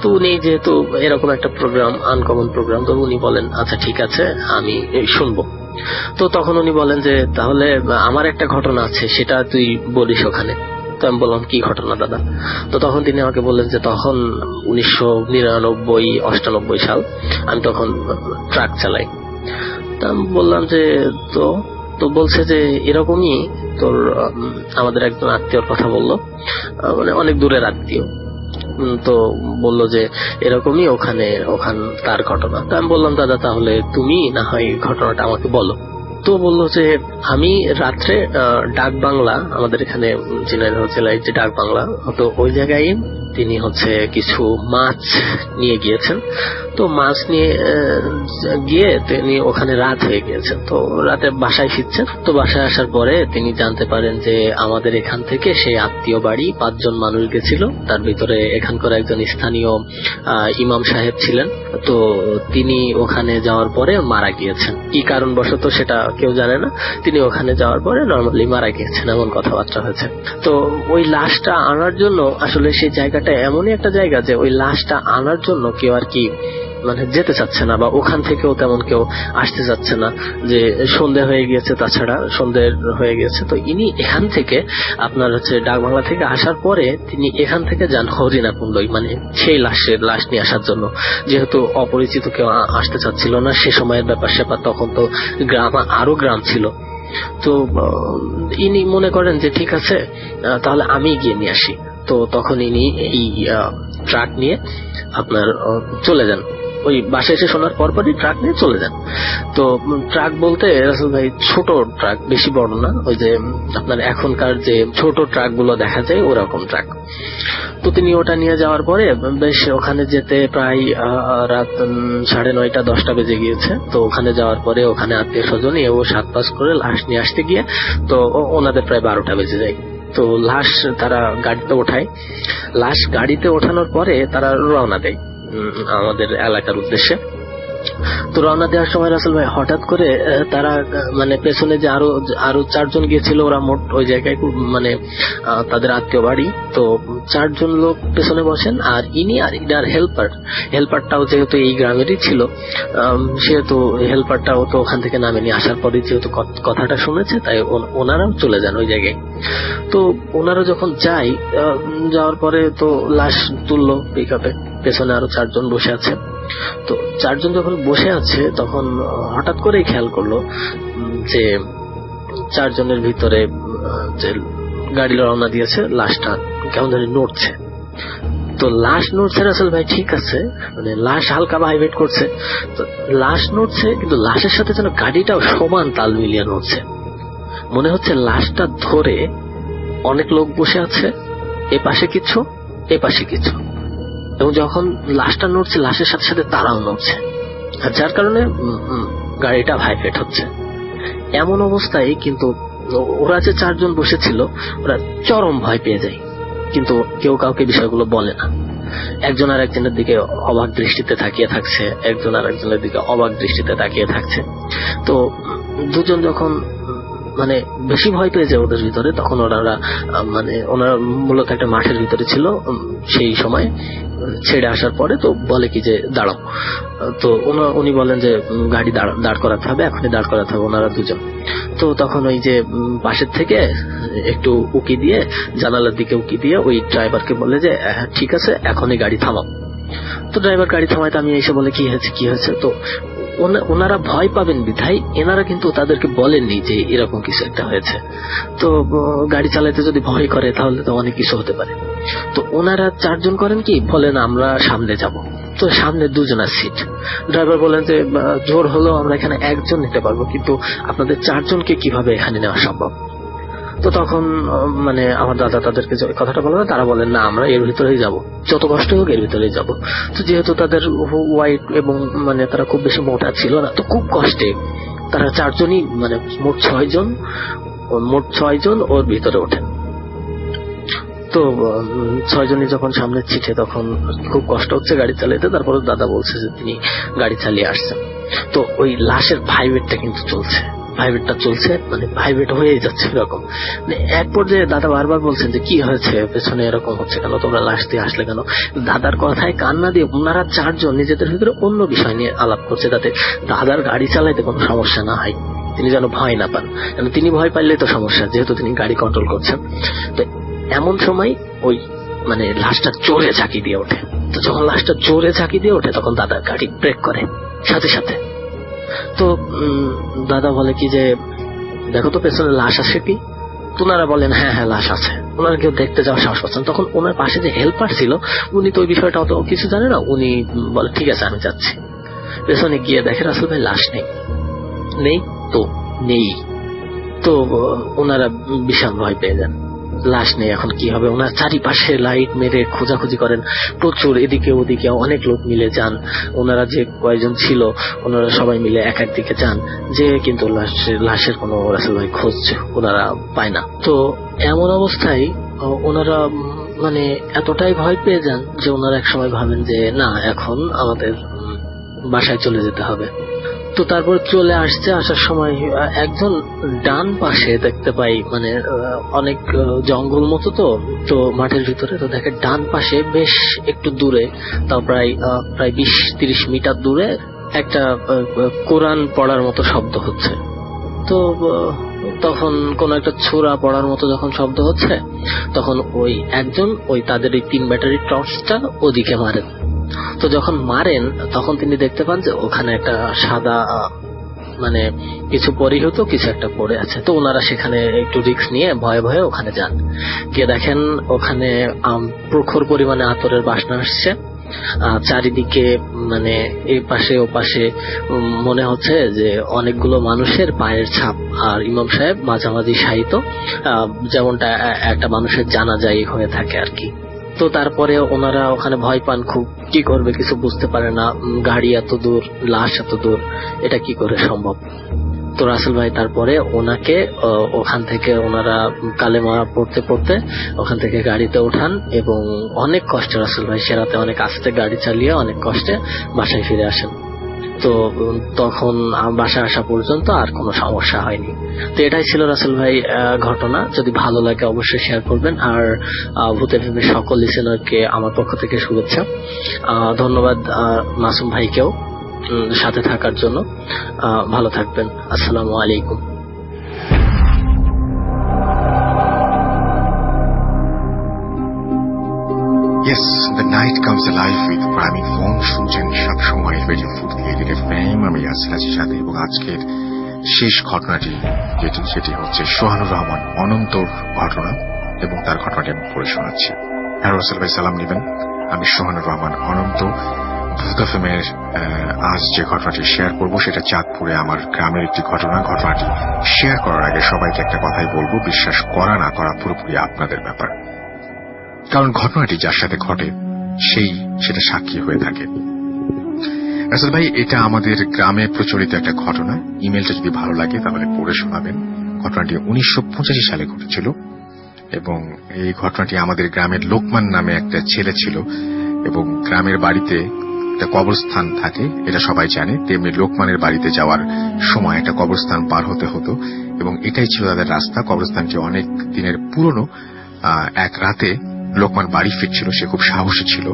তো উনি যেহেতু এরকম একটা প্রোগ্রাম, আনকমন প্রোগ্রাম, তো উনি বলেন আচ্ছা ঠিক আছে আমি শুনবো। তো তখন উনি বলেন যে তাহলে আমার একটা ঘটনা আছে, সেটা তুই বলিস ওখানে। তো আমি বললাম কি ঘটনা দাদা? তো তখন তিনি আমাকে বললেন যে তখন 1999-98 সাল, আমি তখন ট্রাক চালাই। তা আমি বললাম যে তো বলছে যে এরকমই তোর আমাদের একজন আত্মীয়র কথা বললো, অনেক দূরের আত্মীয়। তো বললো যে এরকমই ওখান তার ঘটনা। তো আমি বললাম দাদা তাহলে তুমি না হয় ঘটনাটা আমাকে বলো। তো বললো যে আমি রাত্রে ডাক বাংলা, আমাদের এখানে ঝিনাইদহ জেলায় যে ডাক বাংলা, তো ওই জায়গায় তিনি কিছু মাছ নিয়ে গিয়েছেন। তো মাছ নিয়ে গিয়ে তিনি ওখানে রাত হয়ে গিয়েছেন। তো রাতে বাসায় ফিরছেন। তো বাসায় আসার পরে তিনি জানতে পারেন যে আমাদের এখান থেকে সেই আত্মীয় বাড়ি 5 জন মানুষ গেছিল, তার ভিতরে এখানকার একজন স্থানীয় ইমাম সাহেব ছিলেন। তো তিনি ওখানে যাওয়ার পরে মারা গিয়েছেন। কি কারণবশত সেটা কেউ জানে না, তিনি ওখানে যাওয়ার পরে নর্মালি মারা গিয়েছেন, এমন কথাবার্তা হয়েছে। তো ওই লাশটা আনার জন্য, আসলে সেই জায়গাটা এমনই একটা জায়গা যে ওই লাশটা আনার জন্য কেউ আর কি যেতে চাচ্ছে না, বা ওখান থেকেও তেমন কেউ আসতে চাচ্ছে না, যে সন্ধে হয়ে গিয়েছে, তাছাড়া সন্ধে হয়ে গেছে। তো ইনি এখান থেকে আপনার ডাক বাংলা থেকে আসার পরে তিনি এখান থেকে যান হরিণাকুণ্ডই, সেই লাশ নিয়ে আসার জন্য, যেহেতু অপরিচিত কেউ আসতে চাচ্ছিল না। সে সময়ের ব্যাপার স্যাপার, তখন তো আরো গ্রাম ছিল। তো ইনি মনে করেন যে ঠিক আছে তাহলে আমি গিয়ে নিয়ে আসি। তো তখন ইনি এই ট্রাক নিয়ে আপনার চলে যান। ওই বাসায় এসে শোনার পরপরই ট্রাক নিয়ে চলে যান। তো ট্রাক বলতে রাসেল ভাই ছোট ট্রাক, বেশি বড় না, ওই যে আপনার এখনকার যে ছোট ট্রাক গুলো দেখা যায় ওরকম ট্রাক। তো তিনি ওটা নিয়ে যাওয়ার পরে বেশ ওখানে যেতে প্রায় রাত 9:30 10টা বেজে গিয়েছে। তো ওখানে যাওয়ার পরে ওখানে আত্মীয় স্বজন এও 7-5 করে লাশ নিয়ে আসতে গিয়ে তো ওনাদের প্রায় 12টা বেজে যায়। তো লাশ তারা গাড়িতে ওঠায়। লাশ গাড়িতে ওঠানোর পরে তারা রওনা দেয় আমাদের এলাকার উদ্দেশ্যে। তো রওনা দেওয়ার সময় রাসেল ভাই হঠাৎ করে তারা মানে পেছনে যে আরো 4 জন গিয়েছিল, ওরা মোট ওই জায়গায় মানে তাদের আত্মীয় বাড়ি। তো 4 জন লোক পেছনে বসেন, আর ইনি আর ইনার হেল্পারটাও যেহেতু এই গ্রামেরই ছিল, সেহেতু হেল্পারটাও তো ওখান থেকে নামেনি। আসার পরে যেহেতু কথাটা শুনেছে, তাই ওনারাও চলে যান ওই জায়গায়। তো ওনারা যখন যাওয়ার পরে তো লাশ তুললো পিকআপে, পেছনে আরো 4 জন বসে আছে। তো 4 জন যখন বসে আছে তখন হঠাৎ করেই খেয়াল করলো যে 4 জনের ভিতরে যে গাড়ি রওনা দিয়েছে, লাশটা কেমন জানি নড়ছে। তো লাশ নড়ছে রাসেল ভাই, ঠিক আছে, মানে লাশ হালকা ভাইব্রেট করছে। তো লাশ নড়ছে, কিন্তু লাশের সাথে যেন গাড়িটাও সমান তাল মিলিয়ে নড়ছে। মনে হচ্ছে লাশটা ধরে অনেক লোক বসে আছে, এ পাশে কিছু এ পাশে কিছু, এবং যখন লাশটা নড়ছে লাশের সাথে সাথে তারাও নড়ছে, যার কারণে গাড়িটা ভাইব্রেট হচ্ছে। এমন অবস্থায় কিন্তু ওরা যে 4 জন বসেছিল ওরা চরম ভয় পেয়ে যায়, কিন্তু কেউ কাউকে বিষয়গুলো বলে না। একজন আর একজনের দিকে অবাক দৃষ্টিতে তাকিয়ে থাকছে, একজন আর একজনের দিকে অবাক দৃষ্টিতে তাকিয়ে থাকছে। তো দুজন যখন মানে বেশি ভয় পেয়ে যায় ওদের ভিতরে, তখন ওনারা মূলত একটা মাঠের ভিতরে ছিল সেই সময়, ছেড়ে আসার পরে তো বলে কি যে দাঁড়াও। তো উনি বলেন যে গাড়ি দাঁড় করাতে হবে, এখনই দাঁড় করাতে হবে, ওনারা 2 জন। তো তখন ওই যে পাশের থেকে একটু উকি দিয়ে, জানালার দিকে উকি দিয়ে ওই ড্রাইভারকে বলে যে ঠিক আছে এখনই গাড়ি থামাও। তো ড্রাইভার গাড়ি থামাইতে আমি এসে বলে কি হয়েছে। তো ওনারা ভয় পাবেন বিধায় এনারা কিন্তু তাদেরকে বলেননি যে এরকম কিছু একটা হয়েছে। তো গাড়ি চালাতে যদি ভয় করে তাহলে তো অনেক কিছু হতে পারে। তো ওনারা 4 জন করেন কি, বলেন আমরা সামনে যাব। তো সামনে 2 জনের সিট। ড্রাইভার বলেন যে জোর হলেও আমরা এখানে 1 জন নিতে পারবো, কিন্তু আপনাদের 4 জনকে কিভাবে এখানে নেওয়া সম্ভব। তো তখন মানে আমার দাদা তাদেরকে কথাটা বলে, তারা বলেন না আমরা এর ভিতরেই যাব, যত কষ্ট হোক এর ভিতরেই যাব। তো যেহেতু তাদের ওয়াইট এবং মানে তারা খুব বেশি মোটা ছিল না, তো খুব কষ্টে তারা 4 জনই মানে মোট 6 জন ওর ভিতরে ওঠেন। তো 6 জনই যখন সামনে ছিটে তখন খুব কষ্ট হচ্ছে গাড়ি চালাতে। তারপরে দাদা বলছে যে তিনি গাড়ি চালিয়ে আসছেন। তো ওই লাশের ভাইব্রেটটা কিন্তু চলছে, মানে ভাইব্রেট হয়ে যাচ্ছে এরকম। মানে এক পর্যায়ে দাদা বারবার বলছেন যে কি হয়েছে, পেছনে এরকম হচ্ছে কেন, তোমরা লাশ দিয়ে আসলে কেন। দাদার কথায় কান না দিয়ে ওনারা 4 জন নিজেদের ভিতরে অন্য বিষয় নিয়ে আলাপ করছে, যাতে দাদার গাড়ি চালাইতে কোনো সমস্যা না হয়, তিনি যেন ভয় না পান। কারণ তিনি ভয় পাইলে তো সমস্যা, যেহেতু তিনি গাড়ি কন্ট্রোল করছেন। তো এমন সময় ওই মানে লাশটা জোরে ঝাঁকি দিয়ে ওঠে। তো যখন লাশটা জোরে ঝাঁকি দিয়ে ওঠে তখন দাদা গাড়ি ব্রেক করে সাথে সাথে। তো দাদা বলে কি যে দেখো তো পেছনে লাশ আছে কি। ওনারা বলেন হ্যাঁ লাশ আছে। ওনারা কেউ দেখতে যাওয়ার সাহস পাচ্ছেন। তখন ওনার পাশে যে হেল্পার ছিল উনি তো ওই বিষয়টা অত কিছু জানে না, উনি বলে ঠিক আছে আমি যাচ্ছি। পেছনে গিয়ে দেখে রাসেল ভাই লাশ নেই। তো ওনারা বিশাল ভয় পেয়ে যান, লাশ নেই, এখন কি হবে। ওনার চারিপাশে লাইট মেরে খোঁজাখুঁজি করেন প্রচুর, এদিকে ওদিকে অনেক লোক মিলে যান। ওনারা যে কয়েকজন ছিল ওনারা সবাই মিলে এক দিকে যান, যে কিন্তু লাশের কোনো রাসেল ভাই খোঁজ ওনারা পায় না। তো এমন অবস্থায় ওনারা মানে এতটাই ভয় পেয়ে যান যে ওনারা এক সময় ভাবেন যে না এখন আমাদের বাসায় চলে যেতে হবে। তো তারপর চলে আসার সময় একজন ডান পাশে দেখতে পাই মানে অনেক জঙ্গল মতো, তো মাঠের ভিতরে। তো দেখে ডান পাশে বেশ একটু দূরে, তাও প্রায় 20-30 মিটার দূরে একটা কোরআন পড়ার মতো শব্দ হচ্ছে। তো তখন কোন একটা ছোরা পড়ার মতো যখন শব্দ হচ্ছে তখন ওই একজন ওই তাদের এই 3 ব্যাটারি টর্চটা ওদিকে মারেন। তো যখন মারেন তখন তিনি দেখতে পান যে ওখানে একটা সাদা মানে কিছু পরিহিত কিছু একটা পড়ে আছে। তো ওনারা সেখানে একটু রিস্ক নিয়ে ভয়ে ভয়ে ওখানে যান, গিয়ে দেখেন ওখানে প্রখর পরিমাণে আতরের বাসনা আসছে। চারিদিকে মানে এই পাশে ও পাশে মনে হচ্ছে যে অনেকগুলো মানুষের পায়ের ছাপ, আর ইমাম সাহেব মাঝামাঝি শায়িত, যেমনটা একটা মানুষের জানাজাই হয়ে থাকে আর কি। তো তারপরে ওনারা ওখানে ভয় পান খুব, কি করবে কিছু বুঝতে পারে না, গাড়ি এত দূর, লাশ এত দূর, এটা কি করে সম্ভব। তো রাসেল ভাই তারপরে ওনাকে ওখান থেকে ওনারা কালেমা পড়তে পড়তে ওখান থেকে গাড়িতে ওঠান এবং অনেক কষ্টে রাসেল ভাই সেরাতে অনেক আস্তে গাড়ি চালিয়ে অনেক কষ্টে বাসায় ফিরে আসেন। তো তখন বাসায় আসা পর্যন্ত আর কোনো সমস্যা হয়নি। তো এটাই ছিল রাসেল ভাই ঘটনা। যদি ভালো লাগে অবশ্যই শেয়ার করবেন, আর ভূত এফএমের সকল লিসেনারকে আমার পক্ষ থেকে শুভেচ্ছা। ধন্যবাদ মাসুম ভাইকেও সাথে থাকার জন্য। ভালো থাকবেন। আসসালামু আলাইকুম। Yes, the night comes alive with priming phone শুনছেন সবসময় রেডিও ফুরতি এফএম। আমি আসলামের সাথে, এবং আজকের শেষ ঘটনাটি সেটি হচ্ছে সোহানুর রহমান অনন্তর ঘটনা, এবং তার ঘটনাটি আমি পড়ে শোনাচ্ছি। হ্যাঁ রাসেল ভাই সালাম নেবেন। আমি সোহানুর রহমান অনন্ত। ভূত এফএমের আজ যে ঘটনাটি শেয়ার করব সেটা চাঁদপুরে আমার গ্রামের একটি ঘটনা। ঘটনাটি শেয়ার করার আগে সবাইকে একটা কথাই বলবো, বিশ্বাস করা না করা পুরোপুরি আপনাদের ব্যাপার, কারণ ঘটনাটি যার সাথে ঘটে সেটা সাক্ষী হয়ে থাকে। রাসেল ভাই, এটা আমাদের গ্রামে প্রচলিত একটা ঘটনা। ইমেলটা যদি ভালো লাগে তাহলে পড়ে শোনাবেন। ঘটনাটি 1985 সালে ঘটেছিল, এবং এই ঘটনাটি আমাদের গ্রামের লোকমান নামে একটা ছেলে ছিল, এবং গ্রামের বাড়িতে একটা কবরস্থান থাকে, এটা সবাই জানে। তেমনি লোকমানের বাড়িতে যাওয়ার সময় একটা কবরস্থান পার হতে হতো, এবং এটাই ছিল তাদের রাস্তা। কবরস্থানটি অনেক দিনের পুরনো। এক রাতে লোকমান বাড়ি ফিরছিল, সে খুব সাহসী ছিল।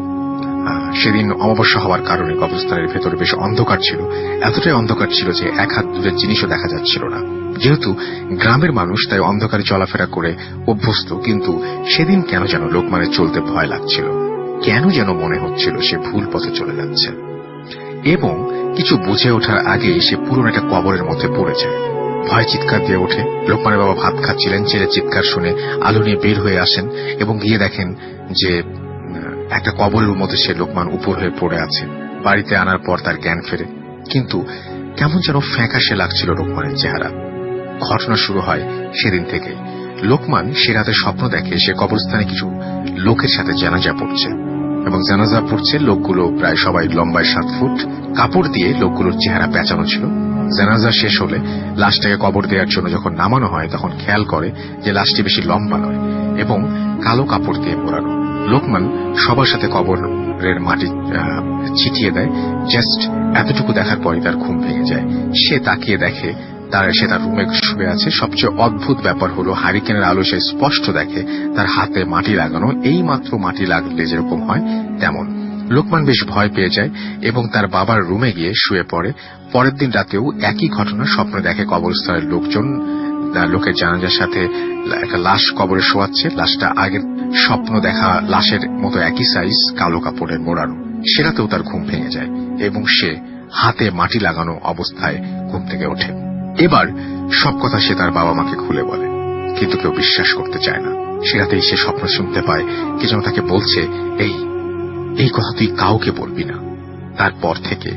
সেদিন অমাবস্যা হওয়ার কারণে কবরস্থানের ভেতরে বেশ অন্ধকার ছিল, এতটাই অন্ধকার ছিল যে এক হাত দূরের জিনিসও দেখা যাচ্ছিল না। যেহেতু গ্রামের মানুষ তাই অন্ধকারে চলাফেরা করে অভ্যস্ত, কিন্তু সেদিন কেন যেন লোকমানের চলতে ভয় লাগছিল, কেন যেন মনে হচ্ছিল সে ভুল পথে চলে যাচ্ছে, এবং কিছু বুঝে ওঠার আগেই সে পুরনো একটা কবরের মধ্যে পড়ে যায়। ভয় চিৎকার দিয়ে ওঠে। লোকমানের বাবা ভাত খাচ্ছিলেন, ছেলের চিৎকার শুনে আলো নিয়ে বের হয়ে আসেন এবং গিয়ে দেখেন যে একটা কবরের মধ্যে সে লোকমান উপর হয়ে পড়ে আছে। বাড়িতে আনার পর তার জ্ঞান ফেরে, কিন্তু কেমন যেন ফ্যাকাশে লাগছিল লোকমানের চেহারা। ঘটনা শুরু হয় সেদিন থেকেই। লোকমান সে রাতে স্বপ্ন দেখে সে কবরস্থানে কিছু লোকের সাথে জানাজা পড়ছে, এবং জানাজা পড়ছে লোকগুলো প্রায় সবাই লম্বায় 7 ফুট, কাপড় দিয়ে লোকগুলোর চেহারা পেঁচানো ছিল। জানাজা শেষ হলে লাশটাকে কবর দেওয়ার জন্য যখন নামানো হয় তখন খেয়াল করে যে লাশটি বেশি লম্বা নয় এবং কালো কাপড় দিয়ে মোড়ানো। লোকমান সবার সাথে কবরের মাটি ছিটিয়ে দেয়। জাস্ট এতটুকু দেখার পরই তার ঘুম ভেঙে যায়। সে তাকিয়ে দেখে সে তার রুমে শুয়ে আছে। সবচেয়ে অদ্ভুত ব্যাপার হলো হারিকেনের আলো সে স্পষ্ট দেখে তার হাতে মাটি লাগানো। এই মাত্র মাটি লাগলে যেরকম হয় তেমন। লোকমান বেশ ভয় পেয়ে যায় এবং তার বাবার রুমে গিয়ে শুয়ে পড়ে। পরের দিন রাতেও একই ঘটনা স্বপ্নে দেখে। কবরস্থানের লোকের জানাজার সাথে একটা লাশ কবরে শোয়াচ্ছে। লাশটা আগের স্বপ্ন দেখা লাশের মতো একই সাইজ, কালো কাপড়ের মোড়ানো। সেটাতেও তার ঘুম ভেঙে যায় এবং সে হাতে মাটি লাগানো অবস্থায় ঘুম থেকে ওঠে। এবার সব কথা সে তার বাবা মাকে খুলে বলে, কিন্তু কেউ বিশ্বাস করতে চায় না। সেটাতেই সে স্বপ্ন শুনতে পায় কে যেন তাকে বলছে, এই কথা তুই কাউকে বলবি না। তারপর থেকে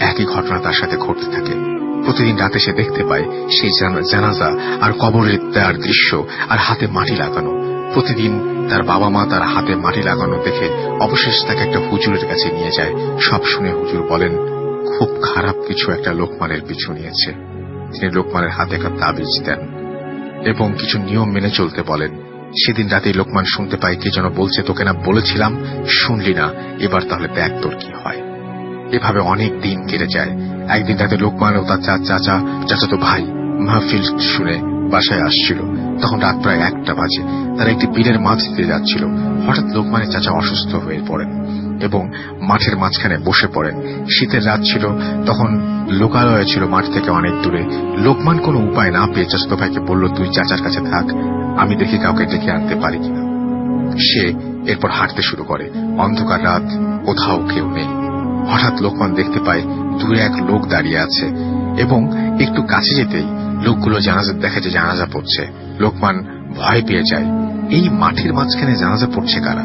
একই ঘটনা তার সাথে ঘটতে থাকে। প্রতিদিন রাতে সে দেখতে পায় সেই জানাজা আর কবরের দেওয়ার দৃশ্য আর হাতে মাটি লাগানো। প্রতিদিন তার বাবা মা তার হাতে মাটি লাগানো দেখে অবশেষ তাকে একটা হুজুরের কাছে নিয়ে যায়। সব শুনে হুজুর বলেন খুব খারাপ কিছু একটা লোকমানের পিছু নিয়েছে। তিনি লোকমানের হাতে একটা তাবিজ দেন এবং কিছু নিয়ম মেনে চলতে বলেন। সেদিন রাতে লোকমান শুনতে পায় কে যেন বলছে, তোকে না বলেছিলাম, শুনলি না, এবার তাহলে দেখ তোর কি হয়। এভাবে অনেক দিন কেটে যায়। একদিন রাতে লোকমান ও তার চাচাতো ভাই মাহফিল শুনে বাসায় আসছিল। তখন রাত প্রায় 1টা বাজে। তারা একটি বিলের মাছ দিতে যাচ্ছিল। হঠাৎ লোকমানের চাচা অসুস্থ হয়ে পড়েন এবং মাঠের মাঝখানে বসে পড়েন। শীতের রাত ছিল, তখন লোকালয় ছিল মাঠ থেকে অনেক দূরে। লোকমান কোনো উপায় না পেয়ে চাচাতো ভাইকে বলল, তুই চাচার কাছে থাক, আমি দেখি কাউকে ডেকে আনতে পারি কিনা। সে এরপর হাঁটতে শুরু করে। অন্ধকার রাত, কোথাও কেউ নেই। হঠাৎ লোকমান দেখতে পায় দূরে এক লোক দাঁড়িয়ে আছে এবং একটু কাছে যেতেই লোকগুলো জানাজা দেখে যে জানাজা পড়ছে। লোকমান ভয় পেয়ে যায়, এই মাঠের মাঝখানে জানাজা পড়ছে কারা?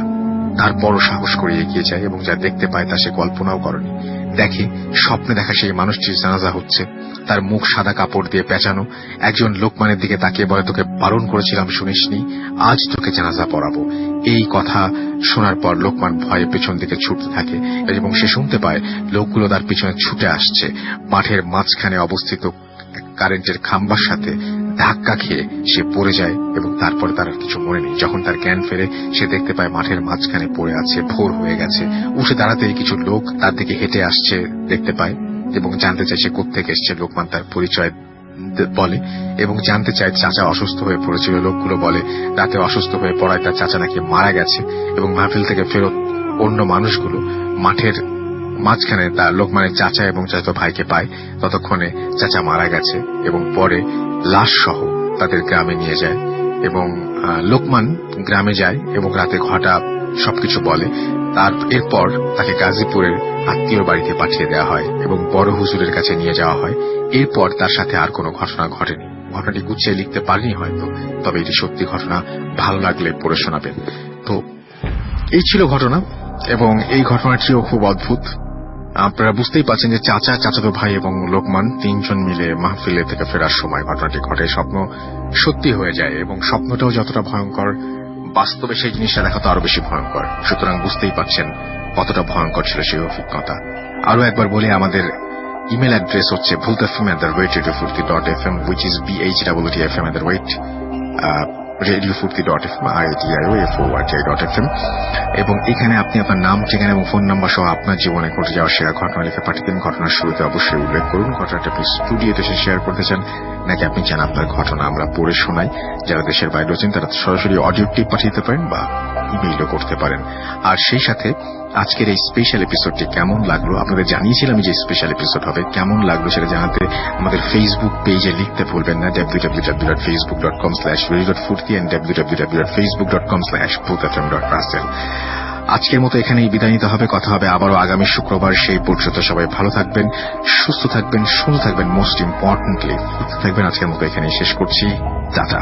তারপরও সাহস করে এগিয়ে যায় এবং যা দেখতে পায় তা সে কল্পনাও করেনি। দেখে স্বপ্নে দেখা সেই মানুষটির জানাজা হচ্ছে, তার মুখ সাদা কাপড় দিয়ে পেঁচানো। একজন লোকমানের দিকে তাকিয়ে বলে, তোকে বারণ করেছিলাম শুনিসনি, আজ তোকে জানাজা পড়াবো। এই কথা শোনার পর লোকমান ভয়ে পেছন দিকে ছুটতে থাকে এবং সে শুনতে পায় লোকগুলো তার পিছনে ছুটে আসছে। মাঠের মাঝখানে অবস্থিত কারেন্টের খাম্বার সাথে ধাক্কা খেয়ে সে পড়ে যায় এবং তারপর তার কিছু মনে নেই। যখন তার জ্ঞান ফেরে সে দেখতে পায় মাঠের মাঝখানে পড়ে আছে, ভোর হয়ে গেছে। উঠে দাঁড়াতেই কিছু লোক তার দিকে হেঁটে আসছে দেখতে পায় এবং জানতে চায় সে কোত্থেকে এসছে। লোকমান তার পরিচয় বলে এবং জানতে চায় চাচা অসুস্থ হয়ে পড়েছিল। লোকগুলো বলে রাতে অসুস্থ হয়ে পড়ায় তার চাচা নাকি মারা গেছে এবং মাহফিল থেকে ফেরত অন্য মানুষগুলো মাঠের মাঝখানে তার লোকমানের চাচা এবং চাচাতো ভাইকে পায়। ততক্ষণে চাচা মারা গেছে এবং পরে লাশ সহ তাদের গ্রামে নিয়ে যায় এবং লোকমান গ্রামে যায় এবং রাতে ঘটা সবকিছু বলে। তার এরপর তাকে গাজীপুরের আত্মীয় বাড়িতে পাঠিয়ে দেওয়া হয় এবং বড় হুজুরের কাছে নিয়ে যাওয়া হয়। এরপর তার সাথে আর কোনো ঘটনা ঘটেনি। ঘটনাটি গুছিয়ে লিখতে পারিনি হয়তো, তবে এটি সত্যি ঘটনা, ভালো লাগলে পড়ে শোনাবেন। তো এই ছিল ঘটনা এবং এই ঘটনাটিও খুব অদ্ভুত। আপনারা বুঝতেই পারছেন যে চাচা, চাচাতো ভাই এবং লোকমান তিনজন মিলে মাহফিলে থেকে ফেরার সময় ঘটনাটি ঘটে। স্বপ্ন সত্যি হয়ে যায় এবং স্বপ্নটাও যতটা ভয়ঙ্কর, বাস্তবে সেই জিনিসটা দেখা তো আরো বেশি ভয়ঙ্কর। সুতরাং বুঝতেই পারছেন কতটা ভয়ঙ্কর ছিল সেই অভিজ্ঞতা। আরো একবার বলি, আমাদের ইমেল অ্যাড্রেস হচ্ছে bhultafm@radiofurti.fm, which is bhultafm@radiofurti.fm, IATIOFORTI.fm, এবং এখানে আপনি আপনার নাম, ঠিকানা এবং ফোন নাম্বার সহ আপনার জীবনে ঘটে যাওয়া সেরা ঘটনা লিখে পাঠিয়ে দিন। ঘটনার শুরুতে অবশ্যই উল্লেখ করুন ঘটনাটা আপনি স্টুডিওতে এসে শেয়ার করতে চান নাকি আপনি চান আপনার ঘটনা আমরা পড়ে শোনাই। যারা দেশের বাইরে আছেন তারা সরাসরি অডিও ক্লিপ পাঠিয়ে দিতে পারেন বা ইমেইলও করতে পারেন। আর সেই সাথে আজকের এই স্পেশাল এপিসোডটি কেমন লাগলো, আপনাদের জানিয়েছিলাম যে স্পেশাল এপিসোড হবে, কেমন লাগলো সেটা জানাতে আমাদের ফেসবুক পেজে লিখতে ভুলবেন না, www.facebook.com/radio.furti and www.facebook.com/bhultafm.russell। আজকের মতো এখানেই বিদায় নিতে হবে। কথা হবে আবারও আগামী শুক্রবার। সেই পর্যন্ত সবাই ভালো থাকবেন, সুস্থ থাকবেন, সুন্দর থাকবেন, মোস্ট ইম্পর্টেন্টলি সুস্থ থাকবেন। আজকের মতো এখানেই শেষ করছি। টাটা।